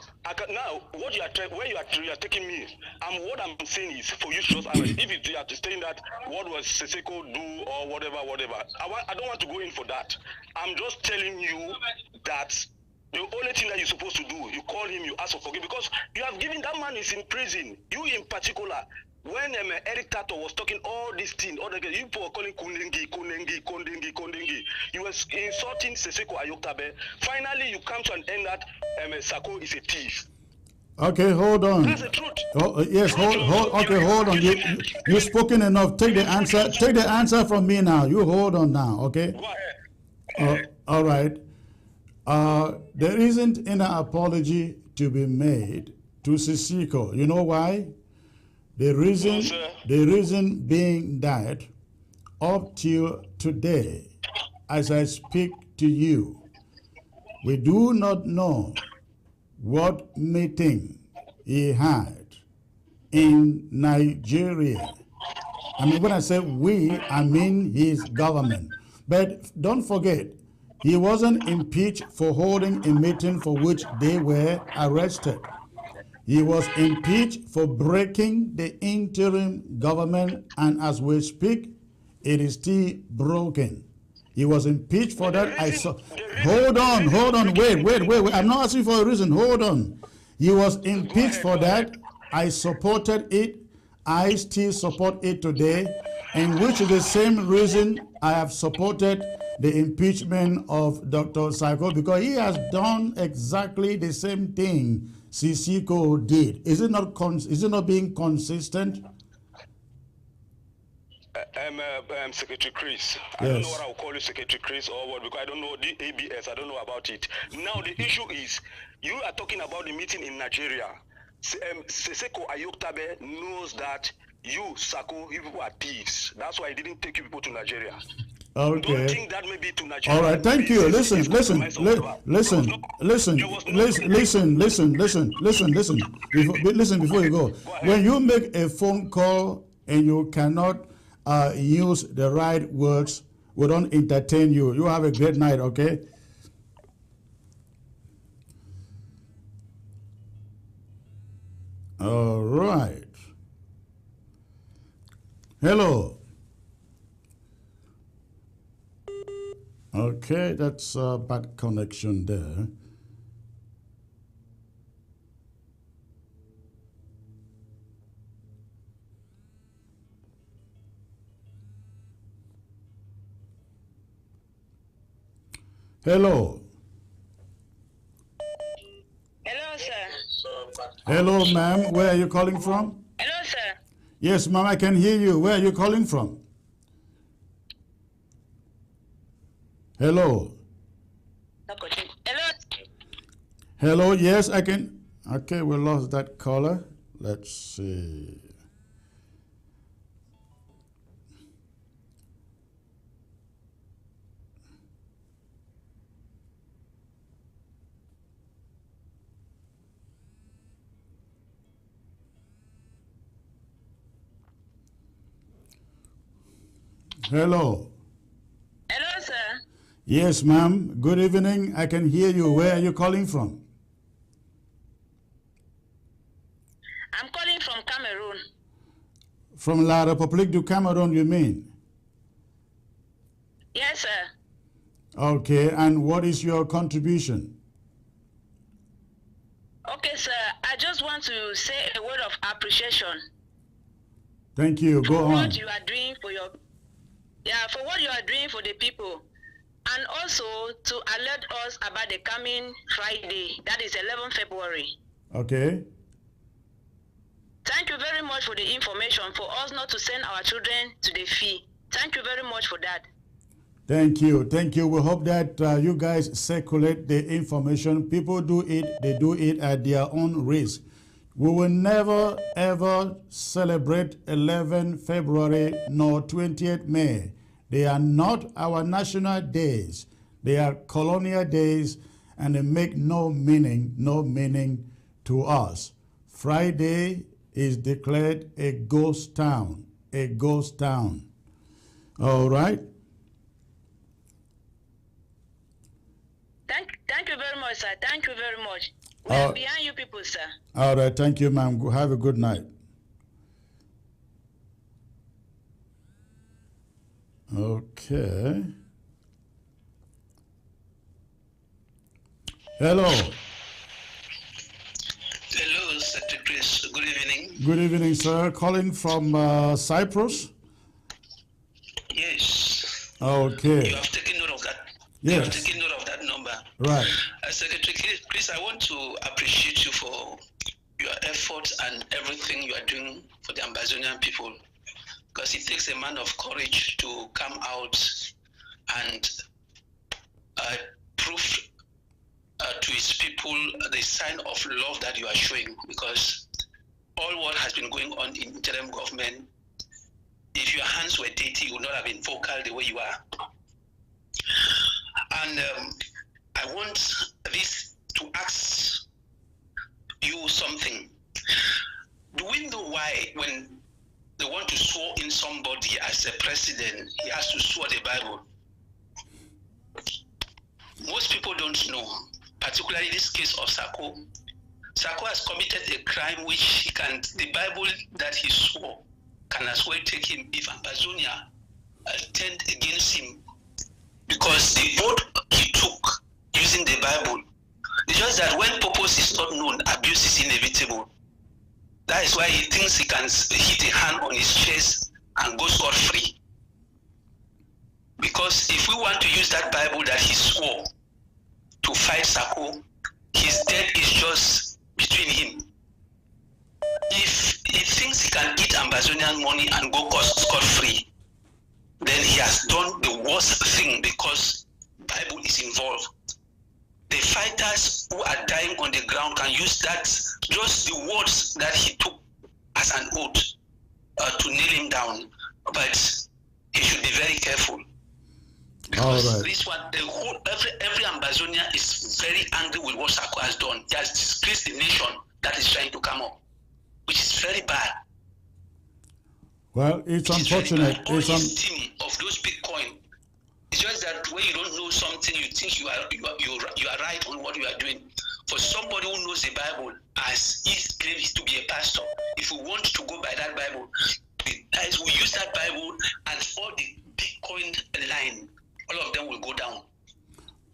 now what where you are taking me. What I'm saying is for you to just analyze. If you are saying that what was Seseko do or whatever, I don't want to go in for that. I'm just telling you that the only thing that you're supposed to do, you call him, you ask for forgiveness, because you have given that man is in prison. You in particular, when Eric Tato was talking all these things, all the you were calling Kundengi. You were insulting Seseko Ayoktabe. Finally, you come to an end that Sako is a thief. Okay, hold on. That's the truth. Yes, hold on. You've spoken enough. Take the answer. Take the answer from me now. You hold on now, okay? Go ahead. All right. There isn't any apology to be made to Seseko. You know why? The reason being that up till today, as I speak to you, we do not know what meeting he had in Nigeria. I mean, when I say we, I mean his government. But don't forget, he wasn't impeached for holding a meeting for which they were arrested. He was impeached for breaking the interim government, and as we speak, it is still broken. He was impeached for that. Hold on, wait. I'm not asking for a reason. Hold on. He was impeached for that. I supported it. I still support it today, and which is the same reason I have supported the impeachment of Dr. Sako, because he has done exactly the same thing Seseko did. Is it not being consistent? Secretary Chris. Yes. I don't know what I will call you, Secretary Chris, or what, because I don't know the ABS. I don't know about it. Now the issue is, you are talking about the meeting in Nigeria. Seseko Ayoktabe knows that you, Sako, you people are thieves. That's why he didn't take you people to Nigeria. Okay. Don't think that may be to Nigeria. All right, thank you. Listen. Listen before you go. When you make a phone call and you cannot use the right words, we don't entertain you. You have a great night, okay? All right. Hello. Okay, that's a bad connection there. Hello. Hello, sir. Hello, ma'am. Where are you calling from? Hello, sir. Yes, ma'am, I can hear you. Where are you calling from? Hello. Hello. Hello, yes, I can. Okay, we lost that caller. Let's see. Hello. Hello, sir. Yes, ma'am. Good evening. I can hear you. Where are you calling from? I'm calling from Cameroon. From La République du Cameroon, you mean? Yes, sir. Okay, and what is your contribution? Okay, sir. I just want to say a word of appreciation. Thank you. Go on. For what you are doing for for what you are doing for the people. And also to alert us about the coming Friday, that is 11 February. Okay. Thank you very much for the information, for us not to send our children to the fee. Thank you very much for that. Thank you. Thank you. We hope that you guys circulate the information. People do it, they do it at their own risk. We will never ever celebrate 11 February nor 20th May. They are not our national days. They are colonial days, and they make no meaning to us. Friday is declared a ghost town, a ghost town. All right? Thank you very much, sir. Thank you very much. We are behind you people, sir. All right, thank you, ma'am. Have a good night. Okay. Hello. Hello, Secretary Chris. Good evening. Good evening, sir. Calling from Cyprus? Yes. Okay. You have taken note of that. Yes. You have taken note of that number. Right. Secretary Chris, I want to appreciate you for your efforts and everything you are doing for the Amazonian people, because it takes a man of courage to come out and prove to his people the sign of love that you are showing, because all what has been going on in interim government, if your hands were dirty, you would not have been vocal the way you are. And I want this to ask you something. Do we know why when they want to swear in somebody as a president, he has to swear the Bible? Most people don't know, particularly this case of Sako. Sako has committed a crime which he can, the Bible that he swore can as well take him if Amazonia turned against him, because the vote he took using the Bible, it's just that when purpose is not known, abuse is inevitable. That is why he thinks he can hit a hand on his chest and go scot-free. Because if we want to use that Bible that he swore to fight Sako, his death is just between him. If he thinks he can eat Amazonian money and go scot-free, then he has done the worst thing, because Bible is involved. The fighters who are dying on the ground can use that, just the words that he took as an oath to nail him down. But he should be very careful. Because this one, the whole, every Amazonian is very angry with what Sako has done. He has disgraced the nation that is trying to come up, which is very bad. Well, it's unfortunate. It's team of those Bitcoin. It's just that when you don't know something, you think you are right on what you are doing. For somebody who knows the Bible, as he claims to be a pastor, if we want to go by that Bible, as we use that Bible and all the Bitcoin line, all of them will go down.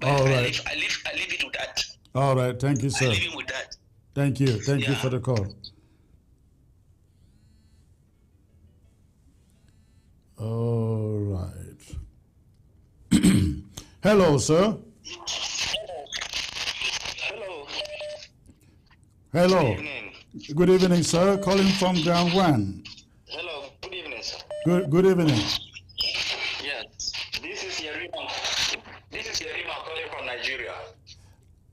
But all right. I leave it with that. All right. Thank you, sir. I leave him with that. Thank you. Thank you for the call. All right. Hello, sir. Hello. Hello. Good evening. Good evening, sir. Calling from ground one. Hello. Good evening, sir. Good evening. Yes. This is Yerima calling from Nigeria.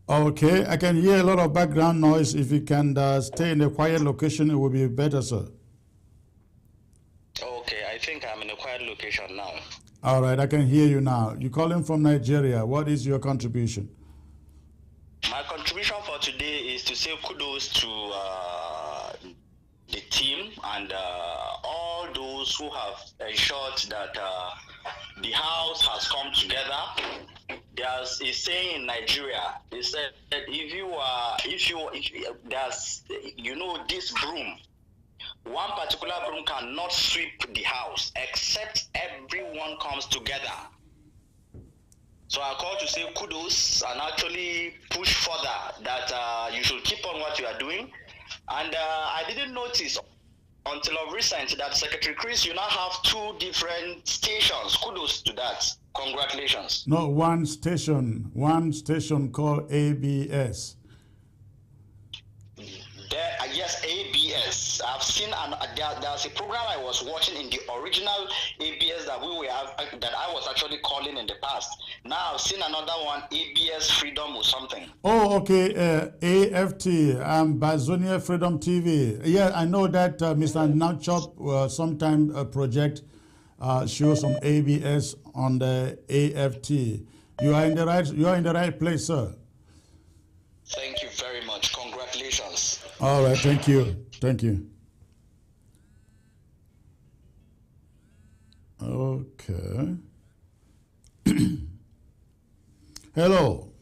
Okay, I can hear a lot of background noise. If you can stay in a quiet location, it will be better, sir. Okay, I think I'm in a quiet location now. All right, I can hear you now. You're calling from Nigeria. What is your contribution? My contribution for today is to say kudos to the team and all those who have ensured that the house has come together. There's a saying in Nigeria. They said that if there's this broom, one particular broom cannot sweep the house except everyone comes together. So I call to say kudos and actually push further that you should keep on what you are doing. And I didn't notice until of recent that Secretary Chris, you now have 2 different stations. Kudos to that. Congratulations. No, one station called ABS. Yes, ABS. I've seen there's a program I was watching in the original ABS that I was actually calling in the past. Now I've seen another one, ABS Freedom or something. Oh, okay. AFT, Ambazonia Freedom TV. Yeah, I know that Mr. Nachop sometime project show some ABS on the AFT. You are in the right place, sir. Thank you very much. Congratulations. All right, thank you. Thank you. Okay. Hello.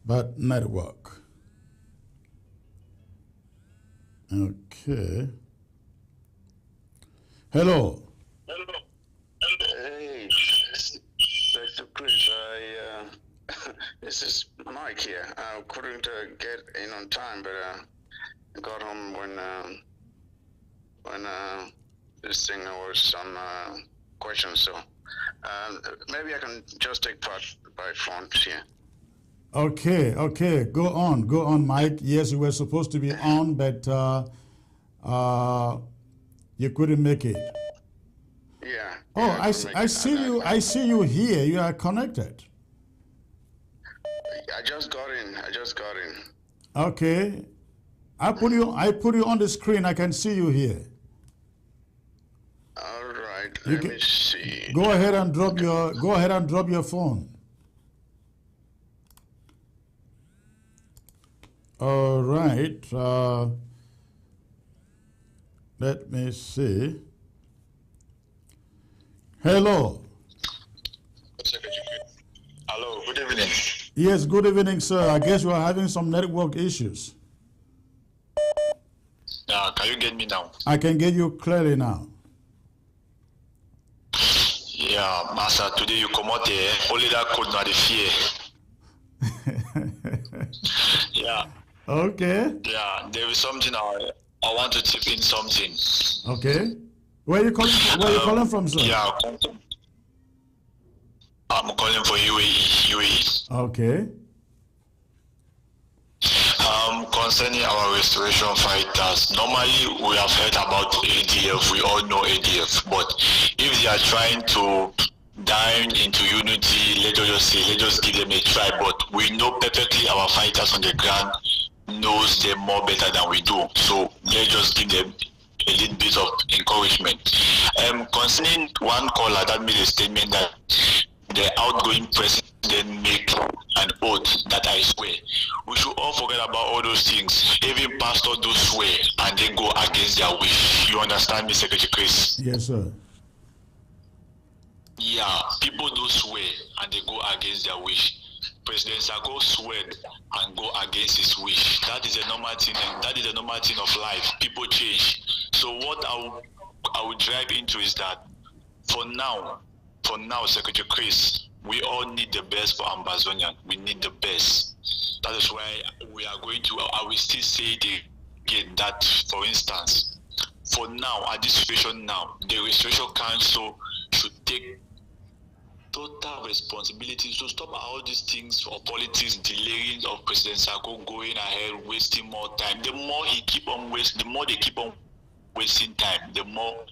But network. Okay. Hello. Hey, Dr. Chris, this is Mike here. I couldn't get in on time, but I got home when this thing was some questions. So maybe I can just take part by phone here. Okay. Go on, Mike. Yes, you were supposed to be on, but you couldn't make it. Yeah. Oh, I see you. I see you here. You are connected. I just got in. Okay. I put you on the screen. I can see you here. All right. Let me see. Go ahead and drop your phone. All right. Let me see. Hello. Hello, good evening. Yes, good evening, sir. I guess you are having some network issues. Can you get me now? I can get you clearly now. Yeah, Master, today you come out here, only that could not fear. Yeah. Okay. Yeah, there is something I want to chip in something. Okay. Where are you calling from, sir? Yeah, I'm calling for UAE. Okay. Concerning our restoration fighters, normally we have heard about ADF, we all know ADF, but if they are trying to dine into unity, let's just give them a try, but we know perfectly our fighters on the ground knows them more better than we do, so let's just give them a little bit of encouragement. Concerning one caller that made a statement that the outgoing president make an oath that I swear. We should all forget about all those things. Even pastors do swear and then go against their wish. You understand me, Secretary Chris? Yes, sir. Yeah, people do swear and they go against their wish. President Sako swear and go against his wish. That is a normal thing, and that is a normal thing of life. People change. So what I will drive into is that for now, Secretary Chris, we all need the best for Ambazonian. We need the best. That is why we are going to, I will still say it again, that, for instance, for now, at this situation now, the Restoration Council should take total responsibility to stop all these things of politics, delaying of President Sako going ahead, wasting more time. The more they keep on wasting time, the more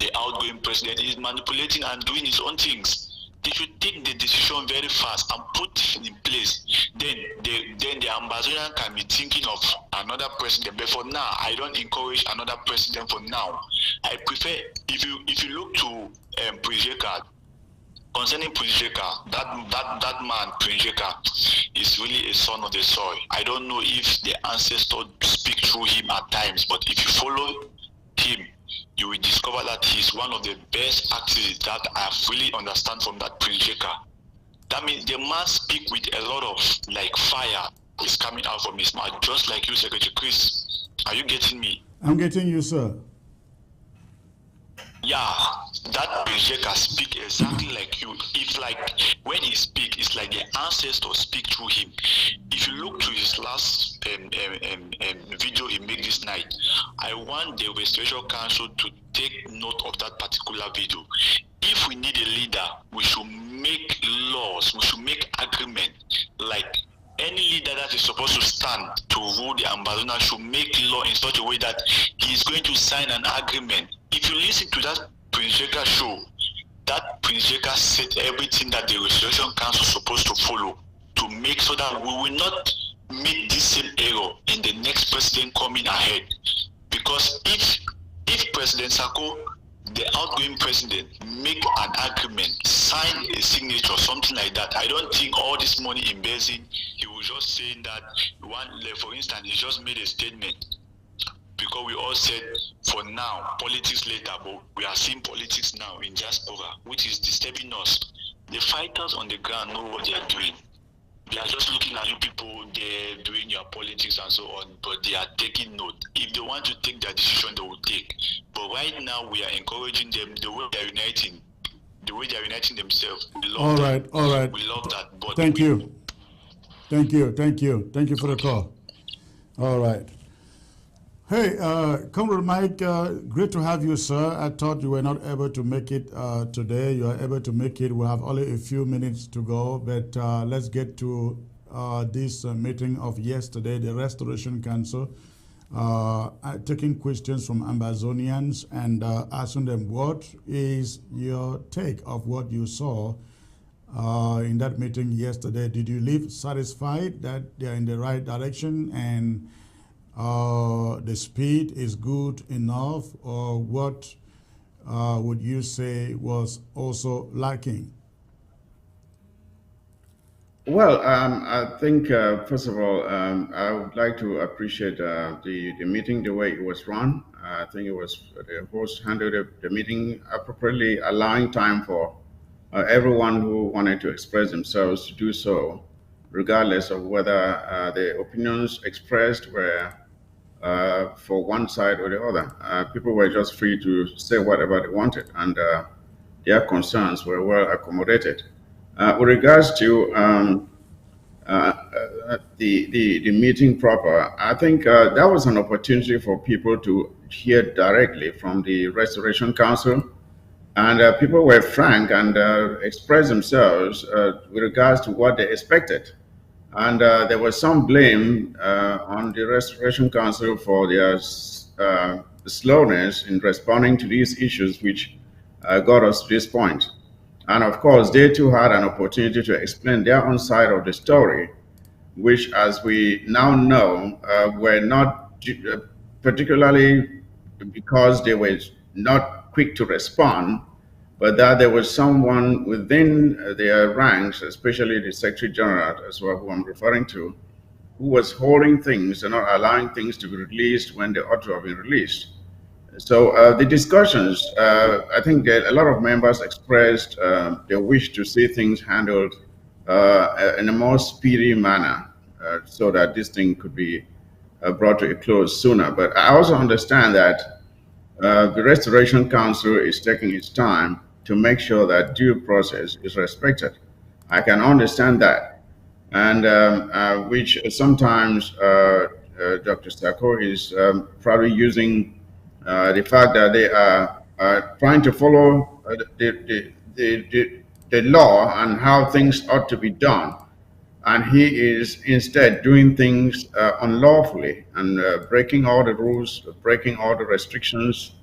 the outgoing president is manipulating and doing his own things. They should take the decision very fast and put it in place. Then the Ambazonian can be thinking of another president. But for now, I don't encourage another president for now. I prefer, if you look to Prinjeka, concerning Prinjeka, that man Prinjeka is really a son of the soil. I don't know if the ancestors speak through him at times, but if you follow him, you will discover that he's one of the best activists that I really understand from that Prinjeka. That means the man speak with a lot of fire is coming out from his mouth, just like you, Secretary Chris. Are you getting me? I'm getting you, sir. Yeah, that Prinjeka speak exactly like you. If when he speak, it's like the ancestors speak through him. If you look to his last video he made this night, I want the Restoration Council to take note of that particular video. If we need a leader, we should make laws, we should make agreement, like any leader that is supposed to stand to rule Tribunal should make law in such a way that he is going to sign an agreement. If you listen to that Prince Jega show, that Prince Jega said everything that the Restoration Council is supposed to follow to make so that we will not make this same error in the next president coming ahead. Because if President Sako, the outgoing president, make an agreement, sign a signature, something like that, I don't think all this money in Basin, he was just saying that for instance, he just made a statement. Because we all said, for now, politics later, but we are seeing politics now in Diaspora, which is disturbing us. The fighters on the ground know what they are doing. They are just looking at you people there doing your politics and so on, but they are taking note. If they want to take their decision, they will take. But right now, we are encouraging them the way they are uniting themselves. We love that. All right. We love that. But Thank you for the call. All right. Hey, Comrade Mike, great to have you, sir. I thought you were not able to make it today. You are able to make it. We have only a few minutes to go, but let's get to this meeting of yesterday, the Restoration Council, taking questions from Ambazonians and asking them, what is your take of what you saw in that meeting yesterday? Did you leave satisfied that they are in the right direction and the speed is good enough, or what would you say was also lacking? Well, I think, first of all, I would like to appreciate the meeting, the way it was run. I think it was the host handled the meeting appropriately, allowing time for everyone who wanted to express themselves to do so, regardless of whether the opinions expressed were for one side or the other. People were just free to say whatever they wanted, and their concerns were well accommodated. With regards to the meeting proper, I think that was an opportunity for people to hear directly from the Restoration Council, and people were frank and expressed themselves with regards to what they expected. And there was some blame on the Restoration Council for their slowness in responding to these issues, which got us to this point. And of course, they too had an opportunity to explain their own side of the story, which, as we now know, were not particularly because they were not quick to respond, but that there was someone within their ranks, especially the Secretary General, as well, who I'm referring to, who was holding things and not allowing things to be released when they ought to have been released. So the discussions, I think that a lot of members expressed their wish to see things handled in a more speedy manner, so that this thing could be brought to a close sooner. But I also understand that the Restoration Council is taking its time to make sure that due process is respected. I can understand that, and which sometimes Dr. Sako is probably using the fact that they are trying to follow the law and how things ought to be done, and he is instead doing things unlawfully and breaking all the rules, breaking all the restrictions.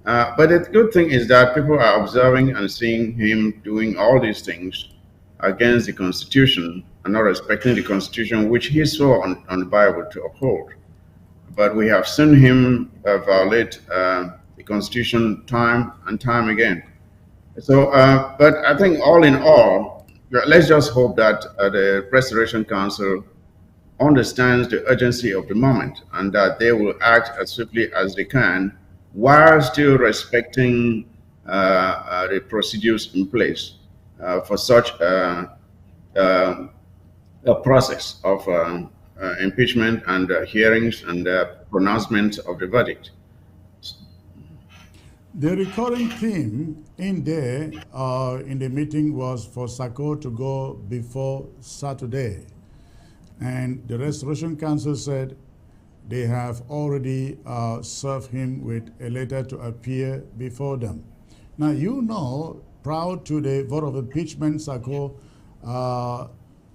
But the good thing is that people are observing and seeing him doing all these things against the Constitution and not respecting the Constitution, which he swore on the Bible to uphold. But we have seen him violate the Constitution time and time again. So, but I think all in all, let's just hope that the Restoration Council understands the urgency of the moment and that they will act as swiftly as they can while still respecting the procedures in place for such a process of impeachment and hearings and pronouncement of the verdict. The recurring theme in there in the meeting was for Sako to go before Saturday. And the Restoration Council said they have already served him with a letter to appear before them. Now, you know, prior to the vote of impeachment, Sako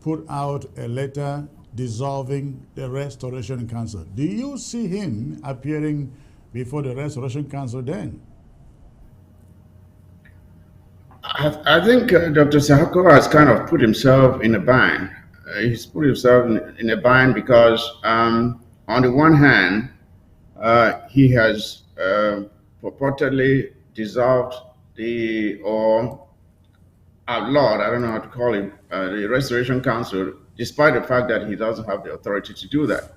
put out a letter dissolving the Restoration Council. Do you see him appearing before the Restoration Council then? I think Dr. Sahako has kind of put himself in a bind. He's put himself in a bind because, on the one hand, he has purportedly dissolved or outlawed, I don't know how to call it, the Restoration Council, despite the fact that he doesn't have the authority to do that.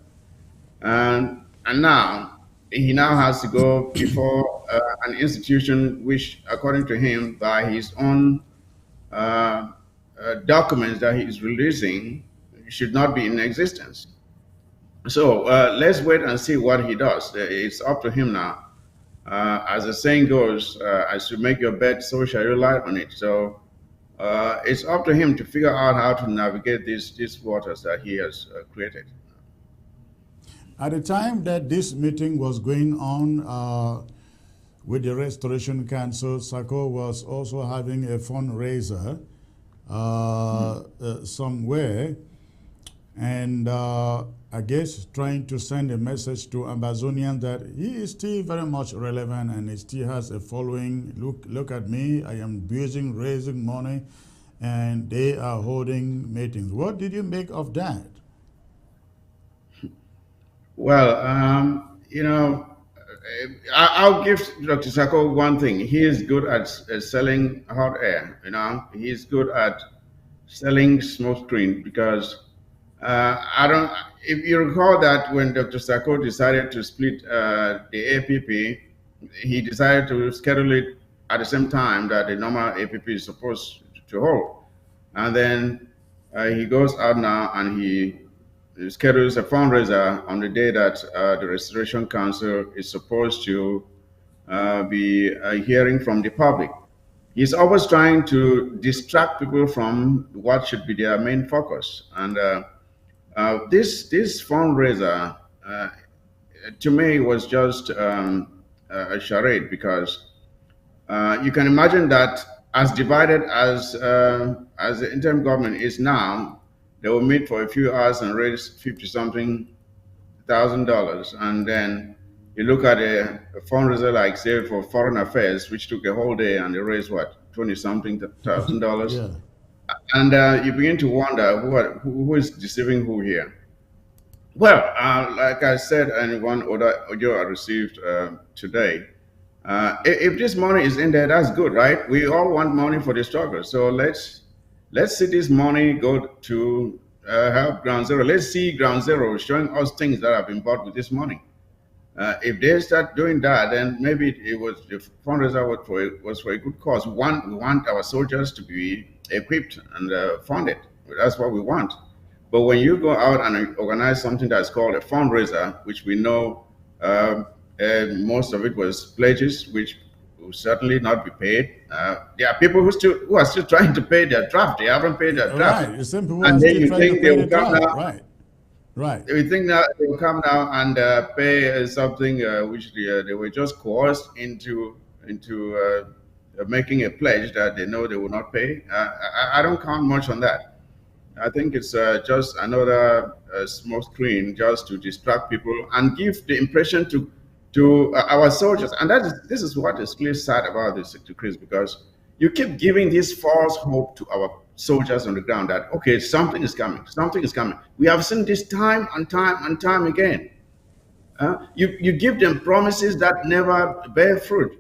And now, he now has to go before an institution which, according to him, by his own documents that he is releasing, should not be in existence. So let's wait and see what he does. It's up to him now. As the saying goes, as you make your bed, so shall you lie on it. So it's up to him to figure out how to navigate these waters that he has created. At the time that this meeting was going on with the Restoration Council, Sako was also having a fundraiser somewhere, and I guess trying to send a message to Ambazonians that he is still very much relevant and he still has a following. Look at me, I am raising money, and they are holding meetings. What did you make of that? Well, I'll give Dr. Sako one thing. He is good at selling hot air. He's good at selling smoke screen because if you recall that when Dr. Sako decided to split the APP, he decided to schedule it at the same time that the normal APP is supposed to hold. And then he goes out now and he schedules a fundraiser on the day that the Restoration Council is supposed to be hearing from the public. He's always trying to distract people from what should be their main focus. And this fundraiser, to me, was just a charade because you can imagine that as divided as the interim government is now, they will meet for a few hours and raise $50-something thousand, and then you look at a fundraiser like, say, for foreign affairs, which took a whole day, and they raised what, $20-something thousand. Yeah. And you begin to wonder who is deceiving who here. Well, like I said, and one other audio I received today, if this money is in there, that's good, right? We all want money for the struggle, so let's see this money go to help Ground Zero. Let's see Ground Zero showing us things that have been bought with this money. If they start doing that, then maybe it was the fundraiser was for a good cause. We want our soldiers to be equipped and funded. That's what we want. But when you go out and organize something that's called a fundraiser, which we know most of it was pledges, which will certainly not be paid. There are people who are still trying to pay their draft. They haven't paid their draft. Right. Some people and are then still you trying to think pay they the will come draft. now. Right. We think now they will come now and pay something which they were just coerced into making a pledge that they know they will not pay. I don't count much on that. I think it's just another smoke screen just to distract people and give the impression to our soldiers. And this is what is clearly sad about this, to Chris, because you keep giving this false hope to our soldiers on the ground that, okay, something is coming. We have seen this time and time again. You give them promises that never bear fruit.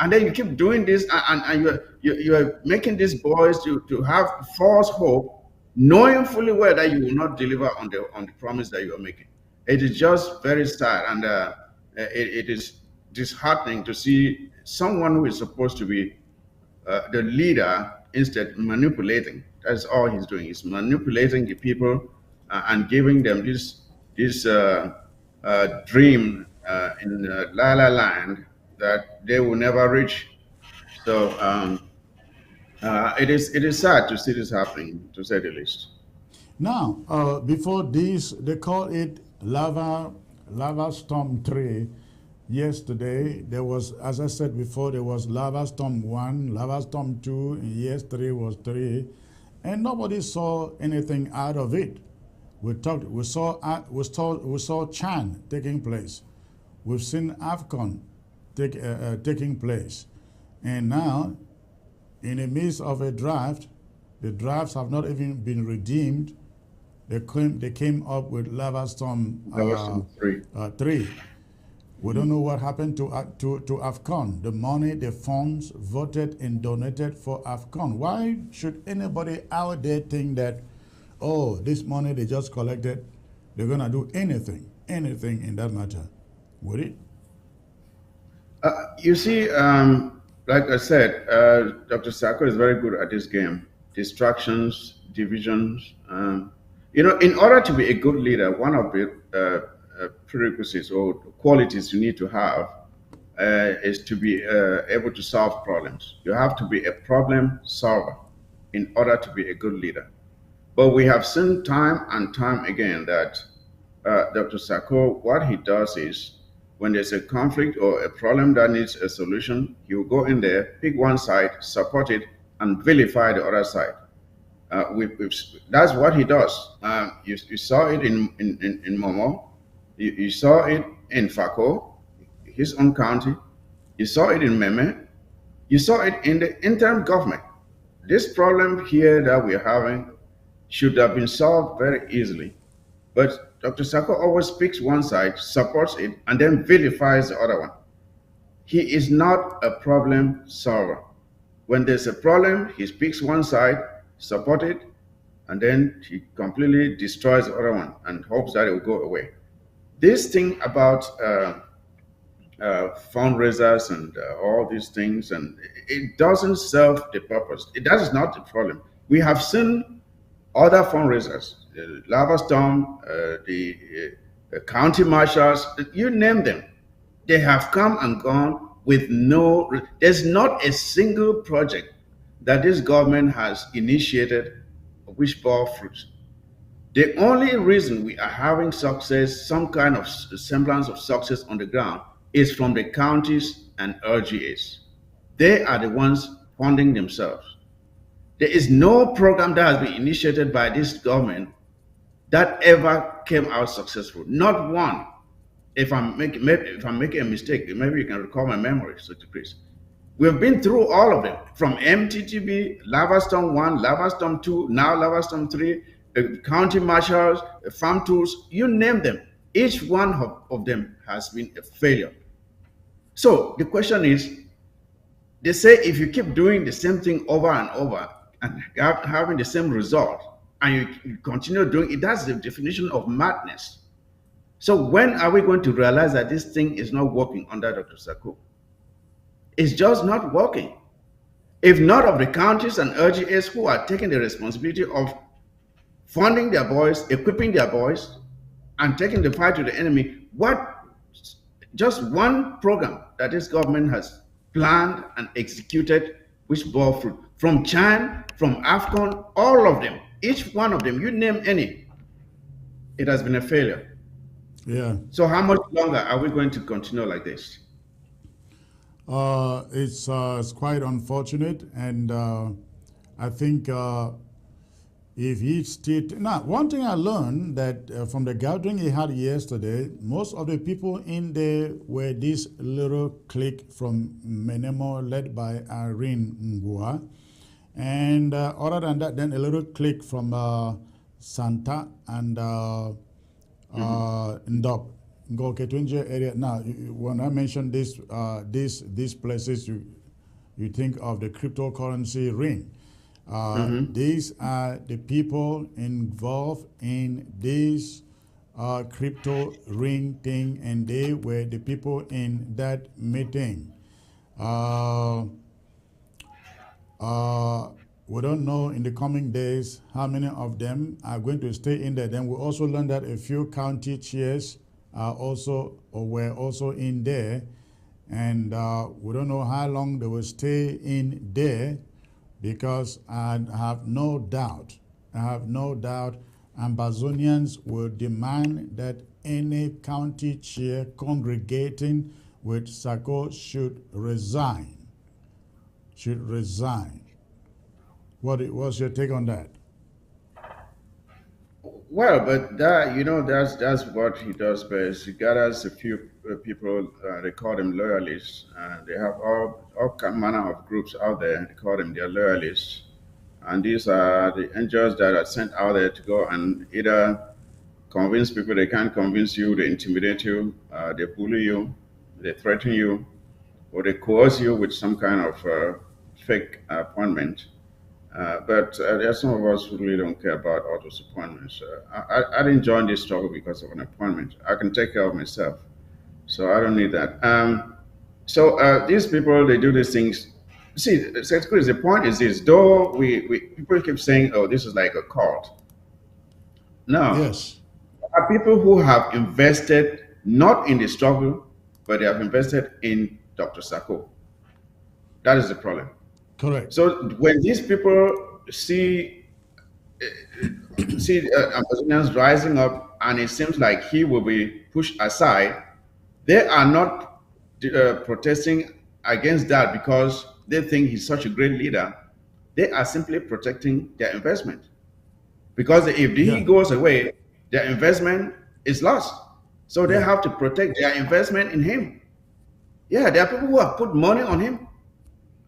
And then you keep doing this, and you're making these boys to have false hope, knowing fully well that you will not deliver on the promise that you are making. It is just very sad, and it is disheartening to see someone who is supposed to be the leader instead manipulating. That's all he's doing. He's manipulating the people and giving them this dream in La La Land that they will never reach. So it is sad to see this happening, to say the least. Now, before this, they call it lava storm 3. Yesterday, there was, as I said before, there was lava storm 1, lava storm 2, and yesterday was 3, and nobody saw anything out of it. We saw Chan taking place. We've seen AFCON taking place, and now, in the midst of a draft, the drafts have not even been redeemed. They came up with Lava Storm 3. We don't know what happened to AFCON. The money, the funds voted and donated for AFCON. Why should anybody out there think that, oh, this money they just collected, they're gonna do anything in that matter? Would it? You see, like I said, Dr. Sako is very good at this game. Distractions, divisions. In order to be a good leader, one of the prerequisites or qualities you need to have is to be able to solve problems. You have to be a problem solver in order to be a good leader. But we have seen time and time again that Dr. Sako, what he does is, when there's a conflict or a problem that needs a solution, he will go in there, pick one side, support it, and vilify the other side. That's what he does. You saw it in Momo. You saw it in Fako, his own county. You saw it in Meme. You saw it in the interim government. This problem here that we're having should have been solved very easily. But Dr. Sako always picks one side, supports it, and then vilifies the other one. He is not a problem solver. When there's a problem, he picks one side, supports it, and then he completely destroys the other one and hopes that it will go away. This thing about fundraisers and all these things, and it doesn't serve the purpose. That is not the problem. We have seen other fundraisers, Lava Storm, the county marshals, you name them. They have come and gone with there's not a single project that this government has initiated which bore fruit. The only reason we are having success, some kind of semblance of success on the ground, is from the counties and LGAs. They are the ones funding themselves. There is no program that has been initiated by this government that ever came out successful. Not one. If I'm making a mistake, maybe you can recall my memory, Dr. Chris. We've been through all of them, from MTTB, Lava Storm 1, Lava Storm 2, now Lava Storm 3, county marshals, farm tools, you name them. Each one of them has been a failure. So the question is, they say if you keep doing the same thing over and over and having the same result, and you continue doing it, that's the definition of madness. So when are we going to realize that this thing is not working under Dr. Sako? It's just not working. If none of the counties and LGAs who are taking the responsibility of funding their boys, equipping their boys, and taking the fight to the enemy, just one program that this government has planned and executed which bore fruit. From Chan, from AFCON, all of them, each one of them, you name any, it has been a failure. Yeah. So how much longer are we going to continue like this? It's quite unfortunate, and I think if each state... Now, one thing I learned that from the gathering he had yesterday, most of the people in there were this little clique from Menemo led by Irene Ngua, and other than that, then a little clique from Santa and Ndop. Ngoketwenje area. Now, when I mention these places, you think of the cryptocurrency ring. These are the people involved in this crypto ring thing, and they were the people in that meeting. We don't know in the coming days how many of them are going to stay in there. Then we also learned that a few county chairs were also in there, and we don't know how long they will stay in there, because I have no doubt Ambazonians will demand that any county chair congregating with Sako should resign. What's your take on that? Well, but that that's what he does best. He gathers a few people. They call them loyalists. They have manner of groups out there. They call them their loyalists, and these are the angels that are sent out there to go and either convince people they can't convince you, they intimidate you, they bully you, they threaten you, or they coerce you with some kind of fake appointment. But there are some of us who really don't care about all those appointments. I didn't join this struggle because of an appointment. I can take care of myself, so I don't need that. So these people, they do these things. See, Chris, the point is this: though we people keep saying, "Oh, this is like a cult." No, Yes, there are people who have invested not in the struggle, but they have invested in Dr. Sako. That is the problem. correct. So when these people see Amazonians rising up, and it seems like he will be pushed aside, they are not protesting against that because they think he's such a great leader. They are simply protecting their investment. Because if he goes away, their investment is lost. So they have to protect their investment in him. Yeah, there are people who have put money on him,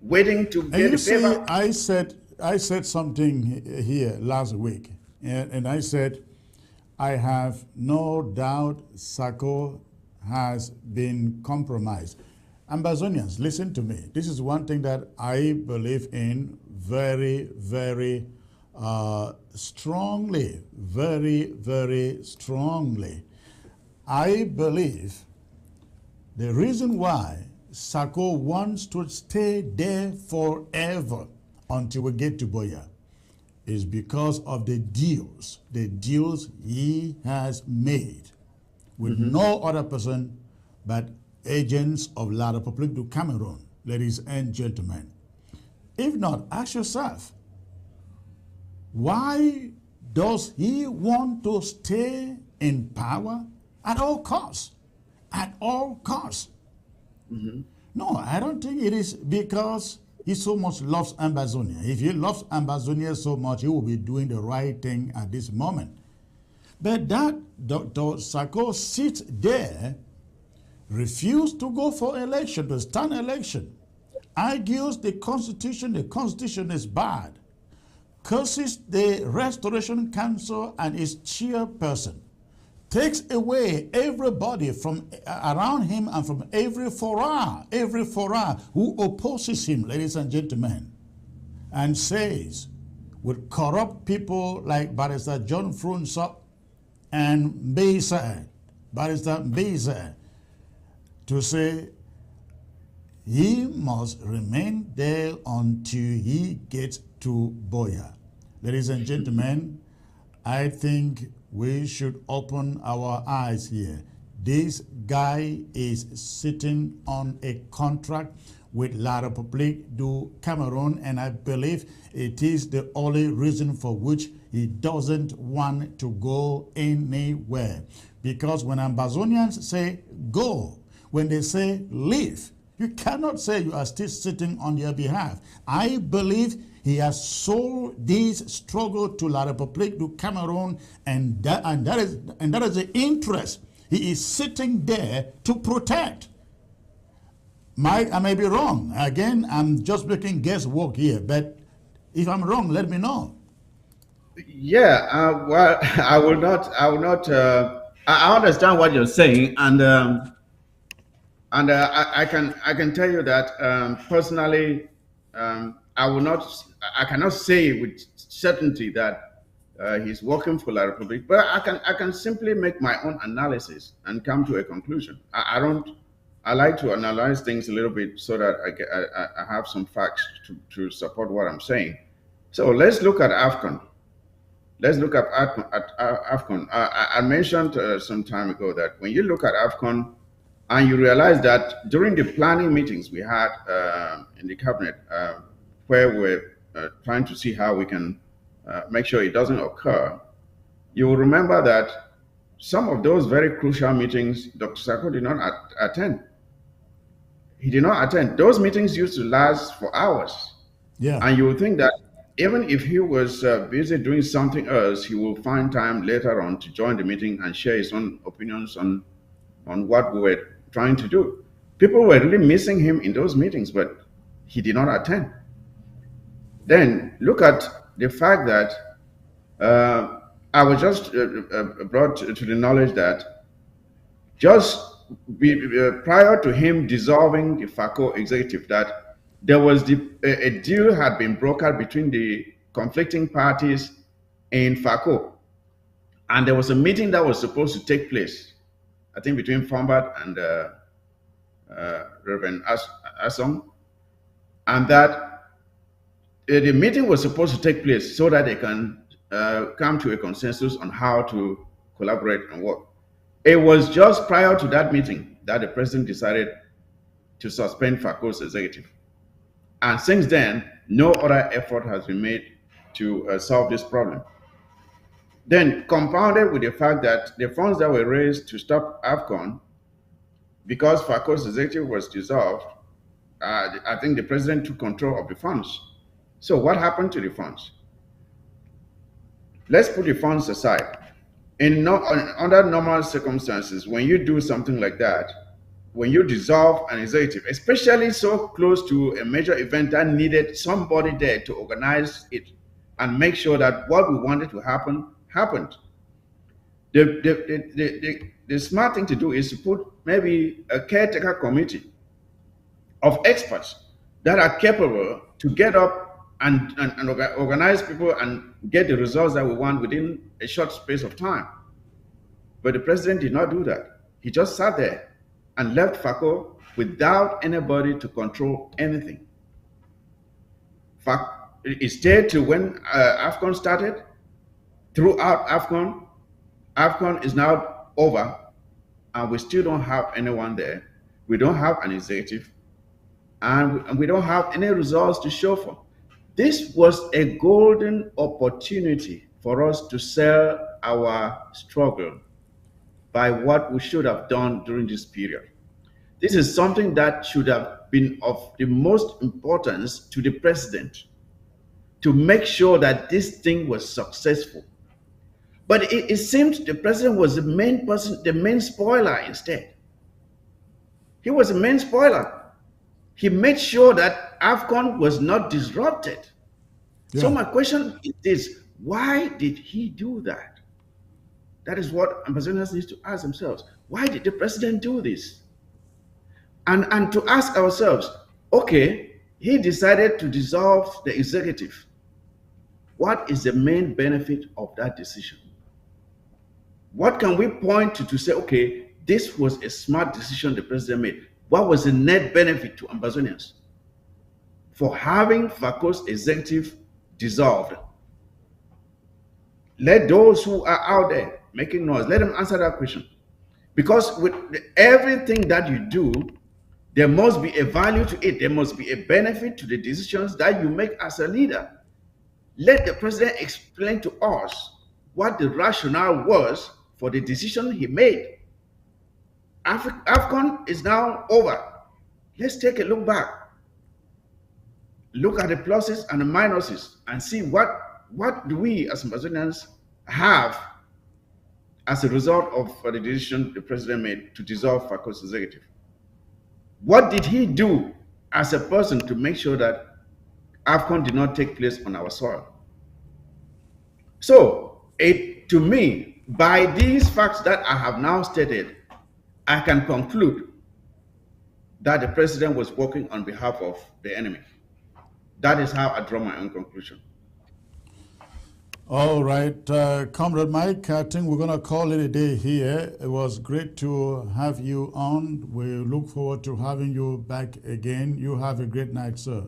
waiting to And get you the see, favor. I said something here last week, and I said, I have no doubt Sako has been compromised. Ambazonians, listen to me. This is one thing that I believe in very, very strongly, very, very strongly. I believe the reason why Sako wants to stay there forever until we get to Boya is because of the deals he has made with no other person but agents of La République du Cameroon, ladies and gentlemen. If not, ask yourself, why does he want to stay in power at all costs? At all costs. No, I don't think it is because he so much loves Ambazonia. If he loves Ambazonia so much, he will be doing the right thing at this moment. But that Dr. Sako sits there, refused to go for election, to stand election, argues the Constitution is bad, curses the Restoration Council and its chairperson, takes away everybody from around him and from every fora who opposes him, ladies and gentlemen, and says, with corrupt people like Barrister John Frunzop and Barrister Mbeza, to say he must remain there until he gets to Boya. Ladies and gentlemen, I think we should open our eyes here. This guy is sitting on a contract with La République du Cameroon, and I believe it is the only reason for which he doesn't want to go anywhere. Because when Ambazonians say go, when they say leave, you cannot say you are still sitting on their behalf. I believe he has sold this struggle to La République du Cameroon, and that is the interest he is sitting there to protect. I may be wrong. Again, I'm just making guesswork here, but if I'm wrong, let me know. Yeah, well, I will not. I understand what you're saying, and I can tell you that personally, I will not. I cannot say with certainty that he's working for La Republic, but I can simply make my own analysis and come to a conclusion. I don't. I like to analyze things a little bit so that I have some facts to support what I'm saying. So let's look at AFCON. Let's look at AFCON. I mentioned some time ago that when you look at AFCON and you realize that during the planning meetings we had in the cabinet, where we're trying to see how we can make sure it doesn't occur, you will remember that some of those very crucial meetings, Dr. Sako did not attend. He did not attend. Those meetings used to last for hours. Yeah. And you would think that even if he was busy doing something else, he will find time later on to join the meeting and share his own opinions on what we were trying to do. People were really missing him in those meetings, but he did not attend. Then look at the fact that I was just brought to the knowledge that just prior to him dissolving the FACO executive, that there was a deal had been brokered between the conflicting parties in FACO, and there was a meeting that was supposed to take place, I think between Fombart and Reverend Asong, and that the meeting was supposed to take place so that they can come to a consensus on how to collaborate and work. It was just prior to that meeting that the president decided to suspend FACO's executive. And since then, no other effort has been made to solve this problem. Then compounded with the fact that the funds that were raised to stop AFCON, because FACO's executive was dissolved, I think the president took control of the funds. So what happened to the funds? Let's put the funds aside. Under normal circumstances, when you do something like that, when you dissolve an executive, especially so close to a major event that needed somebody there to organize it and make sure that what we wanted to happen happened, the smart thing to do is to put maybe a caretaker committee of experts that are capable to get up and organize people and get the results that we want within a short space of time. But the president did not do that. He just sat there and left FACO without anybody to control anything. It stayed till when AFCON started. Throughout AFCON is now over, and we still don't have anyone there. We don't have an executive, and we don't have any results to show for. This was a golden opportunity for us to sell our struggle by what we should have done during this period. This is something that should have been of the most importance to the president, to make sure that this thing was successful. But it seemed the president was the main person, the main spoiler instead. He was the main spoiler. He made sure that AFCON was not disrupted. Yeah. So my question is this: why did he do that? That is what ambassadors need to ask themselves. Why did the president do this? And to ask ourselves, okay, he decided to dissolve the executive. What is the main benefit of that decision? What can we point to say, okay, this was a smart decision the president made? What was the net benefit to Ambazonians for having FACO's executive dissolved? Let those who are out there making noise, let them answer that question. Because with everything that you do, there must be a value to it. There must be a benefit to the decisions that you make as a leader. Let the president explain to us what the rationale was for the decision he made. AFCON is now over. Let's take a look back. Look at the pluses and the minuses and see what do we as Ambazonians have as a result of the decision the president made to dissolve FACO's executive. What did he do as a person to make sure that AFCON did not take place on our soil? So, to me, by these facts that I have now stated, I can conclude that the president was working on behalf of the enemy. That is how I draw my own conclusion. All right, Comrade Mike, I think we're going to call it a day here. It was great to have you on. We look forward to having you back again. You have a great night, sir.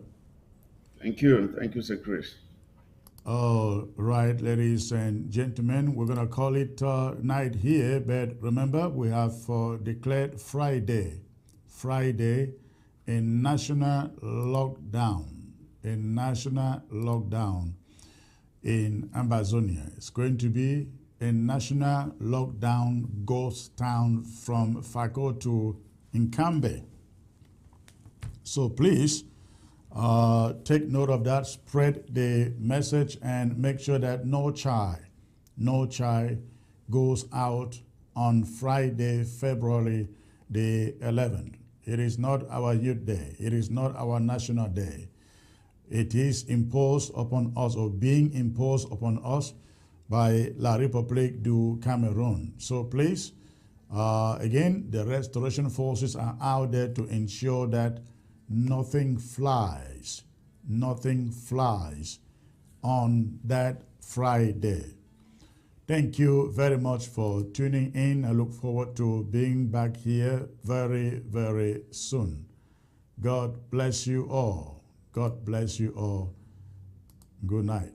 Thank you. Thank you, Sir Chris. All right, ladies and gentlemen, we're going to call it night here. But remember, we have declared Friday in national lockdown. In Ambazonia. It's going to be a national lockdown ghost town from FACO to Nkambe. So please, Take note of that, spread the message, and make sure that no chai goes out on Friday, February the 11th. It is not our youth day. It is not our national day. It is imposed upon us, or being imposed upon us, by La République du Cameroon. So please, again, the restoration forces are out there to ensure that nothing flies on that Friday. Thank you very much for tuning in. I look forward to being back here very, very soon. God bless you all. God bless you all. Good night.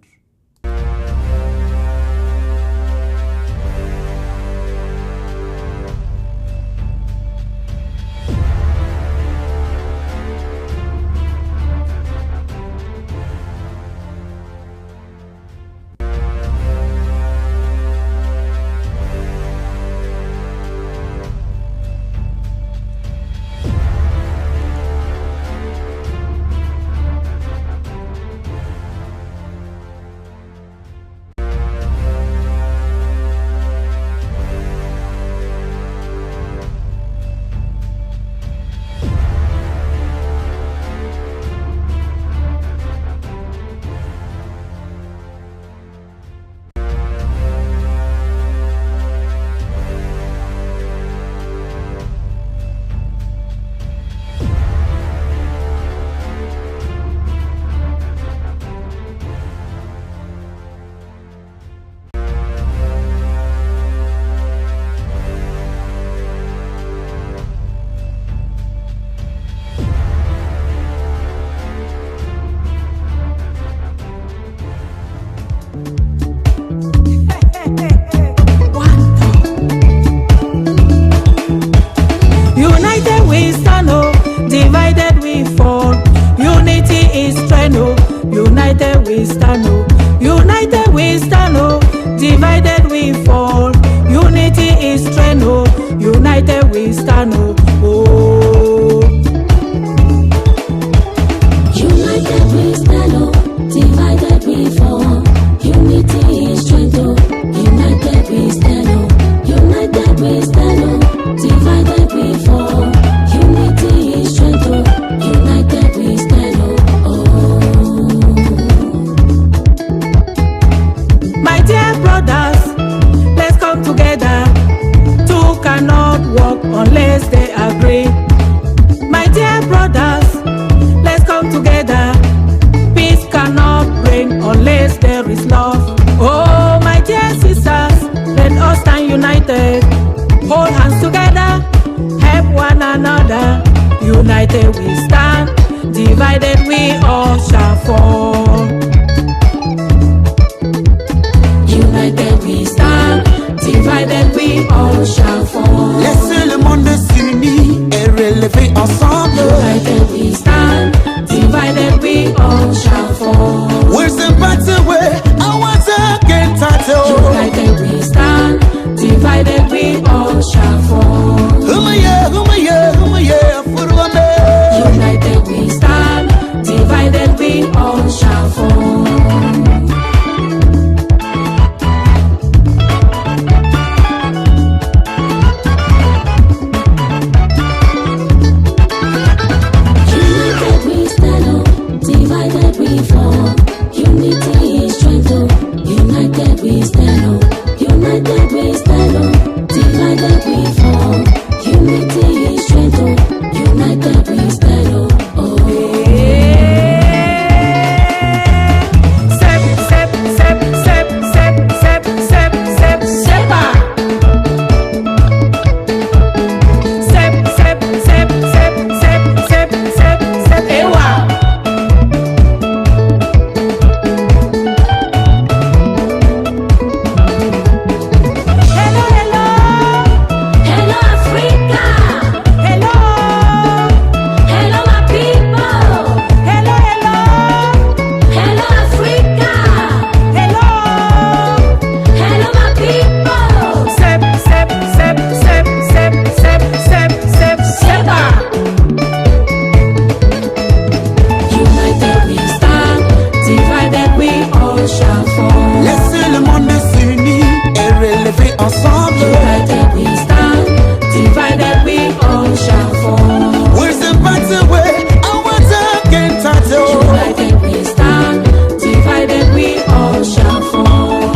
shall fall. Laissez le monde s'unir et relever ensemble. United we stand, divided we all shall fall. Where's the better way? Our time can tattoo. United we stand, divided we all shall fall.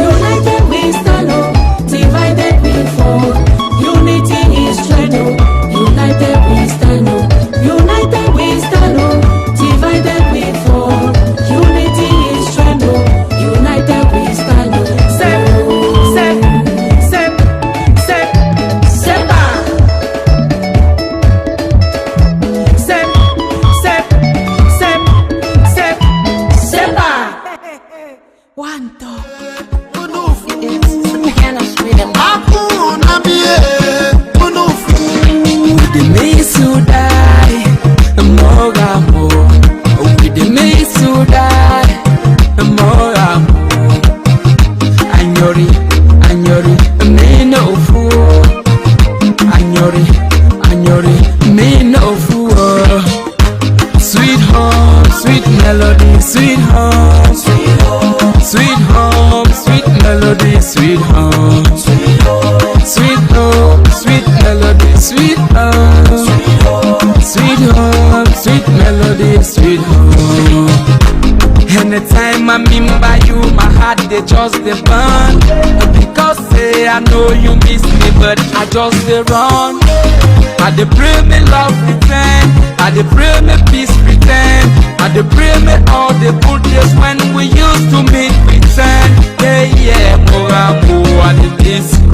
United we stand, oh, divided we fall. Unity is strength, oh. United we stand, oh. United we stand, oh. Divided we fall. Unity is strength, oh. United we stand, oh. One talk. It's piano freedom. With the mace who die, more amor. With the mace who die, more amor. Anyori, me no fool. Anyori, me no fool. Sweet home, sweet melody, sweet home, sweet home, sweet home, sweet melody, sweet home, sweet home, sweet melody, sweet home, sweet home, sweet melody, sweet home. Anytime I remember you, my heart they just they burn. Because say I know you miss me, but I just they run. I dey pray me love return, I dey pray me peace return, I dey pray me all the good days when we used to meet return. Yeah, more I dey miss you.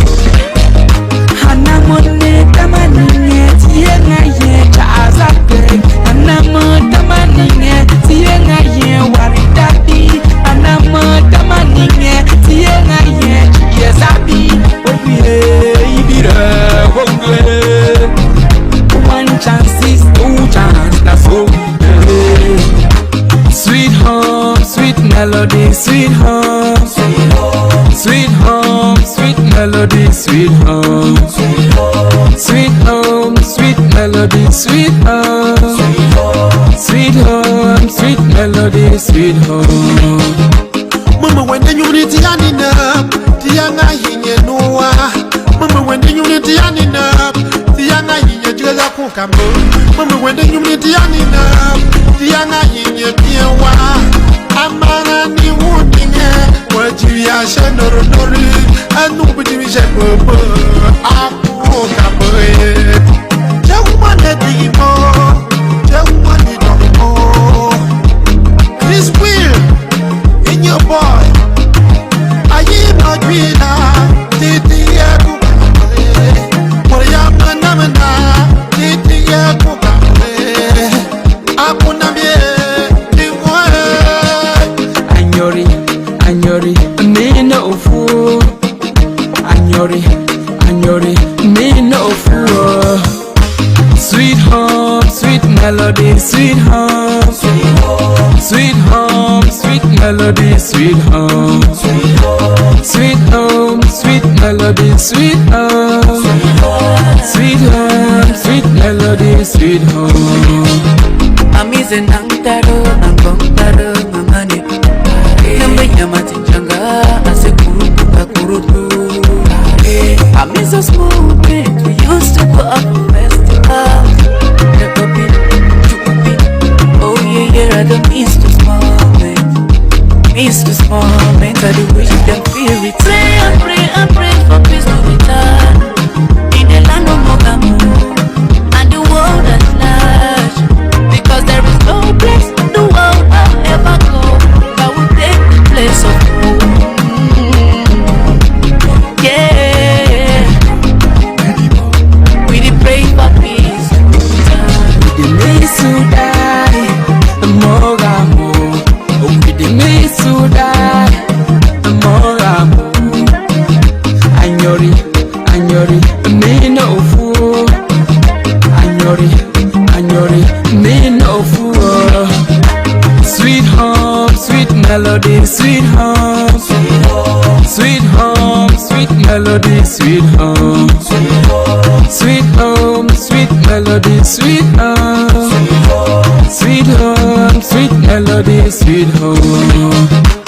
Anamone tamaninge tienga ye chazake, anamo tamaninge tienga ye waridadi, anamo tamaninge tienga ye chiyezabi, obiye ibira wongwe. One chance is two chance, that's so sweet home, sweet melody, sweet home, sweet home, sweet home, sweet melody, sweet home, sweet home, sweet melody, sweet home, sweet home, sweet melody, sweet home. Mama, when the unity and up, the young I hear Noah. Mama, when the unity and up, the young I hear Jella Kukambo. Mama, when the unity and up, the young I hear Piawa. Amara ni wounding, what you are shanor nori, and nobody will share. Aku Kambo. Jawman the Dimo, Jawman the Domo. This will in your boy. I am not winner. Titi Yaku, Moriama Namana, Titi Yaku, Apunamie, Anyori, me no fool. Anyori, me no fool. Sweet home, sweet melody, sweet home, sweet home, sweet melody, sweet home, sweet home, sweet melody, sweet home, sweet home, sweet melody, sweet home. Amize nangtaro, nangongtaro, mamane. Nambe nyamati changa, asekurutu kakurutu. Amize smooth beat, we used to go up and festival. Never been, oh yeah, I don't miss this moment. Miss this moment, I do wish them feel it. Pray for peace to return in the land of Mogamu and the world at large. Because there is no place in the world I'll ever go that will take the place of home. Yeah, we did pray for peace to return. We did miss to die, the Mogamu. Oh, we did miss to die, the Mogamu. sweet melody, sweet home, sweet home, sweet melody, sweet home, sweet home, sweet melody, sweet home, sweet home, sweet melody, sweet home.